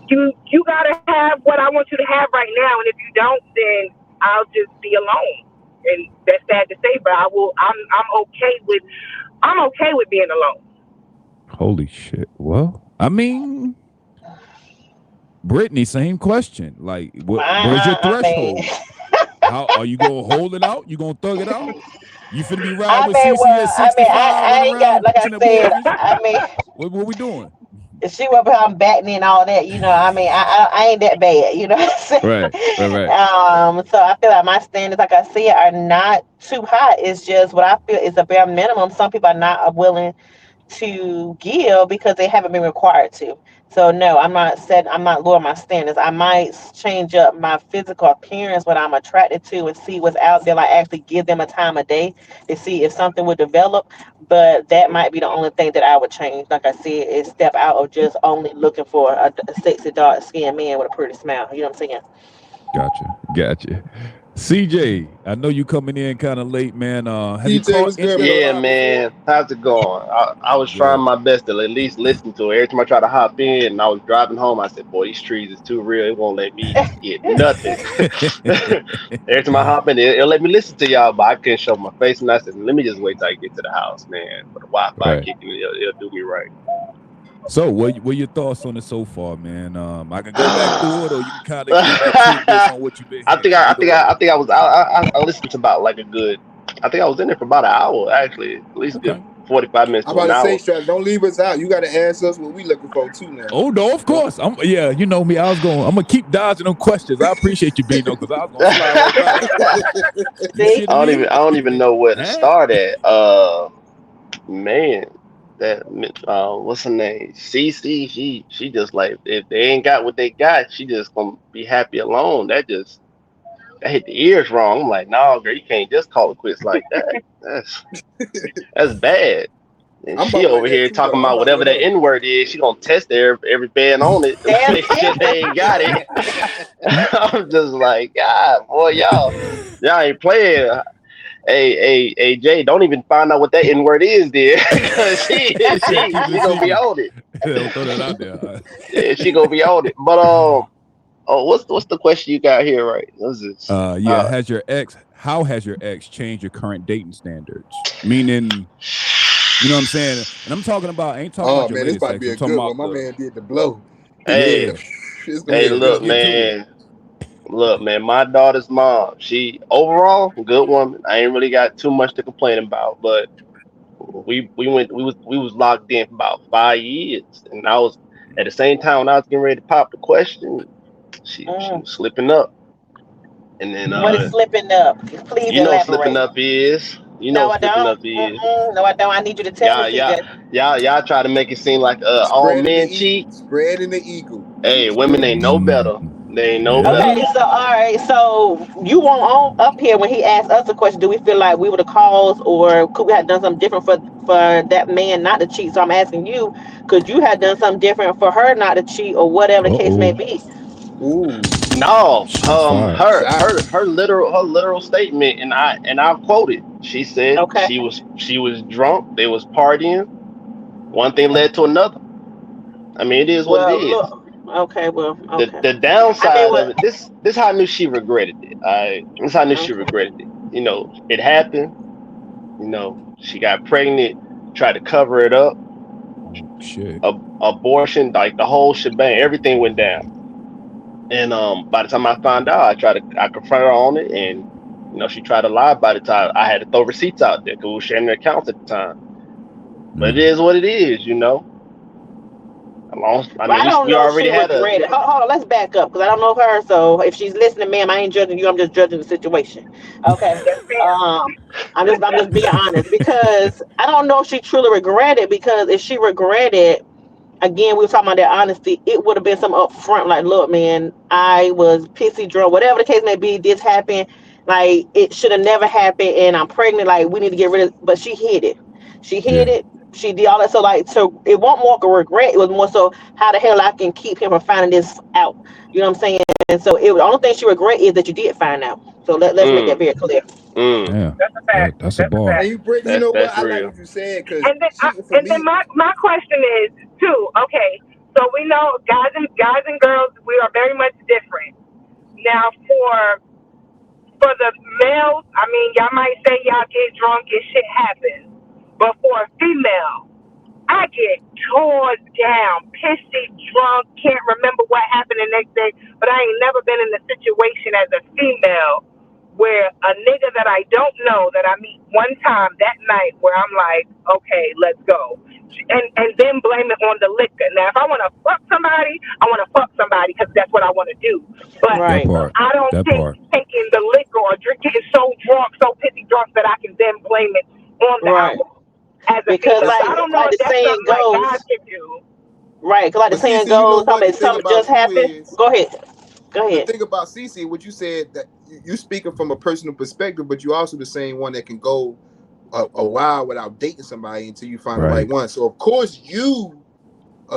Speaker 4: You gotta have what I want you to have right now, and if you don't, then I'll just be alone. And that's sad to say, but I'm okay with being alone.
Speaker 5: Holy shit. Well, I mean, Brittany, same question. Like, where's your threshold? How are you gonna hold it out? You gonna thug it out? You finna be riding with CC at 65?
Speaker 10: I ain't got, like I said,
Speaker 5: what we doing?
Speaker 10: She went behind batting and all that, I ain't that bad, you know what I'm saying?
Speaker 5: Right.
Speaker 10: So I feel like my standards, like I said, are not too high. It's just what I feel is a bare minimum. Some people are not willing to give because they haven't been required to. So no, I'm not lowering my standards. I might change up my physical appearance, what I'm attracted to, and see what's out there. Like, actually give them a time of day to see if something would develop. But that might be the only thing that I would change. Like I said, is step out of just only looking for a sexy dark skinned man with a pretty smile. You know what I'm saying?
Speaker 5: Gotcha. CJ, I know you coming in kind of late, man. Have you
Speaker 9: CJ was
Speaker 5: caught
Speaker 9: good,
Speaker 11: Yeah, man. How's it going? I was trying my best to at least listen to it. Every time I try to hop in and I was driving home, I said, boy, these trees is too real. It won't let me get nothing. Every time I hop in, it'll let me listen to y'all, but I couldn't show my face. And I said, let me just wait till I get to the house, man. For the Wi-Fi kicking, it'll do me right.
Speaker 5: So, what your thoughts on it so far, man? I can go back through it, or you can kind of get based on what you've been.
Speaker 11: I think I listened to about like a good. I think I was in there for about an hour, actually, at least good 45 minutes.
Speaker 9: I'm about to say, Strap, don't leave us out. You got to ask us what we looking for too now.
Speaker 5: Oh no, of course. You know me. I'm gonna keep dodging them questions. I appreciate you being though, because I was gonna slide right by.
Speaker 11: I don't even know where to start at. Man. That what's her name? CC. She just like, if they ain't got what they got, she just gonna be happy alone. That hit the ears wrong. I'm like, no, girl, you can't just call it quits like that. That's bad. And she over here talking about whatever that N-word is. She gonna test every band on it. Make sure they ain't got it. I'm just like, God, boy, y'all ain't playing. Hey, Jay, don't even find out what that N-word is, there. she gonna be on it.
Speaker 5: Throw that out there.
Speaker 11: Yeah, she gonna be on it. But what's the question you got here, right? What's this?
Speaker 5: How has your ex changed your current dating standards? Meaning, you know what I'm saying? And I'm talking about, I ain't talking about your latest
Speaker 9: this might be a good one. My man did the blow.
Speaker 11: Hey, Look, man, my daughter's mom, she overall good woman. I ain't really got too much to complain about, but we was locked in for about 5 years, and I was at the same time when I was getting ready to pop the question, she was slipping up, and then
Speaker 10: what is slipping up? Please
Speaker 11: you know
Speaker 10: elaborate.
Speaker 11: Slipping up is. You know what slipping up is.
Speaker 10: No, I don't. I need you to tell me.
Speaker 11: Y'all try to make it seem like all men cheat.
Speaker 9: Spreading the eagle.
Speaker 11: Hey, women ain't no better. They ain't no better.
Speaker 10: Okay, so all right, so you weren't on up here when he asked us a question. Do we feel like we were the cause, or could we have done something different for that man not to cheat? So I'm asking you, could you have done something different for her not to cheat, or whatever the case may be?
Speaker 9: Ooh.
Speaker 11: No, her literal statement, and I quote it. She said she was drunk. They was partying. One thing led to another. I mean, it is what it is. The downside of it. This how I knew she regretted it. This how I knew she regretted it. You know, it happened. You know, she got pregnant, tried to cover it up.
Speaker 5: Shit.
Speaker 11: Abortion, like the whole shebang. Everything went down. And by the time I found out, I confronted her on it, and she tried to lie. By the time I had to throw receipts out there because we were sharing accounts at the time. But it is what it is, I
Speaker 10: But I
Speaker 11: mean,
Speaker 10: don't
Speaker 11: we
Speaker 10: know if
Speaker 11: already
Speaker 10: she
Speaker 11: had a.
Speaker 10: regretted. Hold on, let's back up because I don't know her. So if she's listening, ma'am, I ain't judging you. I'm just judging the situation. Okay. I'm just being honest because I don't know if she truly regretted. Because if she regretted, again, we were talking about that honesty. It would have been some upfront, like, look, man, I was pissy drunk, whatever the case may be. This happened. Like it should have never happened, and I'm pregnant. Like we need to get rid of. But she hid it. She hid
Speaker 5: Yeah.
Speaker 10: it. She did all that. So it wasn't more of a regret. It was more so how the hell I can keep him from finding this out. You know what I'm saying? And so the only thing she regret is that you did find out. So let's make that
Speaker 11: Mm,
Speaker 10: very clear.
Speaker 5: Yeah.
Speaker 4: That's a fact.
Speaker 5: That's a
Speaker 4: That's a
Speaker 5: bar.
Speaker 9: And
Speaker 4: fact.
Speaker 9: you, you know what?
Speaker 11: that's
Speaker 9: I like
Speaker 11: real.
Speaker 9: what you said because
Speaker 4: And then,
Speaker 9: cheating for
Speaker 4: and then
Speaker 9: me.
Speaker 4: my question is too. Okay, so we know guys and girls, we are very much different. Now for the males, I mean, y'all might say y'all get drunk and shit happens, but for a female, I get torn down, pissy, drunk, can't remember what happened the next day, but I ain't never been in a situation as a female where a nigga that I don't know that I meet one time that night where I'm like, okay, let's go. And then blame it on the liquor. Now, if I want to fuck somebody, I want to fuck somebody because that's what I want to do. But
Speaker 5: That
Speaker 10: Right.
Speaker 5: part.
Speaker 4: I don't
Speaker 5: That
Speaker 4: think
Speaker 5: part.
Speaker 4: taking the liquor or getting so drunk, so pissy drunk that I can then blame it on the
Speaker 10: Right.
Speaker 4: alcohol as a
Speaker 10: Because
Speaker 4: female. So I don't know
Speaker 10: like
Speaker 4: if
Speaker 10: the
Speaker 4: that's
Speaker 10: saying
Speaker 4: something like
Speaker 10: goes,
Speaker 4: guys can do.
Speaker 10: right? Because like the
Speaker 9: But
Speaker 10: saying
Speaker 9: Cece, you know
Speaker 10: goes,
Speaker 9: what? The thing
Speaker 10: something
Speaker 9: about
Speaker 10: just
Speaker 9: you
Speaker 10: happened.
Speaker 9: is
Speaker 10: Go ahead. Go
Speaker 9: the
Speaker 10: ahead.
Speaker 9: thing about Cece, what you said that you speaking from a personal perspective, but you also the same one that can go a while without dating somebody until you find the right
Speaker 5: Right.
Speaker 9: one. So of course you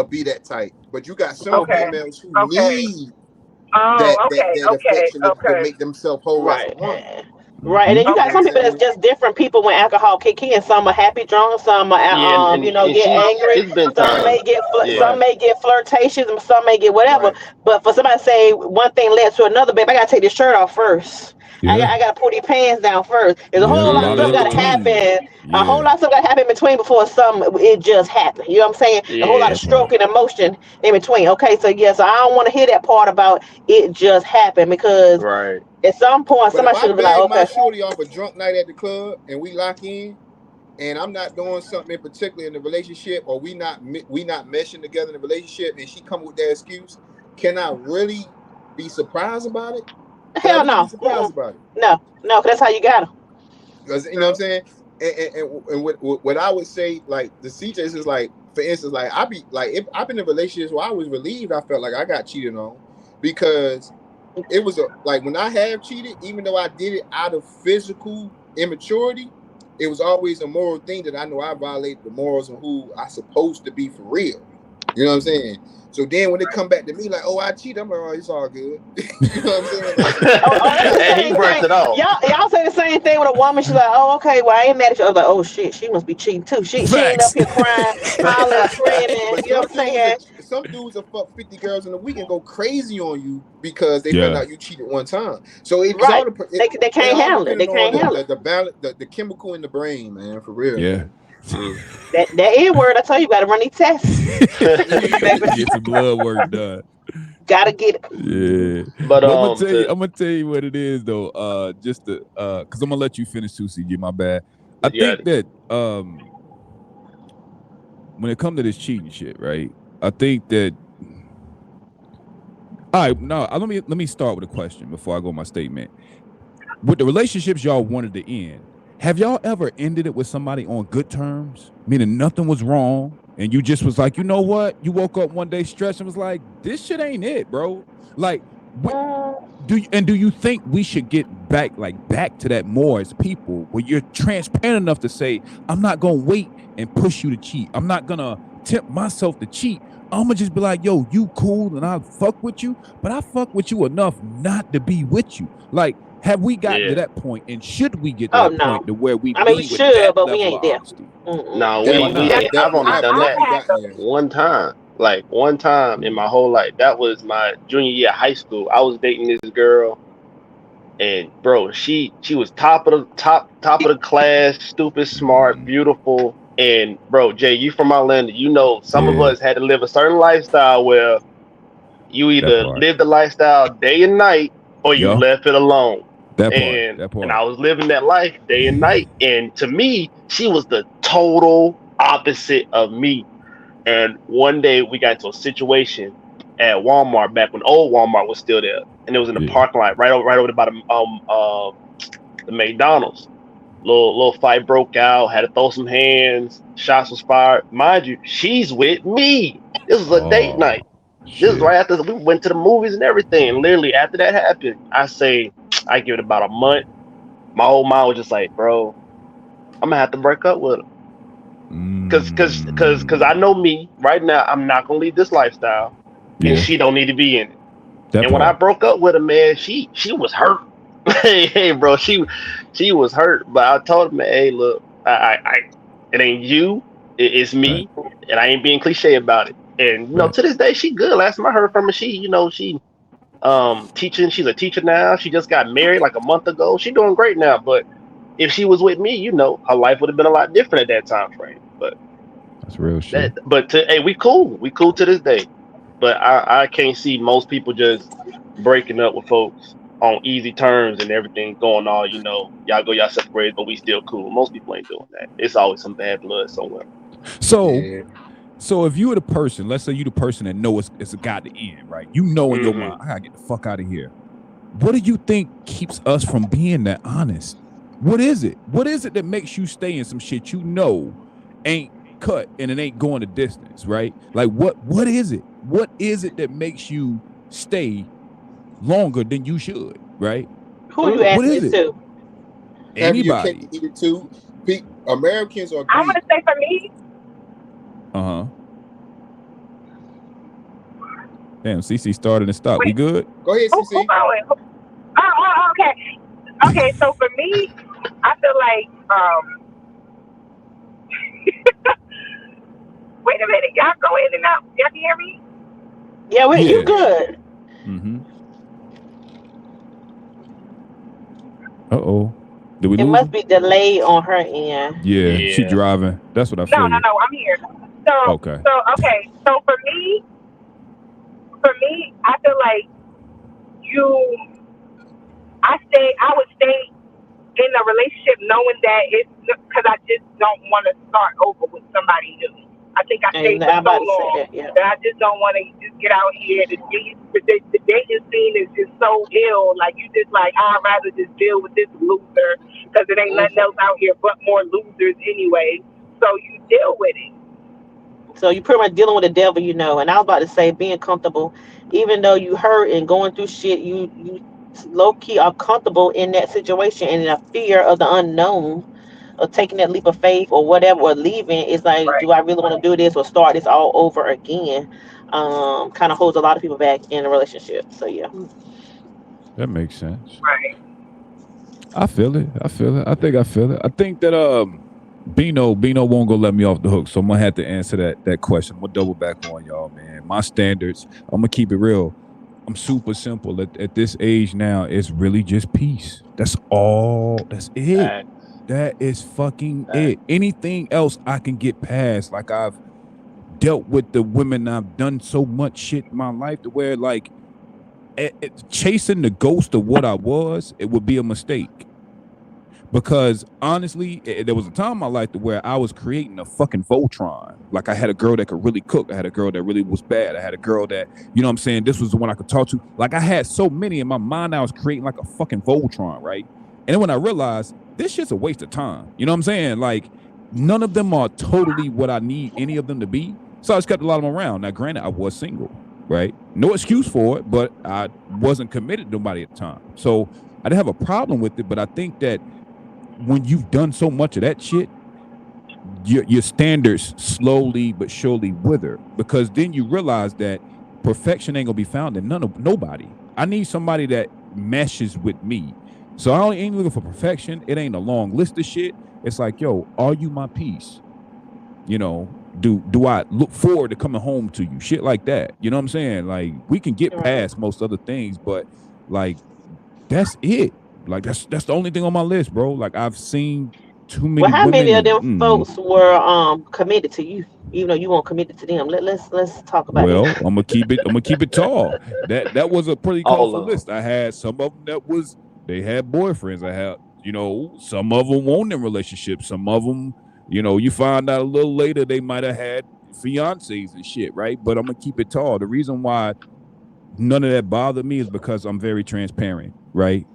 Speaker 9: be that type, but you got some
Speaker 4: Okay.
Speaker 9: females who
Speaker 4: Okay.
Speaker 9: need
Speaker 4: Oh, okay.
Speaker 9: that
Speaker 4: Okay.
Speaker 9: affection to
Speaker 4: Okay.
Speaker 9: make themselves whole as a
Speaker 10: Right.
Speaker 9: woman.
Speaker 10: Right, and then you
Speaker 9: You
Speaker 10: got
Speaker 9: know what
Speaker 10: some
Speaker 9: I'm
Speaker 10: people that's
Speaker 9: saying?
Speaker 10: just different people when alcohol kick in. Some are happy drunk, some are
Speaker 11: Yeah, and
Speaker 10: get
Speaker 11: she's
Speaker 10: angry.
Speaker 11: it's been
Speaker 10: Some
Speaker 11: times.
Speaker 10: may get
Speaker 11: Yeah,
Speaker 10: some may get flirtatious, and some may get whatever.
Speaker 9: Right.
Speaker 10: But for somebody to say one thing led to another, babe, I gotta take this shirt off first.
Speaker 5: Yeah.
Speaker 10: I gotta pull these pants down first. There's a
Speaker 5: Yeah.
Speaker 10: whole
Speaker 5: A
Speaker 10: lot of
Speaker 5: lot of
Speaker 10: stuff
Speaker 5: in
Speaker 10: gotta
Speaker 5: between.
Speaker 10: happen. A whole
Speaker 5: Yeah.
Speaker 10: lot of stuff gotta happen in between before it just happened. You know what I'm saying? A whole lot
Speaker 11: yeah,
Speaker 10: of
Speaker 5: That part.
Speaker 10: stroke and emotion in between. Okay, so yes, I don't want to hear that part about it just happened because
Speaker 11: right.
Speaker 10: at some point
Speaker 9: But if
Speaker 10: somebody
Speaker 9: I
Speaker 10: should have been like,
Speaker 9: bag my
Speaker 10: okay.
Speaker 9: shorty off a drunk night at the club and we lock in, and I'm not doing something in particular in the relationship, or we not meshing together in the relationship, and she come with that excuse, can I really be surprised about it? Can I
Speaker 10: Hell
Speaker 9: really be
Speaker 10: no.
Speaker 9: surprised about it?
Speaker 10: No, 'cause that's how you got them.
Speaker 9: Because you know what I'm saying. And what I would say, like the CJs is like, for instance, like I be like, if I've been in relationships where I was relieved, I felt like I got cheated on because it was like when I have cheated, even though I did it out of physical immaturity, it was always a moral thing that I know I violated the morals of who I supposed to be for real. You know what I'm saying? So then when they come back to me like, oh, I cheated, I'm like, oh, it's all good. You know what I'm saying? Like,
Speaker 10: That's the
Speaker 11: And he
Speaker 10: same
Speaker 11: brushed
Speaker 10: thing.
Speaker 11: it off.
Speaker 10: Y'all say the same thing with a woman. She's like, oh, okay, well, I ain't mad at you. I was like, oh shit, she must be cheating too. She ain't up
Speaker 5: Facts.
Speaker 10: here crying, hollering, screaming.
Speaker 9: but
Speaker 10: You know what I'm saying?
Speaker 9: some dudes will fuck 50 girls in a week and go crazy on you because they found
Speaker 5: Yeah.
Speaker 9: out you cheated one time. So it's
Speaker 10: Right.
Speaker 9: all
Speaker 10: They can't handle it. They
Speaker 9: depending on
Speaker 10: can't handle it.
Speaker 9: the balance, the chemical in the brain, man, for real.
Speaker 5: Yeah.
Speaker 10: That N word, I tell you, gotta run these tests.
Speaker 5: Get some blood work done.
Speaker 10: Gotta get it.
Speaker 5: Yeah.
Speaker 11: But
Speaker 5: I'm gonna tell you what it is though. Just to because I'm gonna let you finish too, CG. My bad. I
Speaker 11: Yeah.
Speaker 5: think that when it comes to this cheating shit, right? I think that all right, no, let me start with a question before I go my statement. With the relationships y'all wanted to end, have y'all ever ended it with somebody on good terms? Meaning nothing was wrong, and you just was like, you know what? You woke up one day stressed and was like, this shit ain't it, bro. Like, do you think we should get back to that more as people, where you're transparent enough to say, I'm not gonna wait and push you to cheat. I'm not gonna tempt myself to cheat. I'm gonna just be like, yo, you cool and I'll fuck with you, but I fuck with you enough not to be with you. Like, have we gotten to that point, and should we get to that point to where we
Speaker 10: we should, but we ain't there.
Speaker 11: No,
Speaker 9: I've
Speaker 11: I've only done that
Speaker 9: gotten there.
Speaker 11: one time. Like one time in my whole life. That was my junior year of high school. I was dating this girl, and bro, she was top of the class, stupid, smart, beautiful. And bro, Jay, you from Atlanta, you know some of us had to live a certain lifestyle where You either live the lifestyle day and night, or you left it alone. And I was living that life day and night. And to me, she was the total opposite of me. And one day we got into a situation at Walmart back when old Walmart was still there, and it was in the parking lot right over by the McDonald's. Little fight broke out. Had to throw some hands. Shots was fired. Mind you, she's with me. This was a date night. This is right after we went to the movies and everything. And literally after that happened, I give it about a month. My whole mind was just like, bro, I'm gonna have to break up with her. Cause I know me right now. I'm not gonna leave this lifestyle, and she don't need to be in it. When I broke up with her, man, she was hurt. hey, bro, she was hurt. But I told her, man, hey, look, I it ain't you, it's me, and I ain't being cliche about it. And to this day, she good. Last time I heard from her, she teaching. She's a teacher now. She just got married like a month ago. She doing great now. But if she was with me, her life would have been a lot different at that time frame. But
Speaker 5: that's real shit.
Speaker 11: We cool. We cool to this day. But I can't see most people just breaking up with folks on easy terms and everything going on. Y'all separated, but we still cool. Most people ain't doing that. It's always some bad blood somewhere.
Speaker 5: So if you were the person, let's say you the person that knows it's got to end, right? In your mind, I gotta get the fuck out of here. What do you think keeps us from being that honest? What is it? What is it that makes you stay in some shit ain't cut and it ain't going the distance, right? Like what is it? What is it that makes you stay longer than you should, right?
Speaker 10: Who are you asking this to?
Speaker 5: Anybody.
Speaker 9: Americans are.
Speaker 4: I'm gonna say for me.
Speaker 5: Damn, CC started and stopped. We good?
Speaker 9: Go ahead, CC.
Speaker 4: Oh, okay. Okay, so for me, I feel like wait a minute, y'all go in and out. Y'all can hear me?
Speaker 10: Yeah, you good.
Speaker 5: Mm-hmm. Uh-oh. Did we lose
Speaker 10: must be delayed on her end.
Speaker 5: Yeah, she driving. That's what I feel.
Speaker 4: No, I'm here. So for me, I feel like I would stay in a relationship knowing that it's because I just don't want to start over with somebody new. I think I stayed for so long that I just don't want to just get out here. The dating scene is just so ill. Like, you just like, I'd rather just deal with this loser because it ain't nothing else out here but more losers anyway. So you deal with it.
Speaker 10: So you pretty much dealing with the devil, And I was about to say, being comfortable, even though you hurt and going through shit, you low key are comfortable in that situation, and in a fear of the unknown, of taking that leap of faith or whatever, or leaving. It's like, do I really want to do this or start this all over again? Kind of holds a lot of people back in a relationship. So yeah,
Speaker 5: that makes sense.
Speaker 4: Right.
Speaker 5: I feel it. I think I feel it. I think that Bino won't go let me off the hook, so I'm gonna have to answer that question. I'm gonna double back on y'all, man. My standards, I'm gonna keep it real. I'm super simple. At this age now, it's really just peace. That's all. That's it. That is fucking it. Anything else I can get past. Like, I've dealt with the women. I've done so much shit in my life to where, like, chasing the ghost of what I was, it would be a mistake. Because honestly, there was a time in my life where I was creating a fucking Voltron. Like, I had a girl that could really cook. I had a girl that really was bad. I had a girl that, this was the one I could talk to. Like, I had so many in my mind. I was creating like a fucking Voltron, right? And then when I realized this shit's a waste of time, like, none of them are totally what I need any of them to be. So I just kept a lot of them around. Now, granted, I was single, right? No excuse for it, but I wasn't committed to nobody at the time. So I didn't have a problem with it, but I think that when you've done so much of that shit, your standards slowly but surely wither, because then you realize that perfection ain't gonna be found in nobody. I need somebody that meshes with me. So I ain't looking for perfection. It ain't a long list of shit. It's like, yo, are you my peace? Do I look forward to coming home to you? Shit like that. You know what I'm saying? Like, we can get past most other things, but like, that's it. Like, that's the only thing on my list, bro. Like, I've seen too many.
Speaker 10: Well, how
Speaker 5: women
Speaker 10: many of them folks were committed to you? even though you won't commit it to them. Let's talk about
Speaker 5: Well,
Speaker 10: it.
Speaker 5: I'm gonna keep it tall. That was a pretty
Speaker 11: All
Speaker 5: colorful
Speaker 11: of them.
Speaker 5: list. I had some of them they had boyfriends. I had, some of them weren't in relationships. Some of them, you find out a little later they might have had fiancés and shit, right? But I'm gonna keep it tall. The reason why none of that bothered me is because I'm very transparent, right?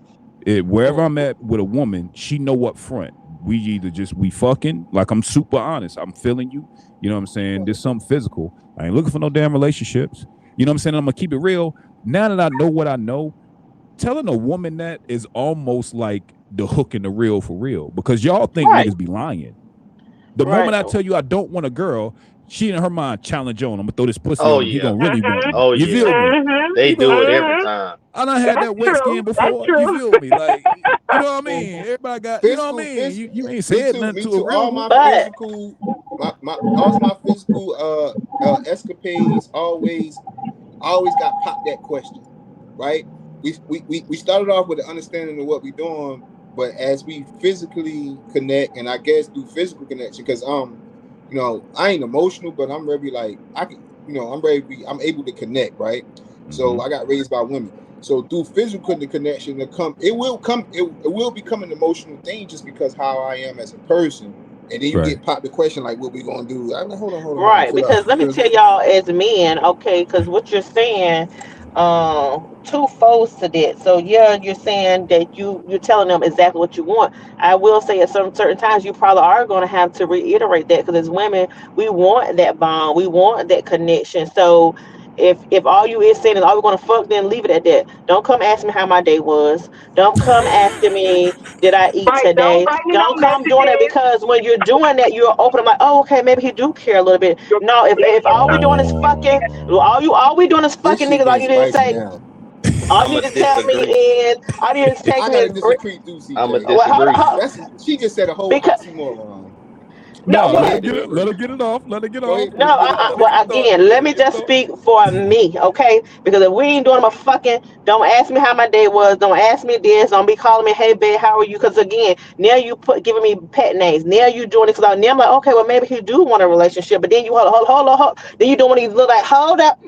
Speaker 5: Wherever I'm at with a woman, she know up front. We fucking, like, I'm super honest. I'm feeling you. You know what I'm saying? There's something physical. I ain't looking for no damn relationships. You know what I'm saying? I'm gonna keep it real. Now that I know what I know, telling a woman that is almost like the hook in the reel for real. Because y'all think
Speaker 10: Right.
Speaker 5: niggas be lying. The
Speaker 10: Right.
Speaker 5: moment I tell you I don't want a girl, she in her mind challenge on. I'm gonna throw this pussy
Speaker 11: Oh,
Speaker 5: on him. He
Speaker 11: yeah.
Speaker 5: gonna really want me.
Speaker 11: Oh,
Speaker 5: You
Speaker 11: yeah.
Speaker 5: feel me?
Speaker 11: They
Speaker 5: You
Speaker 11: do
Speaker 5: know
Speaker 11: it
Speaker 5: what I
Speaker 11: every
Speaker 5: mean?
Speaker 11: time.
Speaker 5: I done had that wet skin before. You feel me? Like, you know what I mean? Everybody got, you know what I mean? You ain't said nothing
Speaker 9: Me
Speaker 5: to
Speaker 9: too.
Speaker 5: a real
Speaker 9: All my
Speaker 5: woman.
Speaker 10: But
Speaker 9: physical, all my physical escapades always got popped that question, right? We started off with an understanding of what we're doing, but as we physically connect, and I guess through physical connection, because I ain't emotional, but I'm very like I can, I'm able to connect, right? So I got raised by women. So through physical connection, it will become an emotional thing just because how I am as a person. And then you
Speaker 5: Right.
Speaker 9: get popped the question like, what we gonna do? I'm like, hold on,
Speaker 10: right,
Speaker 9: chill out.
Speaker 10: because let me tell y'all as men, okay, because what you're saying, two folds to that. So yeah, you're saying that you're telling them exactly what you want. I will say at some certain times you probably are going to have to reiterate that because as women, we want that bond, we want that connection. So if all you is saying is all we're gonna fuck, then leave it at that. Don't come ask me how my day was. Don't come asking me did I eat
Speaker 4: Right. Don't
Speaker 10: today.
Speaker 4: write me no
Speaker 10: Don't come doing it
Speaker 4: messages.
Speaker 10: because when you're doing that, you're open. I'm like, oh, okay, maybe he do care a little bit. No, if all we doing is fucking, all we doing is
Speaker 9: This
Speaker 10: fucking
Speaker 9: shit
Speaker 10: niggas. All
Speaker 9: getting
Speaker 10: you need to
Speaker 9: spicy
Speaker 10: say,
Speaker 9: now.
Speaker 10: all you
Speaker 11: I'm
Speaker 10: need
Speaker 11: going
Speaker 10: to
Speaker 11: to
Speaker 10: tell me
Speaker 11: disagree.
Speaker 10: is, all you need to text
Speaker 9: I
Speaker 10: me
Speaker 9: gotta
Speaker 10: is,
Speaker 9: disagree too,
Speaker 11: I'm going
Speaker 9: CJ.
Speaker 11: to
Speaker 10: well,
Speaker 11: disagree.
Speaker 9: She just said a whole
Speaker 10: because
Speaker 9: oxymoron.
Speaker 10: no,
Speaker 5: No,
Speaker 9: Go
Speaker 5: let her
Speaker 9: ahead,
Speaker 5: get it.
Speaker 9: Chris.
Speaker 5: Let her get it off. Let her get
Speaker 9: Go
Speaker 5: off.
Speaker 9: ahead,
Speaker 10: no,
Speaker 9: Chris. Get it off.
Speaker 5: Finish your thought.
Speaker 10: again, let
Speaker 5: Finish
Speaker 10: me
Speaker 5: your
Speaker 10: just
Speaker 5: thought.
Speaker 10: speak for me, okay? Because if we ain't doing my fucking, don't ask me how my day was. Don't ask me this. Don't be calling me, hey, babe, how are you? Because again, now you giving me pet names. Now you doing it because now I'm like, okay, well, maybe he do want a relationship. But then you hold. Then you don't want to look like, hold up.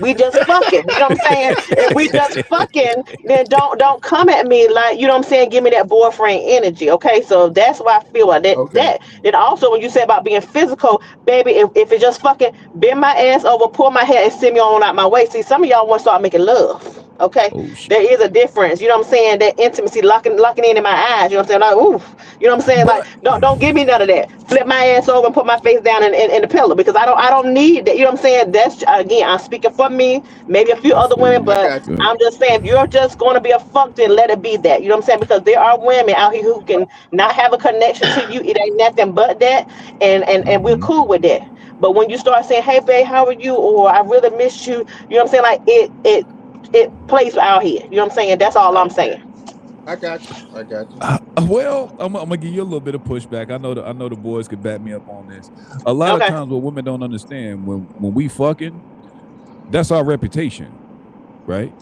Speaker 10: We just fucking. You know what I'm saying? If we just fucking, then don't come at me like, you know what I'm saying? Give me that boyfriend energy, okay? So that's why I feel like that.
Speaker 9: Okay.
Speaker 10: Then also when you say about being physical, baby, if it's just fucking bend my ass over, pull my hair, and send me on out my way. See, some of y'all want to start making love. Okay,
Speaker 5: Oh shit.
Speaker 10: there is a difference. You know what I'm saying? That intimacy, locking in my eyes. You know what I'm saying? Like, oof. You know what I'm saying? Like,
Speaker 5: But
Speaker 10: don't give me none of that. Flip my ass over and put my face down in the pillow because I don't need that. You know what I'm saying? That's again, I'm speaking for me, maybe a few
Speaker 5: I
Speaker 10: other
Speaker 5: feel
Speaker 10: women,
Speaker 5: you.
Speaker 9: I
Speaker 10: but
Speaker 9: got you.
Speaker 10: I'm just saying if you're just going to be a fuck, then let it be that. You know what I'm saying? Because there are women out here who can not have a connection to you. It ain't nothing but that, and we're
Speaker 5: Mhm.
Speaker 10: cool with that. But when you start saying, "Hey, babe, how are you?" or "I really miss you," you know what I'm saying? Like it plays out here. You know what I'm saying? That's all I'm
Speaker 11: Okay.
Speaker 10: saying.
Speaker 9: I got you. I got you.
Speaker 5: Well, I'm gonna give you a little bit of pushback. I know the boys could back me up on this. A lot of
Speaker 10: Okay.
Speaker 5: times, what women don't understand when we fucking, that's our reputation, right?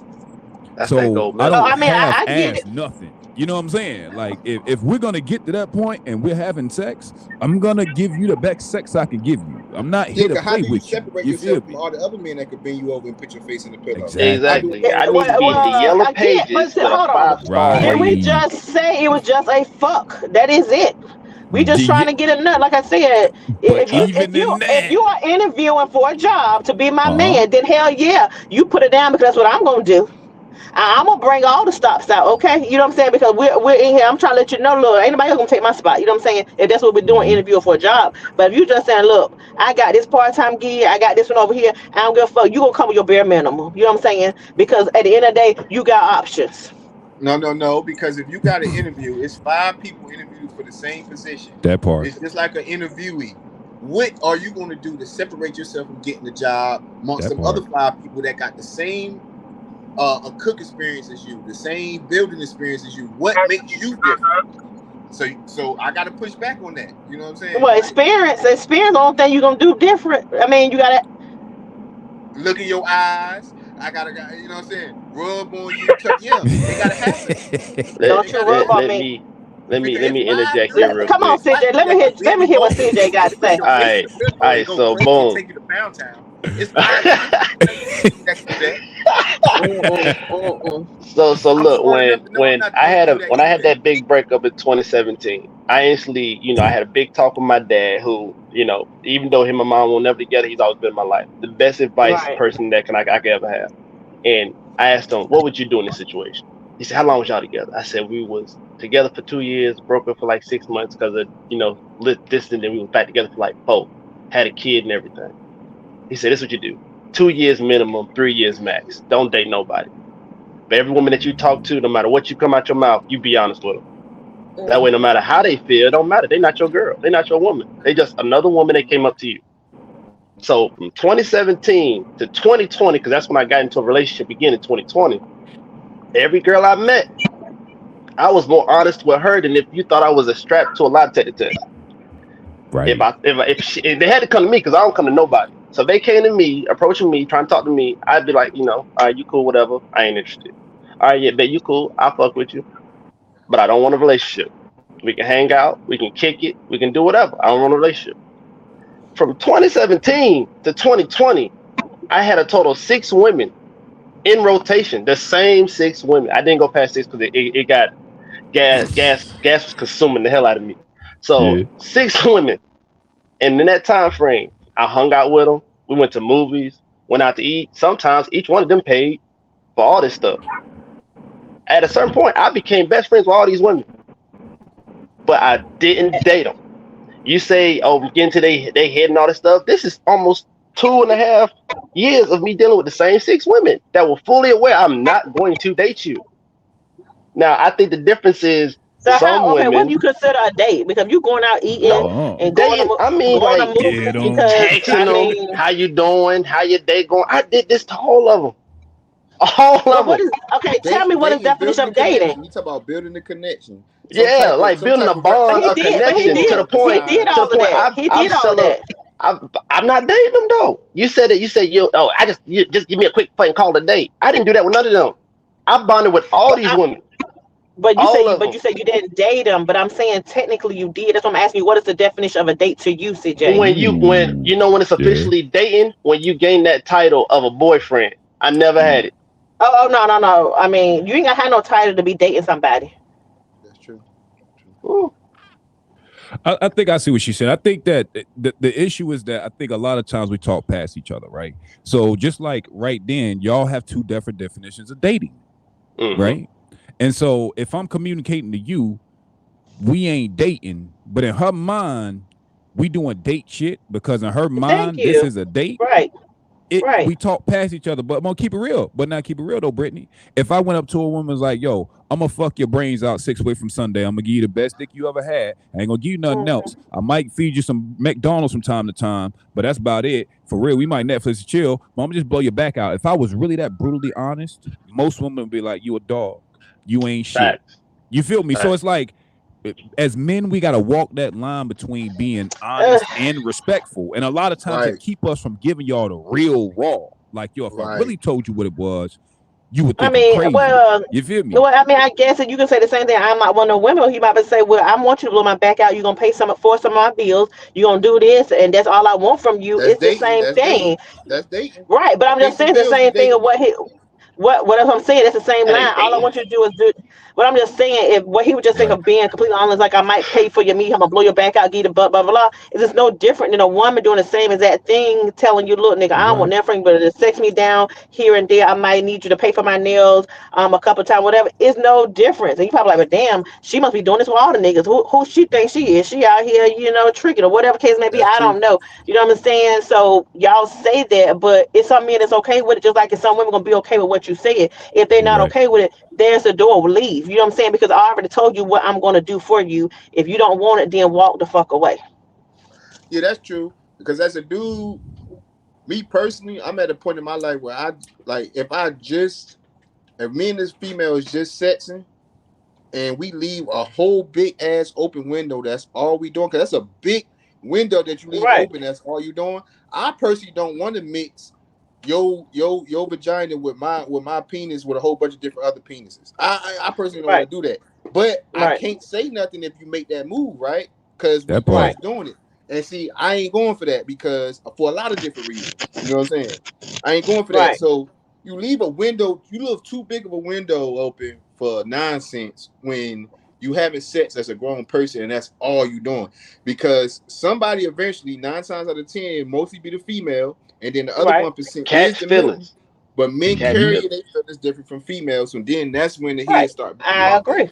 Speaker 11: That's that
Speaker 5: So
Speaker 11: gold
Speaker 5: I
Speaker 10: Oh,
Speaker 11: medal.
Speaker 5: don't
Speaker 10: I mean,
Speaker 5: half
Speaker 10: I get
Speaker 5: ass
Speaker 10: it.
Speaker 5: nothing. You know what I'm saying? Like if we're gonna get to that point and we're having sex, I'm gonna give you the best sex I can give you. I'm not
Speaker 9: Yeah,
Speaker 5: here to
Speaker 9: cause how
Speaker 5: play
Speaker 9: do you
Speaker 5: with you.
Speaker 9: separate
Speaker 5: You feel
Speaker 9: yourself from
Speaker 5: me?
Speaker 9: all the other men that could bend you over and put your face in the pillow? How
Speaker 5: Exactly.
Speaker 9: do
Speaker 11: Exactly. I need to be in the
Speaker 10: Well,
Speaker 11: yellow
Speaker 10: again, but
Speaker 11: pages with a
Speaker 10: hold on.
Speaker 11: 5-star
Speaker 10: Did we
Speaker 11: rating.
Speaker 5: Right.
Speaker 10: just say it was just a fuck? That is it. We
Speaker 5: Do
Speaker 10: just trying
Speaker 5: you,
Speaker 10: to get a nut. Like I said,
Speaker 5: but
Speaker 10: if you if
Speaker 5: even
Speaker 10: you
Speaker 5: in
Speaker 10: if
Speaker 5: that,
Speaker 10: you are interviewing for a job to be my
Speaker 5: uh-huh.
Speaker 10: man, then hell yeah, you put it down because that's what I'm gonna do. I'm gonna bring all the stops out, okay? You know what I'm saying? Because we're in here. I'm trying to let you know, look, ain't nobody else gonna take my spot. You know what I'm saying? If that's what we're doing,
Speaker 5: Hmm.
Speaker 10: interviewing for a job. But if you just saying, look, I got this part-time gig, I got this one over here, I don't give a fuck. You gonna come with your bare minimum. You know what I'm saying? Because at the end of the day, you got options.
Speaker 9: No, because if you got an interview, it's 5 people interviewed for the same position.
Speaker 5: That part.
Speaker 9: It's just like an interviewee. What are you going to do to separate yourself from getting the job amongst
Speaker 5: That
Speaker 9: some other
Speaker 5: part.
Speaker 9: 5 people that got the same a cook experience as you, the same building experience as you? What makes you different? So I got to push back on that. You know what I'm saying?
Speaker 10: Well,
Speaker 9: Like,
Speaker 10: experience, the only thing you're gonna do different. I mean, you gotta
Speaker 9: look in your eyes. I gotta, you know what I'm saying? Rub on you. Yeah, it gotta happen.
Speaker 11: Let
Speaker 10: don't
Speaker 9: It
Speaker 10: you
Speaker 9: gotta
Speaker 10: rub
Speaker 11: let
Speaker 10: on
Speaker 11: let
Speaker 9: happen.
Speaker 10: me.
Speaker 11: me let me interject here real
Speaker 10: Come on,
Speaker 11: quick.
Speaker 10: CJ. Let me hear what CJ got to say.
Speaker 11: All right, all right. So boom.
Speaker 6: Take you to Pound Town. It's 5 times next to that.
Speaker 11: So look,
Speaker 6: smart enough to know I'm
Speaker 11: when
Speaker 6: not
Speaker 11: I
Speaker 6: going
Speaker 11: had
Speaker 6: to do that
Speaker 11: when I had
Speaker 6: anyway.
Speaker 11: that big breakup in 2017, I instantly, I had a big talk with my dad, who, even though him and mom were never together, he's always been in my life. The best advice
Speaker 10: Right.
Speaker 11: person that I could ever have. And I asked him, what would you do in this situation? He said, how long was y'all together? I said, we was together for 2 years, broke up for like 6 months because of, distance, and we was back together for like 4, had a kid and everything. He said, this is what you do. 2 years minimum, 3 years max. Don't date nobody. But every woman that you talk to, no matter what you come out your mouth, you be honest with them. That way, no matter how they feel, it don't matter. They're not your girl. They're not your woman. They just another woman that came up to you. So from 2017 to 2020, because that's when I got into a relationship again in 2020, every girl I met, I was more honest with her than if you thought I was a strap to a lie detector test.
Speaker 5: Right.
Speaker 11: If they had to come to me, because I don't come to nobody. So if they came to me, approaching me, trying to talk to me, I'd be like, all right, you cool, whatever. I ain't interested. All right, yeah, bet you cool. I'll fuck with you. But I don't want a relationship. We can hang out. We can kick it. We can do whatever. I don't want a relationship. From 2017 to 2020, I had a total of 6 women in rotation. The same 6 women. I didn't go past 6 because it got gas was consuming the hell out of me. So 6 women. And in that time frame, I hung out with them. We went to movies, went out to eat. Sometimes each one of them paid for all this stuff. At a certain point, I became best friends with all these women. But I didn't date them. You say, oh, we get into they head and all this stuff. This is almost 2.5 years of me dealing with the same 6 women that were fully aware I'm not going to date you. Now, I think the difference is women.
Speaker 10: What do you consider a date? Because you going out eating and
Speaker 11: dating,
Speaker 10: going to movies because
Speaker 11: texting them, how you doing, how your day going. I did this to all of them.
Speaker 10: Tell me what is the definition of dating?
Speaker 9: We talk about building the connection.
Speaker 11: Like building a bond, a connection to the point.
Speaker 10: He did all of that. He did all of that.
Speaker 11: I'm not dating them though. You said you just give me a quick phone call a date. I didn't do that with none of them. I bonded with all these women.
Speaker 10: But you said you didn't date them. But I'm saying technically you did. That's what I'm asking you. What is the definition of a date to you, CJ?
Speaker 11: When it's officially dating, when you gain that title of a boyfriend. I never had it.
Speaker 10: Oh no. I mean, you ain't gonna have no title to be dating somebody.
Speaker 9: That's true.
Speaker 5: I think I see what she said. I think that the issue is that I think a lot of times we talk past each other, right? So just like right then, y'all have 2 different definitions of dating, right? And so if I'm communicating to you, we ain't dating, but in her mind, we doing date shit because in her mind, this is a date.
Speaker 10: Right.
Speaker 5: We talk past each other, but I'm gonna keep it real. But not keep it real though, Brittany. If I went up to a woman was like, yo, I'm gonna fuck your brains out 6 weeks from Sunday. I'm gonna give you the best dick you ever had. I ain't gonna give you nothing else. I might feed you some McDonald's from time to time, but that's about it. For real, we might Netflix and chill. But I'm gonna just blow your back out. If I was really that brutally honest, most women would be like, you a dog. You ain't shit.
Speaker 11: Facts.
Speaker 5: You feel me? So it's like, as men, we gotta walk that line between being honest and respectful, and a lot of times it keep us from giving y'all the real raw. Like, yo, if I really told you what it was, you would think I'm crazy.
Speaker 10: Well,
Speaker 5: you feel me?
Speaker 10: Well, I mean, I guess that you can say the same thing. I'm not one of the women. He might say, well, I want you to blow my back out. You're gonna pay some of my bills. You're gonna do this, and that's all I want from you. It's the same thing.
Speaker 9: That's dating.
Speaker 10: Right, but I'm just saying the same thing of what I'm saying. That's the same line. All I want you to do is do. But I'm just saying, if what he was just saying of being completely honest, like I might pay for your meat, I'm gonna blow your back out, give you the butt, blah blah blah. It's just no different than a woman doing the same exact thing, telling you, look, nigga, I don't want nothing, but to sex me down here and there. I might need you to pay for my nails, a couple of times, whatever. It's no difference. And you probably like, but damn, she must be doing this with all the niggas. Who she thinks she is? She out here, tricking or whatever case may be. I don't know. You know what I'm saying? So y'all say that, but it's some men that's okay with it, just like it's some women gonna be okay with what you said. If they're not okay with it, there's the door. Leave. You know what I'm saying? Because I already told you what I'm going to do for you. If you don't want it, then walk the fuck away.
Speaker 9: Yeah, that's true. Because as a dude, me personally, I'm at a point in my life where if me and this female is just sexing, and we leave a whole big ass open window, that's all we doing. Because that's a big window that you leave open. That's all you doing. I personally don't want to mix your vagina with my penis with a whole bunch of different other penises. I personally don't want to do that. But I
Speaker 10: Right.
Speaker 9: can't say nothing if you make that move, right? Because we
Speaker 5: That
Speaker 9: both
Speaker 5: part.
Speaker 9: doing it. And see, I ain't going for that because for a lot of different reasons. You know what I'm saying? I ain't going for that.
Speaker 10: Right.
Speaker 9: So you leave too big of a window open for nonsense when you having sex as a grown person and that's all you doing. Because somebody eventually, 9 times out of 10, mostly be the female, and then the other
Speaker 10: Right.
Speaker 9: 1% is
Speaker 11: Catch
Speaker 9: the men.
Speaker 11: feelings.
Speaker 9: But men
Speaker 11: Catch
Speaker 9: carry
Speaker 11: feelings.
Speaker 9: their feelings different from females, so then that's when the
Speaker 10: Right.
Speaker 9: head start being
Speaker 10: I
Speaker 9: locked up.
Speaker 10: agree.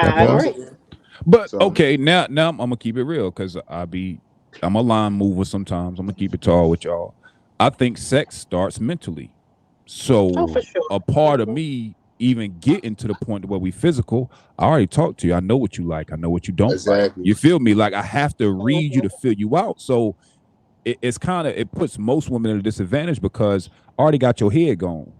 Speaker 5: That
Speaker 10: I
Speaker 9: You know what
Speaker 5: part.
Speaker 9: I'm
Speaker 10: agree.
Speaker 9: saying?
Speaker 5: But
Speaker 9: So
Speaker 5: okay, now I'm gonna keep it real because I'm a line mover sometimes. I'm gonna keep it tall with y'all. I think sex starts mentally.
Speaker 10: Oh, for
Speaker 5: So
Speaker 10: sure.
Speaker 5: a part of me even getting to the point where we physical, I already talked to you. I know what you like. I know what you don't like.
Speaker 9: exactly.
Speaker 5: You feel me? Like I have to read you
Speaker 10: Mhm.
Speaker 5: to fill you out. So it puts most women at a disadvantage because I already got your head gone.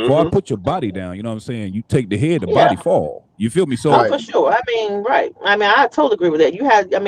Speaker 5: Before I
Speaker 11: Mm-hmm.
Speaker 5: put your body down, you know what I'm saying? You take the head, the
Speaker 10: Yeah.
Speaker 5: body fall. You feel me?
Speaker 10: Oh,
Speaker 5: So
Speaker 9: Right.
Speaker 10: for sure. I mean, right. I mean, I totally agree with that.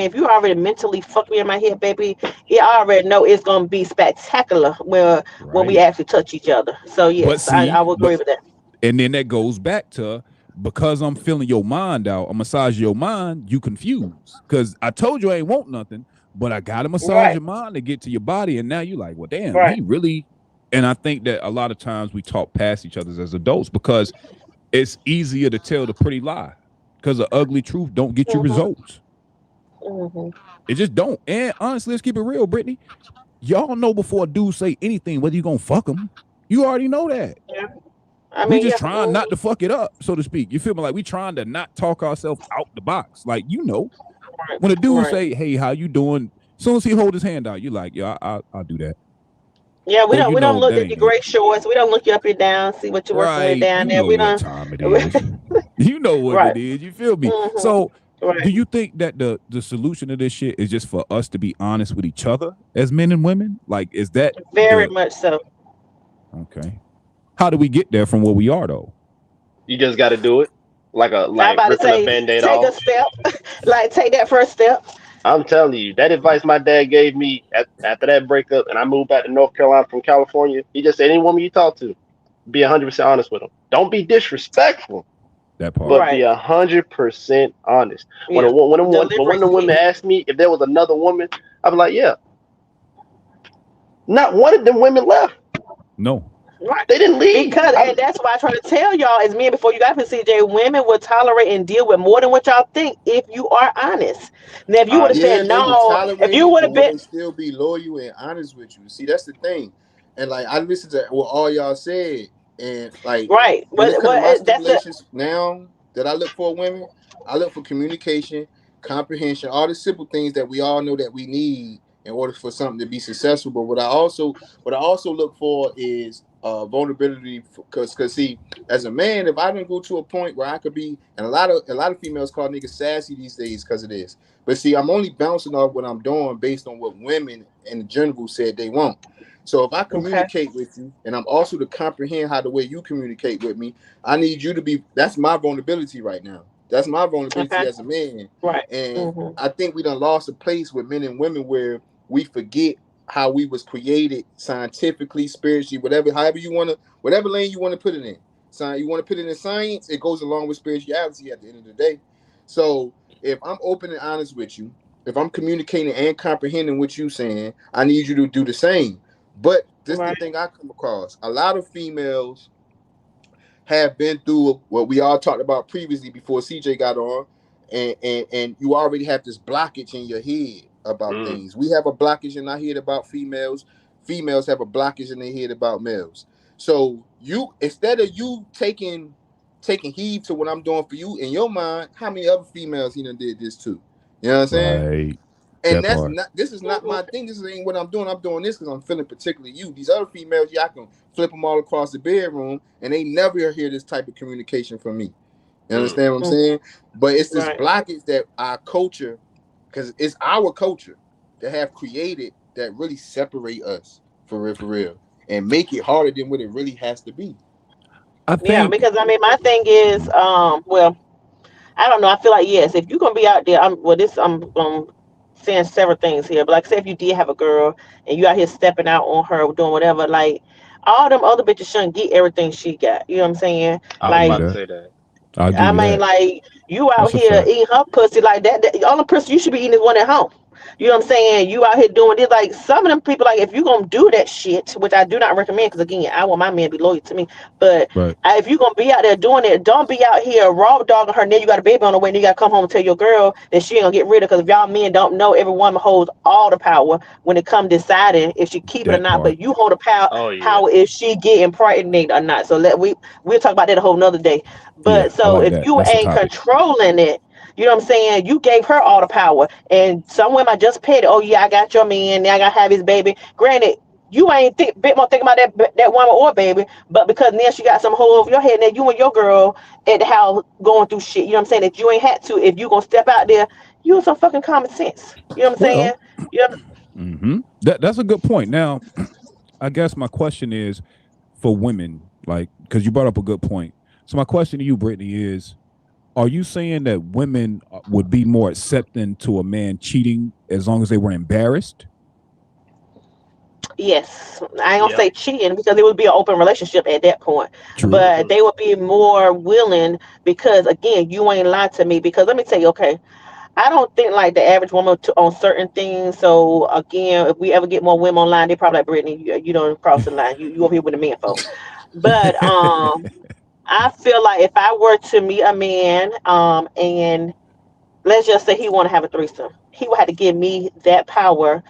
Speaker 10: If you already mentally fucked me in my head, baby, you already know it's gonna be spectacular when we
Speaker 5: right.
Speaker 10: actually touch each other. So
Speaker 5: But
Speaker 10: yes,
Speaker 5: see,
Speaker 10: I would agree with that.
Speaker 5: and then that goes back to because I'm feeling your mind out, I massage your mind, you confused. Because I told you I ain't want nothing, but I gotta massage
Speaker 10: Right.
Speaker 5: your mind to get to your body. And now you like, well, damn,
Speaker 10: Right.
Speaker 5: he really. And I think that a lot of times we talk past each other as adults because it's easier to tell the pretty lie. Because the ugly truth don't get you
Speaker 10: Mhm.
Speaker 5: results.
Speaker 10: Mhm.
Speaker 5: It just don't. And honestly, let's keep it real, Brittany. Y'all know before a dude say anything, whether you gonna fuck him. You already know that.
Speaker 10: Yeah. I
Speaker 5: We
Speaker 10: mean,
Speaker 5: just
Speaker 10: yeah.
Speaker 5: trying not to fuck it up, so to speak. You feel me? Like we trying to not talk ourselves out the box. Like
Speaker 10: Right.
Speaker 5: when a dude
Speaker 10: Right.
Speaker 5: say, "Hey, how you doing?" As soon as he hold his hand out, you like, "Yeah, I'll do that."
Speaker 10: Yeah, we
Speaker 5: Oh,
Speaker 10: don't
Speaker 5: you
Speaker 10: we don't
Speaker 5: know
Speaker 10: look
Speaker 5: that
Speaker 10: at your
Speaker 5: ain't it,
Speaker 10: gray shorts. We don't look you up and down, see what you're working with
Speaker 5: right?
Speaker 10: down
Speaker 5: You
Speaker 10: there.
Speaker 5: know
Speaker 10: We
Speaker 5: what
Speaker 10: don't.
Speaker 5: time it is. You know what
Speaker 10: Right.
Speaker 5: it is. You feel me?
Speaker 10: Mhm.
Speaker 5: So,
Speaker 10: Right.
Speaker 5: do you think that the solution to this shit is just for us to be honest with each other as men and women? Like, is that
Speaker 10: Very
Speaker 5: the
Speaker 10: much so.
Speaker 5: okay? How do we get there from where we are though?
Speaker 11: You just got to do it,
Speaker 10: I'm
Speaker 11: like
Speaker 10: about to
Speaker 11: ripping a
Speaker 10: say,
Speaker 11: band-aid
Speaker 10: take a
Speaker 11: off.
Speaker 10: step, like take that first step.
Speaker 11: I'm telling you, that advice my dad gave me after that breakup, and I moved back to North Carolina from California. He just said, any woman you talk to, be 100% honest with them. Don't be disrespectful,
Speaker 5: That part.
Speaker 11: but be
Speaker 10: Right.
Speaker 11: 100% honest. When
Speaker 10: Yeah.
Speaker 11: one of the
Speaker 10: Delivery's
Speaker 11: women
Speaker 10: key.
Speaker 11: asked me if there was another woman, I'd be like, yeah. Not one of them women left.
Speaker 5: No.
Speaker 10: Right.
Speaker 11: They didn't leave.
Speaker 10: And that's why I try to tell y'all as men before you got to CJ, women will tolerate and deal with more than what y'all think if you are honest. Now, if you would have
Speaker 11: Honest.
Speaker 9: Yeah,
Speaker 10: said
Speaker 9: they will
Speaker 10: no, if
Speaker 9: tolerate
Speaker 10: you
Speaker 9: it,
Speaker 10: would
Speaker 9: but
Speaker 10: have
Speaker 9: will
Speaker 10: been
Speaker 9: they still be loyal and honest with you? See, that's the thing. And like I listened to what all y'all said, and like
Speaker 10: right,
Speaker 9: when it comes to my
Speaker 10: that's the
Speaker 9: stipulations now that I look for women, I look for communication, comprehension, all the simple things that we all know that we need in order for something to be successful. But what I also look for is vulnerability, because see, as a man, if I didn't go to a point where I could be, and a lot of females call niggas sassy these days because of this. But see, I'm only bouncing off what I'm doing based on what women in general said they want. So if I
Speaker 10: okay.
Speaker 9: communicate with you, and I'm also to comprehend how the way you communicate with me, I need you to be. That's my vulnerability right now. That's my vulnerability
Speaker 10: Okay.
Speaker 9: as a man.
Speaker 10: Right.
Speaker 9: And
Speaker 10: Hmm.
Speaker 9: I think we done lost a place with men and women where we forget how we was created scientifically, spiritually, whatever lane you want to put it in. You want to put it in science, it goes along with spirituality at the end of the day. So if I'm open and honest with you, if I'm communicating and comprehending what you're saying, I need you to do the same. But this is the
Speaker 10: Right.
Speaker 9: thing I come across. A lot of females have been through what we all talked about previously before CJ got on, and you already have this blockage in your head about
Speaker 11: Mm.
Speaker 9: things. We have a blockage in our head about females. Females have a blockage in their head about males. So you, instead of you taking heed to what I'm doing for you in your mind, how many other females he done did this to? You know what I'm saying?
Speaker 5: Right.
Speaker 9: And
Speaker 5: That
Speaker 9: that's
Speaker 5: part.
Speaker 9: not. This is not my thing. This ain't what I'm doing. I'm doing this because I'm feeling particularly you. These other females, yeah, I can flip them all across the bedroom, and they never hear this type of communication from me. You
Speaker 11: Mm.
Speaker 9: understand what I'm saying? But it's this
Speaker 10: Right.
Speaker 9: blockage that our culture, because it's our culture that have created that really separate us for real, and make it harder than what it really has to be.
Speaker 5: I
Speaker 10: Yeah,
Speaker 5: think
Speaker 10: because I mean, my thing is, well, I don't know. I feel like yes, if you're gonna be out there, I'm saying several things here, but like, say if you did have a girl and you out here stepping out on her, doing whatever, like all them other bitches shouldn't get everything she got. You know what I'm saying?
Speaker 11: I
Speaker 5: I
Speaker 11: was
Speaker 5: give you
Speaker 10: Like,
Speaker 11: about to
Speaker 5: that.
Speaker 11: say that.
Speaker 5: I'll give
Speaker 10: I
Speaker 5: you
Speaker 10: mean,
Speaker 5: that.
Speaker 10: like You out
Speaker 5: That's a
Speaker 10: here
Speaker 5: fact.
Speaker 10: eating her pussy like that. The only person you should be eating is one at home. You know what I'm saying? You out here doing this. Like some of them people, like if you gonna do that shit, which I do not recommend, because again, I want my man to be loyal to me. But
Speaker 5: Right.
Speaker 10: if you gonna be out there doing it, don't be out here raw dogging her. Then you got a baby on the way, and you gotta come home and tell your girl that she ain't gonna get rid of. Because if y'all men don't know, every woman holds all the power when it comes deciding if she keep it or
Speaker 5: That
Speaker 10: not.
Speaker 5: part.
Speaker 10: But you hold the power
Speaker 11: Oh yeah.
Speaker 10: power if she getting pregnant or not. So we'll talk about that a whole nother day.
Speaker 5: Yeah,
Speaker 10: But
Speaker 5: I
Speaker 10: so
Speaker 5: like
Speaker 10: if
Speaker 5: that.
Speaker 10: you
Speaker 5: That's the
Speaker 10: ain't
Speaker 5: topic.
Speaker 10: controlling it, you know what I'm saying? You gave her all the power. And some women are just petty. Oh, yeah, I got your man. Now I got to have his baby. Granted, you ain't bit more thinking about that woman or baby. But because now she got some hole over your head. Now you and your girl at the house going through shit. You know what I'm saying? That you ain't had to. If you going to step out there, use some fucking common sense. You know what I'm saying?
Speaker 5: Well,
Speaker 10: You know,
Speaker 5: that's a good point. Now, I guess my question is for women, like, because you brought up a good point. So my question to you, Brittany, is: are you saying that women would be more accepting to a man cheating as long as they were embarrassed?
Speaker 10: yes, I ain't gonna
Speaker 11: Yep.
Speaker 10: say cheating because it would be an open relationship at that point,
Speaker 5: True.
Speaker 10: but they would be more willing because again, you ain't lied to me. Because let me tell you, okay, I don't think like the average woman on certain things. So again, if we ever get more women online, they probably like Brittany, you don't cross the line. You over here with the men folk. But I feel like if I were to meet a man, and let's just say he want to have a threesome, he would have to give me that power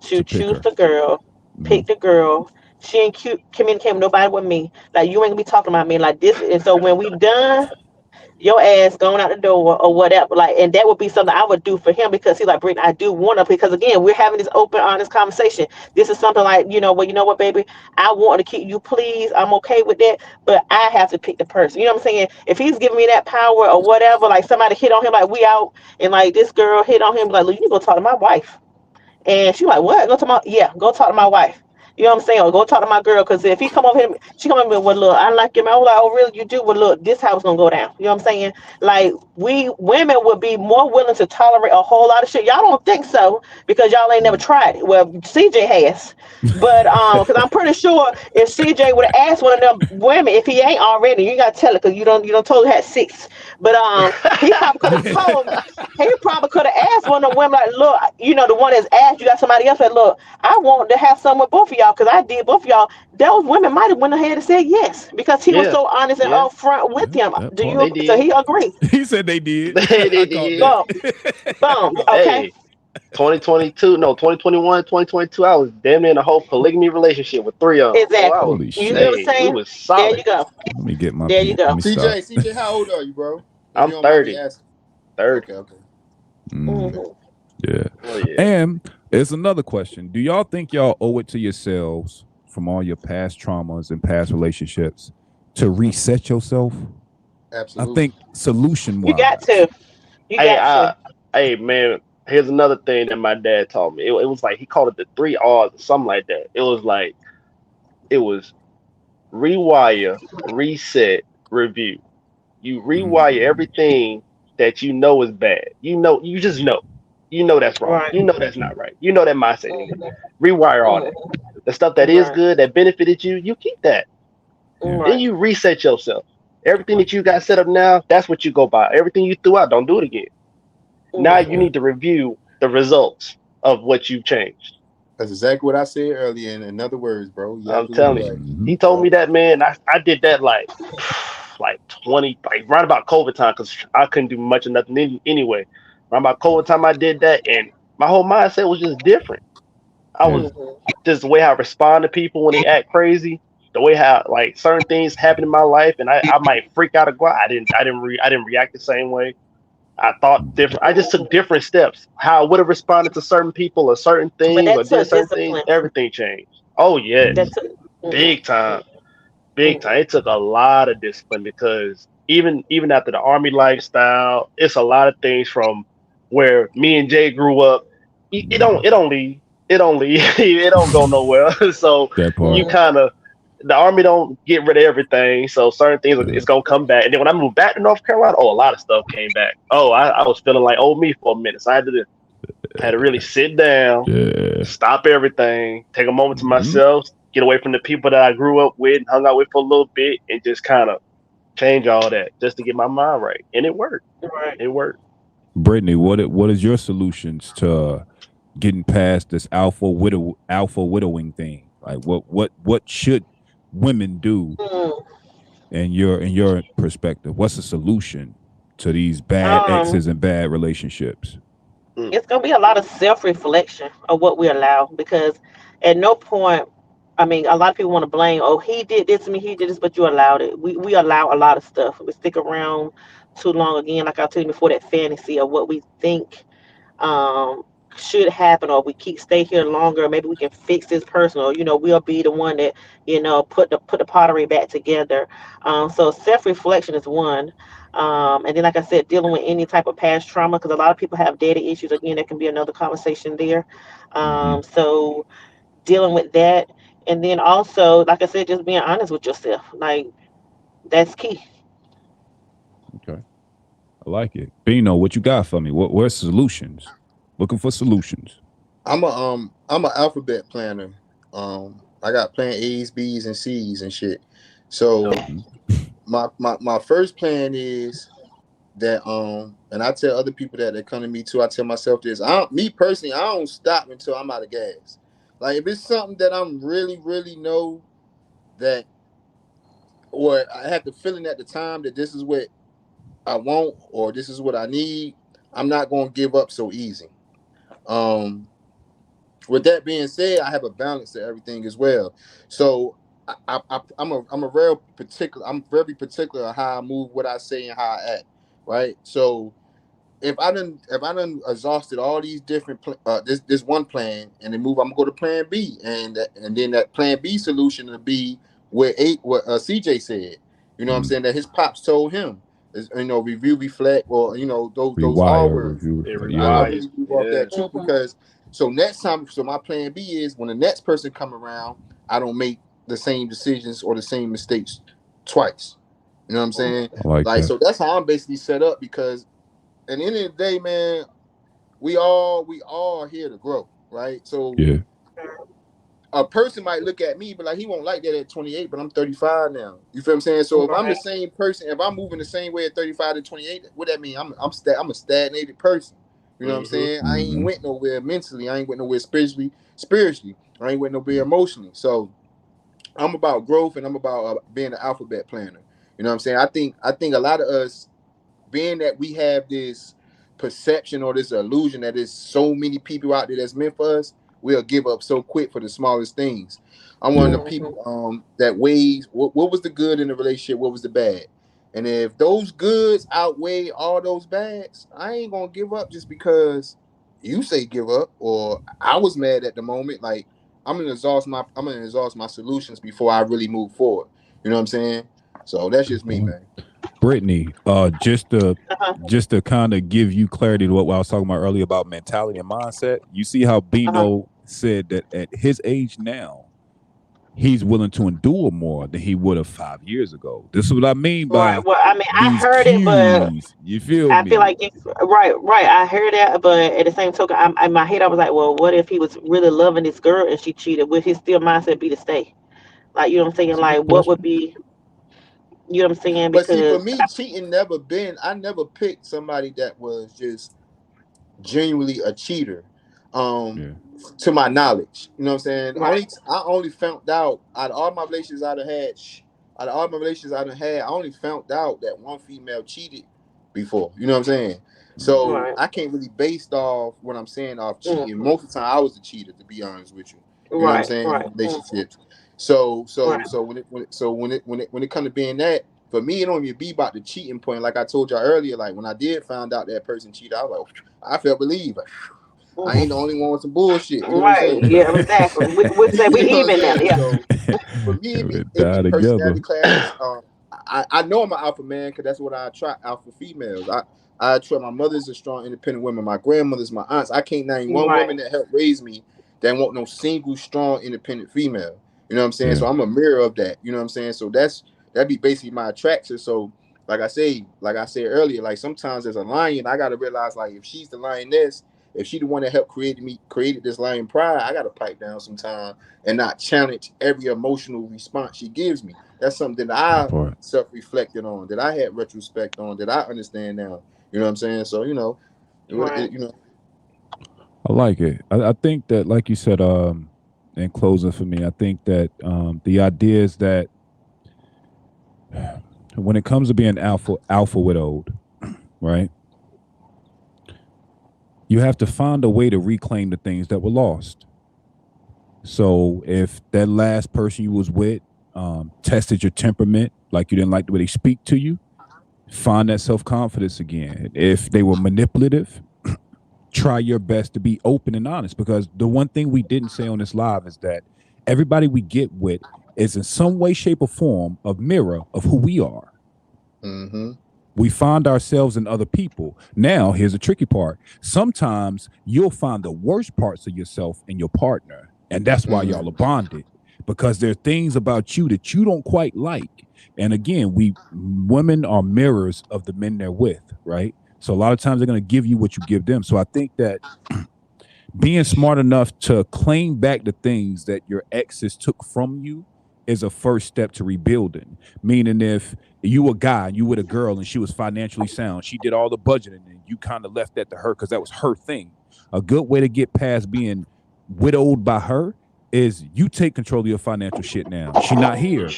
Speaker 10: to
Speaker 5: To pick
Speaker 10: choose
Speaker 5: her.
Speaker 10: the girl, pick
Speaker 5: Mm.
Speaker 10: the girl. She ain't communicate with nobody with me. Like you ain't gonna be talking about me like this. And so when we done, your ass going out the door or whatever. Like, and that would be something I would do for him because he's like, Brittany, I do want to, because again, we're having this open, honest conversation. This is something like, well, you know what, baby, I want to keep you pleased. I'm okay with that, but I have to pick the person. You know what I'm saying? If he's giving me that power or whatever, like somebody hit on him, like we out and like this girl hit on him, like, look, you need to go talk to my wife. And she like, what? Go talk to my wife. You know what I'm saying? Or go talk to my girl. Because if he come over here, she come over here with, look, I like him. I was like, oh, really? You do? Well, look, this house gonna go down. You know what I'm saying? Like, we women would be more willing to tolerate a whole lot of shit. Y'all don't think so because y'all ain't never tried it. Well, CJ has. But because I'm pretty sure if CJ would have asked one of them women, if he ain't already, you gotta tell it because you don't totally had 6. But he probably could have told. He probably could have asked one of the women, like, look, the one that's asked, you got somebody else that, look, I want to have some with both of y'all because I did both of y'all. Those women might have went ahead and said yes because he was
Speaker 11: Yeah.
Speaker 10: so honest and
Speaker 11: Yeah.
Speaker 10: upfront with him.
Speaker 5: That
Speaker 10: Do
Speaker 5: part.
Speaker 10: you
Speaker 11: They
Speaker 10: agree? So
Speaker 11: did.
Speaker 10: he agreed.
Speaker 5: He said they did.
Speaker 11: They
Speaker 5: I caught
Speaker 11: did.
Speaker 10: Boom,
Speaker 5: that.
Speaker 10: boom. Okay.
Speaker 11: Hey, 2022, no, 2021, 2022, I was damn near in a whole polygamy relationship with 3 of them. Boy, I
Speaker 10: Exactly.
Speaker 11: was,
Speaker 5: Holy
Speaker 10: You get
Speaker 5: shit.
Speaker 10: what I'm
Speaker 11: hey, we
Speaker 10: saying?
Speaker 11: was
Speaker 10: There
Speaker 11: solid.
Speaker 10: you go.
Speaker 5: Let me get my
Speaker 10: There you
Speaker 5: pen. Let
Speaker 10: go.
Speaker 5: me stop.
Speaker 9: CJ, how old are you, bro? If you
Speaker 11: I'm
Speaker 9: don't mind me
Speaker 11: 30,
Speaker 9: asking.
Speaker 11: 30.
Speaker 9: Okay.
Speaker 5: Mm,
Speaker 10: Hmm.
Speaker 5: yeah.
Speaker 11: Oh, yeah.
Speaker 5: And it's another question. Do y'all think y'all owe it to yourselves from all your past traumas and past relationships to reset yourself? I
Speaker 9: Absolutely.
Speaker 5: think solution
Speaker 10: You got
Speaker 5: wise.
Speaker 10: to. You
Speaker 11: Hey,
Speaker 10: got to.
Speaker 11: hey, man, here's another thing that my dad taught me. It was like, he called it the 3 R's or something like that. It was rewire, reset, review. You rewire everything that you know is bad. You just know. You know that's wrong.
Speaker 10: Right.
Speaker 11: You know that's not right. You know that mindset ain't good. Rewire all that. The stuff that is
Speaker 10: Right.
Speaker 11: good, that benefited you, you keep that.
Speaker 5: Yeah.
Speaker 11: Then
Speaker 10: Right.
Speaker 11: you reset yourself. Everything that you got set up now, that's what you go by. Everything you threw out, don't do it again. Now you
Speaker 10: Hmm.
Speaker 11: need to review the results of what you've changed.
Speaker 9: That's exactly what I said earlier. In other words, bro, you're
Speaker 11: I'm
Speaker 9: absolutely
Speaker 11: telling you.
Speaker 9: right.
Speaker 11: He told
Speaker 9: Yep.
Speaker 11: me that, man. I did that like 20, like right about COVID time, because I couldn't do much of nothing anyway. Right about COVID time, I did that, and my whole mindset was just different. I
Speaker 5: Yeah.
Speaker 11: was just the way I respond to people when they act crazy, the way how like certain things happen in my life, and I might freak out or go out. I didn't react the same way. I thought different. I just took different steps. How I would have responded to certain people or certain
Speaker 10: But
Speaker 11: things or
Speaker 10: that
Speaker 11: did
Speaker 10: took
Speaker 11: certain things.
Speaker 10: discipline.
Speaker 11: Everything changed. Oh
Speaker 10: That
Speaker 11: yes,
Speaker 10: took.
Speaker 11: big
Speaker 10: Mm-hmm.
Speaker 11: time, big time. It took a lot of discipline because even after the army lifestyle, it's a lot of things from where me and Jay grew up. It don't leave. It don't leave. It don't go nowhere. So
Speaker 5: That
Speaker 11: you
Speaker 5: part.
Speaker 11: kind of the army don't get rid of everything. So certain things
Speaker 5: Yeah.
Speaker 11: it's gonna come back. And then when I moved back to North Carolina, oh, a lot of stuff came back. Oh, I was feeling like old me for a minute. So I had to really sit down,
Speaker 5: Yeah.
Speaker 11: stop everything, take a moment to
Speaker 5: Mhm.
Speaker 11: myself, get away from the people that I grew up with and hung out with for a little bit, and just kind of change all that just to get my mind right, and it worked.
Speaker 10: Right.
Speaker 11: It worked.
Speaker 5: Brittany, what is your solutions to getting past this alpha widowing thing? Like what should women do
Speaker 10: Mm.
Speaker 5: in your perspective? What's the solution to these bad
Speaker 10: Um,
Speaker 5: exes and bad relationships?
Speaker 10: it's gonna be a lot of self-reflection of what we allow, because at no point, I mean, a lot of people want to blame, oh, he did this to me, he did this, but you allowed it. We allow a lot of stuff. We stick around too long, again, like I told you before, that fantasy of what we think um should happen, or we keep stay here longer, maybe we can fix this person, or we'll be the one that put the pottery back together. So self-reflection is one. And then, like I said, dealing with any type of past trauma, because a lot of people have daddy issues. Again, that can be another conversation there.
Speaker 5: Mm-hmm.
Speaker 10: So dealing with that, and then also, like I said, just being honest with yourself, like, that's key.
Speaker 5: Okay, I like it. Bino, what you got for me? Where's solutions? Looking for solutions.
Speaker 9: I'm a alphabet planner. I got plan A's, B's, and C's and shit. So
Speaker 5: Mhm.
Speaker 9: my first plan is that and I tell other people that come to me too. I tell myself this. Me personally, I don't stop until I'm out of gas. Like if it's something that I'm really know that, or I have the feeling at the time that this is what I want or this is what I need, I'm not gonna give up so easy. Um, with that being said, I have a balance to everything as well. So I'm a real particular. I'm very particular on how I move, what I say, and how I act. Right. So if I done exhausted all these different this one plan and then move, I'm gonna go to plan B, and then that plan B solution will be what CJ said. You know what I'm
Speaker 5: Mhm.
Speaker 9: saying, that his pops told him. Review, reflect, or those R
Speaker 5: Rewire,
Speaker 9: words.
Speaker 5: review,
Speaker 11: It
Speaker 5: reflect.
Speaker 9: I
Speaker 5: Yeah.
Speaker 11: rewires.
Speaker 9: really move off
Speaker 11: Yeah.
Speaker 9: that too,
Speaker 10: Hmm.
Speaker 9: because so next time, so my plan B is when the next person come around, I don't make the same decisions or the same mistakes twice. You know what I'm saying?
Speaker 5: I like
Speaker 9: Like,
Speaker 5: that.
Speaker 9: so that's how I'm basically set up, because at the end of the day, man, we all are here to grow, right? So
Speaker 5: Yeah.
Speaker 9: a person might look at me, but like he won't like that at 28, but I'm 35 now. You feel what I'm saying? So if I'm the
Speaker 10: Right.
Speaker 9: same person, if I'm moving the same way at 35 to 28, what that mean? I'm a stagnated person. You know what I'm
Speaker 11: Mm-hmm.
Speaker 9: saying? I ain't
Speaker 5: Mm-hmm.
Speaker 9: went nowhere mentally. I ain't went nowhere spiritually. I ain't went nowhere emotionally. So I'm about growth, and I'm about being an alphabet planner. You know what I'm saying? I think a lot of us, being that we have this perception or this illusion that there's so many people out there that's meant for us, we'll give up so quick for the smallest things. I'm one
Speaker 5: Yeah.
Speaker 9: of the people that weighs what was the good in the relationship, what was the bad. And if those goods outweigh all those bads, I ain't gonna give up just because you say give up or I was mad at the moment. Like I'm gonna exhaust my solutions before I really move forward. You know what I'm saying? So that's
Speaker 5: Good
Speaker 9: just me,
Speaker 5: point.
Speaker 9: man.
Speaker 5: Brittany,
Speaker 10: Uh-huh.
Speaker 5: just to kind of give you clarity to what I was talking about earlier about mentality and mindset. You see how
Speaker 10: Uh-huh.
Speaker 5: Bino said that at his age now, he's willing to endure more than he would have 5 years ago. This is what I mean
Speaker 10: Right.
Speaker 5: by
Speaker 10: Well, I mean, I
Speaker 5: these
Speaker 10: heard it, but
Speaker 5: cues. You feel
Speaker 10: I feel
Speaker 5: me?
Speaker 10: like it's right, right. I heard that, but at the same token, in my head, I was like, well, what if he was really loving this girl and she cheated? Would his still mindset be to stay? Like, you know what I'm saying?
Speaker 5: That's a good
Speaker 10: Like, what would
Speaker 5: question.
Speaker 10: be, you know what I'm saying?
Speaker 9: But see, for
Speaker 10: Because
Speaker 9: me, cheating never been. I never picked somebody that was just genuinely a cheater. Um,
Speaker 5: Yeah.
Speaker 9: to my knowledge, you know what I'm saying.
Speaker 10: right,
Speaker 9: I only found out of all my relationships I'd have had. Out of all my relationships I'd have had, I only found out that one female cheated before. You know what I'm saying.
Speaker 5: Mm-hmm.
Speaker 9: So
Speaker 10: right,
Speaker 9: I can't really base off what I'm saying off cheating.
Speaker 10: mm,
Speaker 9: Most of the time, I was the cheater, to be honest with you. You know what I'm
Speaker 10: right,
Speaker 9: saying, in
Speaker 10: right,
Speaker 9: relationships. So so
Speaker 10: right,
Speaker 9: so when it comes to being that, for me, it don't even be about the cheating point. Like I told y'all earlier, like when I did find out that person cheated, I was like, I felt relieved. I ain't the only one with some bullshit. You know what I'm
Speaker 10: right.
Speaker 9: saying?
Speaker 10: Yeah, exactly. We say we
Speaker 9: You know what I'm
Speaker 10: even now.
Speaker 9: saying?
Speaker 10: Yeah.
Speaker 9: So for me,
Speaker 5: We
Speaker 9: it be
Speaker 5: die together.
Speaker 9: personality clashes. I know I'm an alpha man because that's what I attract, alpha females. I attract, my mother's a strong, independent woman. My grandmother's, my aunts. I can't name one
Speaker 10: Right.
Speaker 9: woman that helped raise me that want no single, strong, independent female. You know what I'm saying?
Speaker 5: Yeah.
Speaker 9: So I'm a mirror of that. You know what I'm saying? So that'd be basically my attraction. So like I said earlier, like sometimes as a lion, I gotta realize like if she's the lioness, if she the one that helped created this lion pride, I gotta pipe down sometime and not challenge every emotional response she gives me. That's something that I self-reflected on, that I had retrospect on, that I understand now. You know what I'm saying? So, you know,
Speaker 10: Right.
Speaker 5: I like it. I think that, like you said, in closing for me, I think that the idea is that when it comes to being alpha widowed, right? You have to find a way to reclaim the things that were lost. So if that last person you was with tested your temperament, like you didn't like the way they speak to you, find that self-confidence again. If they were manipulative, try your best to be open and honest, because the one thing we didn't say on this live is that everybody we get with is in some way, shape, or form a mirror of who we are.
Speaker 9: Mm-hmm.
Speaker 5: We find ourselves in other people. Now, here's the tricky part. Sometimes you'll find the worst parts of yourself in your partner, and that's why y'all are bonded, because there are things about you that you don't quite like. And again, women are mirrors of the men they're with, right? So a lot of times they're going to give you what you give them. So I think that being smart enough to claim back the things that your exes took from you is a first step to rebuilding. Meaning, if you a guy, you with a girl, and she was financially sound, she did all the budgeting, and you kind of left that to her because that was her thing. A good way to get past being widowed by her is you take control of your financial shit now. She not here.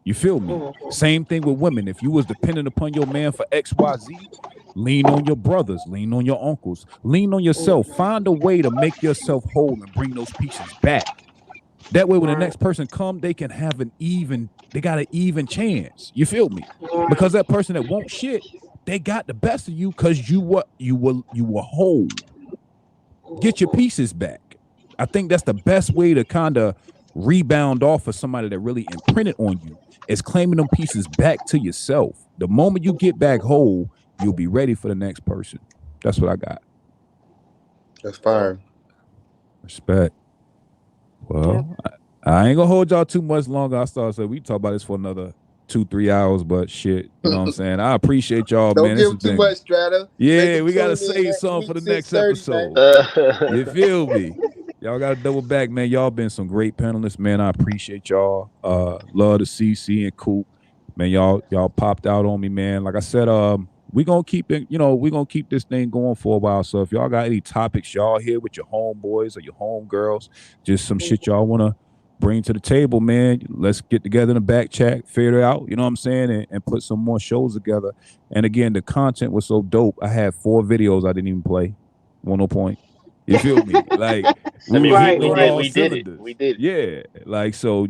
Speaker 5: You feel me? Same thing with women. If you was dependent upon your man for XYZ, lean on your brothers, lean on your uncles, lean on yourself. Find a way to make yourself whole and bring those pieces back. That way, when the next person come, they can have they got an even chance. You feel me? Because that person that won't shit, they got the best of you because you were whole. Get your pieces back. I think that's the best way to kind of rebound off of somebody that really imprinted on you, is claiming them pieces back to yourself. The moment you get back whole, you'll be ready for the next person. That's what I got.
Speaker 9: That's fire.
Speaker 5: Respect. Well, I ain't gonna hold y'all too much longer. I started saying we talk about this for another 2-3 hours, but shit, you know what I'm saying? I appreciate y'all,
Speaker 9: Don't
Speaker 5: man.
Speaker 9: give too much, Strata.
Speaker 5: Yeah, we gotta save something for the next episode. You feel me? Y'all gotta double back, man. Y'all been some great panelists, man. I appreciate y'all. Love to CC and Coop. Man, y'all popped out on me, man. Like I said, we gonna keep it, we gonna keep this thing going for a while. So if y'all got any topics y'all here with your homeboys or your homegirls, just some shit y'all wanna bring to the table, man, let's get together in the back chat, figure it out, you know what I'm saying, and put some more shows together. And again, the content was so dope. I had 4 videos I didn't even play. No point. You feel me? Like,
Speaker 11: we did it.
Speaker 5: Yeah. Like, so,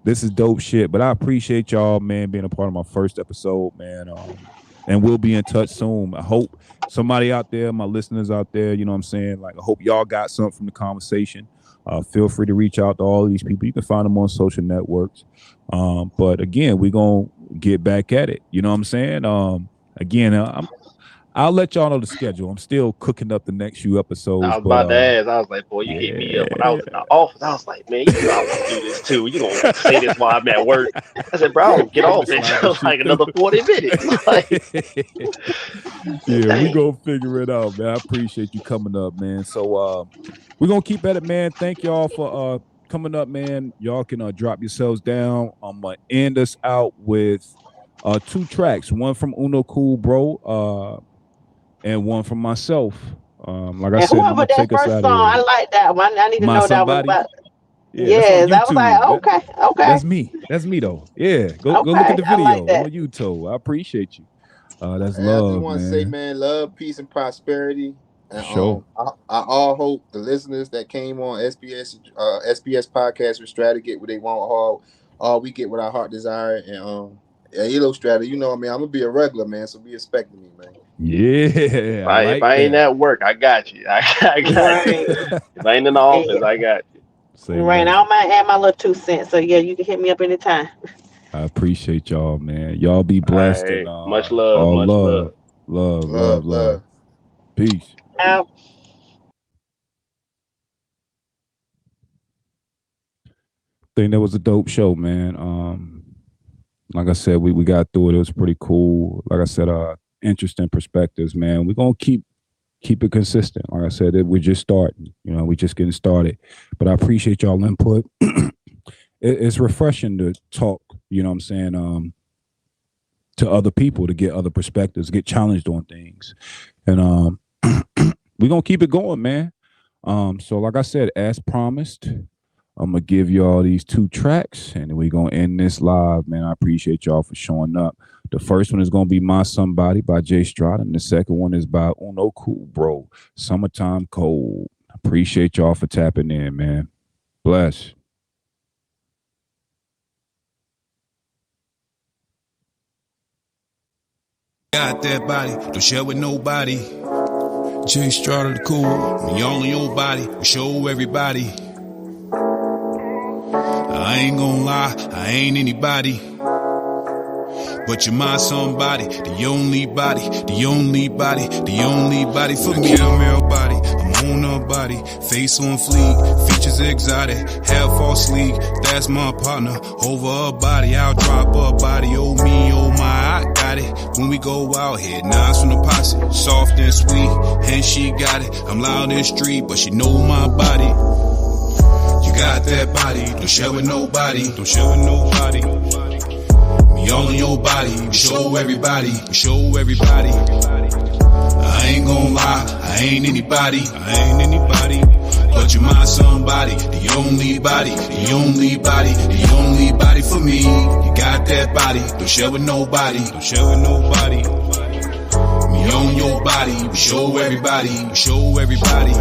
Speaker 5: this is dope shit. But I appreciate y'all, man, being a part of my first episode, man. And we'll be in touch soon. I hope somebody out there, my listeners out there, you know what I'm saying? Like, I hope y'all got something from the conversation. Feel free to reach out to all of these people. You can find them on social networks. But again, we're going to get back at it. You know what I'm saying? Again, I'll let y'all know the schedule. I'm still cooking up the next few episodes.
Speaker 11: I was about to ask. I was like, boy, you hit me up when I was in the office. I was like, man, you know I want to do this too. You don't say this while I'm at work. I said, bro, I don't get off until like another 40 minutes.
Speaker 5: Yeah, we gonna figure it out, man. I appreciate you coming up, man. So we're gonna keep at it, man. Thank y'all for coming up, man. Y'all can drop yourselves down. I'm gonna end us out with 2 tracks. One from Uno Cool Bro, and one from myself. Like I said, I'm gonna take us out of here.
Speaker 10: I like that one. I need to know
Speaker 5: Somebody?
Speaker 10: that one.
Speaker 5: Yeah,
Speaker 10: yes, I was like, okay.
Speaker 5: That's me though. Yeah, go look at the video on YouTube. I appreciate you. That's love,
Speaker 9: I just want to say, man, love, peace, and prosperity. And,
Speaker 5: sure.
Speaker 9: I all hope the listeners that came on SPS Podcast with Strata get what they want. All we get what our heart desire. And Strata, you know what I mean? I'm gonna be a regular, man. So be expecting me, man.
Speaker 5: Yeah.
Speaker 11: If I ain't at work, I got you. I got you. If I ain't in the office, I got you.
Speaker 10: Right. I don't mind add my little 2 cents. So yeah, you can hit me up anytime. I
Speaker 5: appreciate y'all, man. Y'all be blessed.
Speaker 11: Right.
Speaker 5: And,
Speaker 11: much love.
Speaker 5: Love. Peace.
Speaker 10: Out.
Speaker 5: I think that was a dope show, man. Like I said, we got through it. It was pretty cool. Like I said, interesting perspectives, man. We're gonna keep it consistent. Like I said, we're just starting. We're just getting started. But I appreciate y'all input. It's refreshing to talk, you know what I'm saying, to other people, to get other perspectives, get challenged on things. And we're going to keep it going, man. So like I said, as promised, I'm going to give y'all these 2 tracks, and we're going to end this live, man. I appreciate y'all for showing up. The first one is going to be My Somebody by Jay Strada, and the second one is by Uno Cool Bro, Summertime Cold. Appreciate y'all for tapping in, man. Bless.
Speaker 1: Got that body, don't share with nobody. Jay Strada the cool, me all in your body, we show everybody. I ain't gonna lie, I ain't anybody, but you're my somebody, the only body, the only body, the only body for me. Caramel body, I'm on her body, face on fleek, features exotic, hair fall sleek. That's my partner, over her body, I'll drop her body. Oh me, oh my, I got it. When we go out here, knives from the posse, soft and sweet, and she got it. I'm loud in the street, but she know my body. You got that body, don't share with nobody, don't share with nobody. Me all in your body, we show everybody, we show everybody. I ain't gonna lie, I ain't anybody, I ain't anybody, but you're my somebody, the only body, the only body, the only body for me. You got that body, don't share with nobody, don't share with nobody. Me on your body, we show everybody, we show everybody.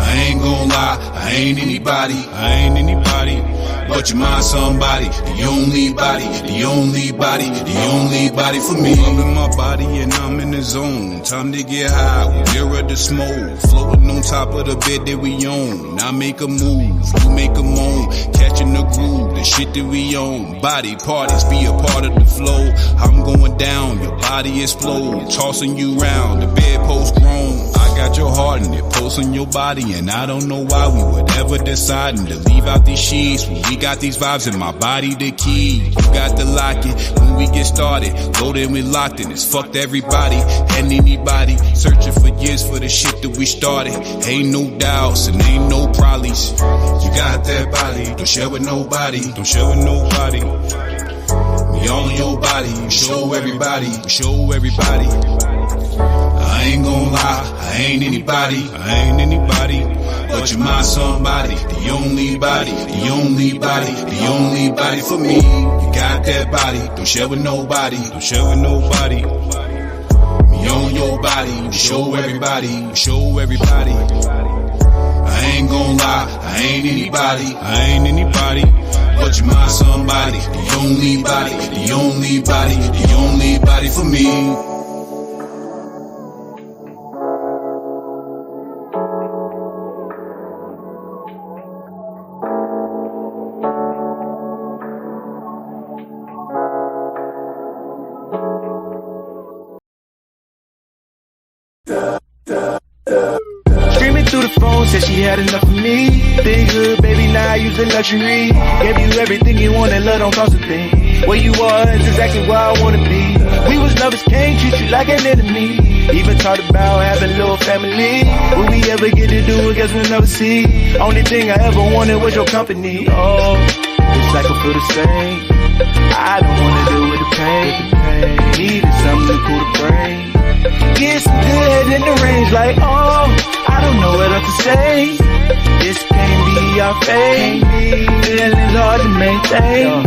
Speaker 1: I ain't gonna lie, I ain't anybody, I ain't anybody, but you're my somebody, the only body, the only body, the only body for me. I'm in my body and I'm in the zone. Time to get high, we mirror the smoke, floating on top of the bed that we own. I make a move, you make a moan, catching the groove, the shit that we own. Body parties, be a part of the flow. I'm going down, your body explode, tossing you round, the bedpost grown. I got your heart and it pulls on your body, and I don't know why we would ever decide to leave out these sheets. When we got these vibes in my body, the key. You got to lock it when we get started. Loaded and we locked in. It's fucked everybody and anybody searching for years for the shit that we started. Ain't no doubts and ain't no probably. You got that body, don't share with nobody, don't share with nobody. Me all in your body, we show everybody, we show everybody. I ain't gonna lie, I ain't anybody, I ain't anybody, but you're my somebody, the only body, the only body, the only body for me. You got that body, don't share with nobody, don't share with nobody. Me on your body, we show everybody, we show everybody. I ain't gonna lie, I ain't anybody, I ain't anybody, but you're my somebody, the only body, the only body, the only body for me.
Speaker 2: Streaming through the phone, said she had enough of me. Big hood, baby, now I use the luxury. Gave you everything you wanted, love don't cost a thing. Where you are is exactly where I wanna be. We was lovers, can't treat you like an enemy. Even talked about having a little family. Will we ever get to do it? Guess we'll never see. Only thing I ever wanted was your company. Oh, it's like I feel the same. I don't wanna deal with the pain. Needed something to cool the brain. Get some good in the range, like, oh, I don't know what else to say. This can't be our fate. Feelings hard to maintain.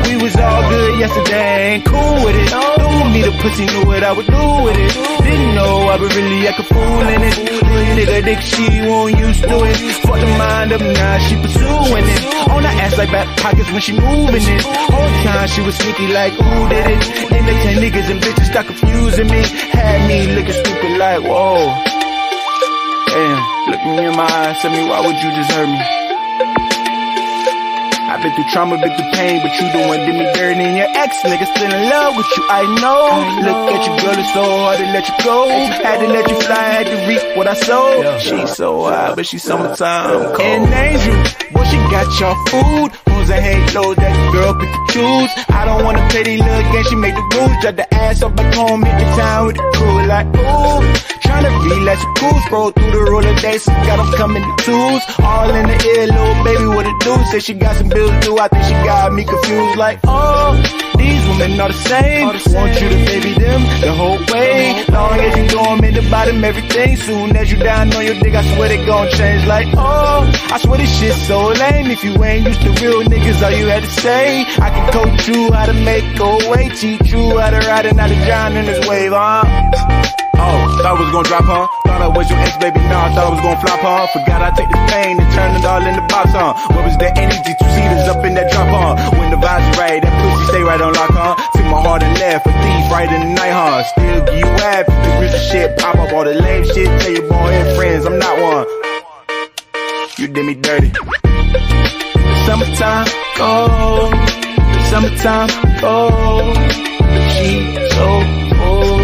Speaker 2: We was all good yesterday, ain't cool with it. Knew me the pussy, knew what I would do with it. Didn't know I would really act a fool in it. Nigga think she won't used to it. Fuck the mind up, now she pursuing it. On her ass like back pockets when she moving it. Whole time she was sneaky like who did it. Then the 10 niggas and bitches start confusing me. Had me looking stupid like whoa. Damn, look me in my eyes, tell me why would you just hurt me? I've been through trauma, been through pain, but you the one did me dirty. And your ex nigga still in love with you, I know. Look at you, girl, it's so hard to let you go. Had to let you fly, had to reap what I sowed. She's so high, but she's summertime cold. And Angel, boy, she got your food. Hoes and halos, that girl pick the choose. I don't wanna play these little games, she made the rules. Drop the ass up back home, hit the town with the crew. Like, ooh, tryna trying to relax your cool. Scroll through the roller days, got them coming to twos. All in the ear, little baby, what it do? Say she got some bills due, I think she got me confused. Like, oh, these women are the same. Want you to baby them the whole way. Long as you go them in the bottom, everything. Soon as you down on your dick, I swear they gon' change. Like, oh, I swear this shit so lame. If you ain't used to real niggas, all you had to say, I can coach you how to make go away, teach you how to ride and how to drown in this wave, huh? Oh, thought I was gonna drop, huh? Thought I was your ex, baby, nah, thought I was gonna flop, huh? Forgot I take this pain and turn it all into box, huh? Where was the energy to see this up in that drop, huh? When the vibes are right, that pussy stay right on lock, huh? Took my heart and left, a thief right in the night, huh? Still give you half, the rich shit, pop up all the lame shit, tell your boy and friends, I'm not one. You did me dirty. The summertime, go. The summertime, go. She so full.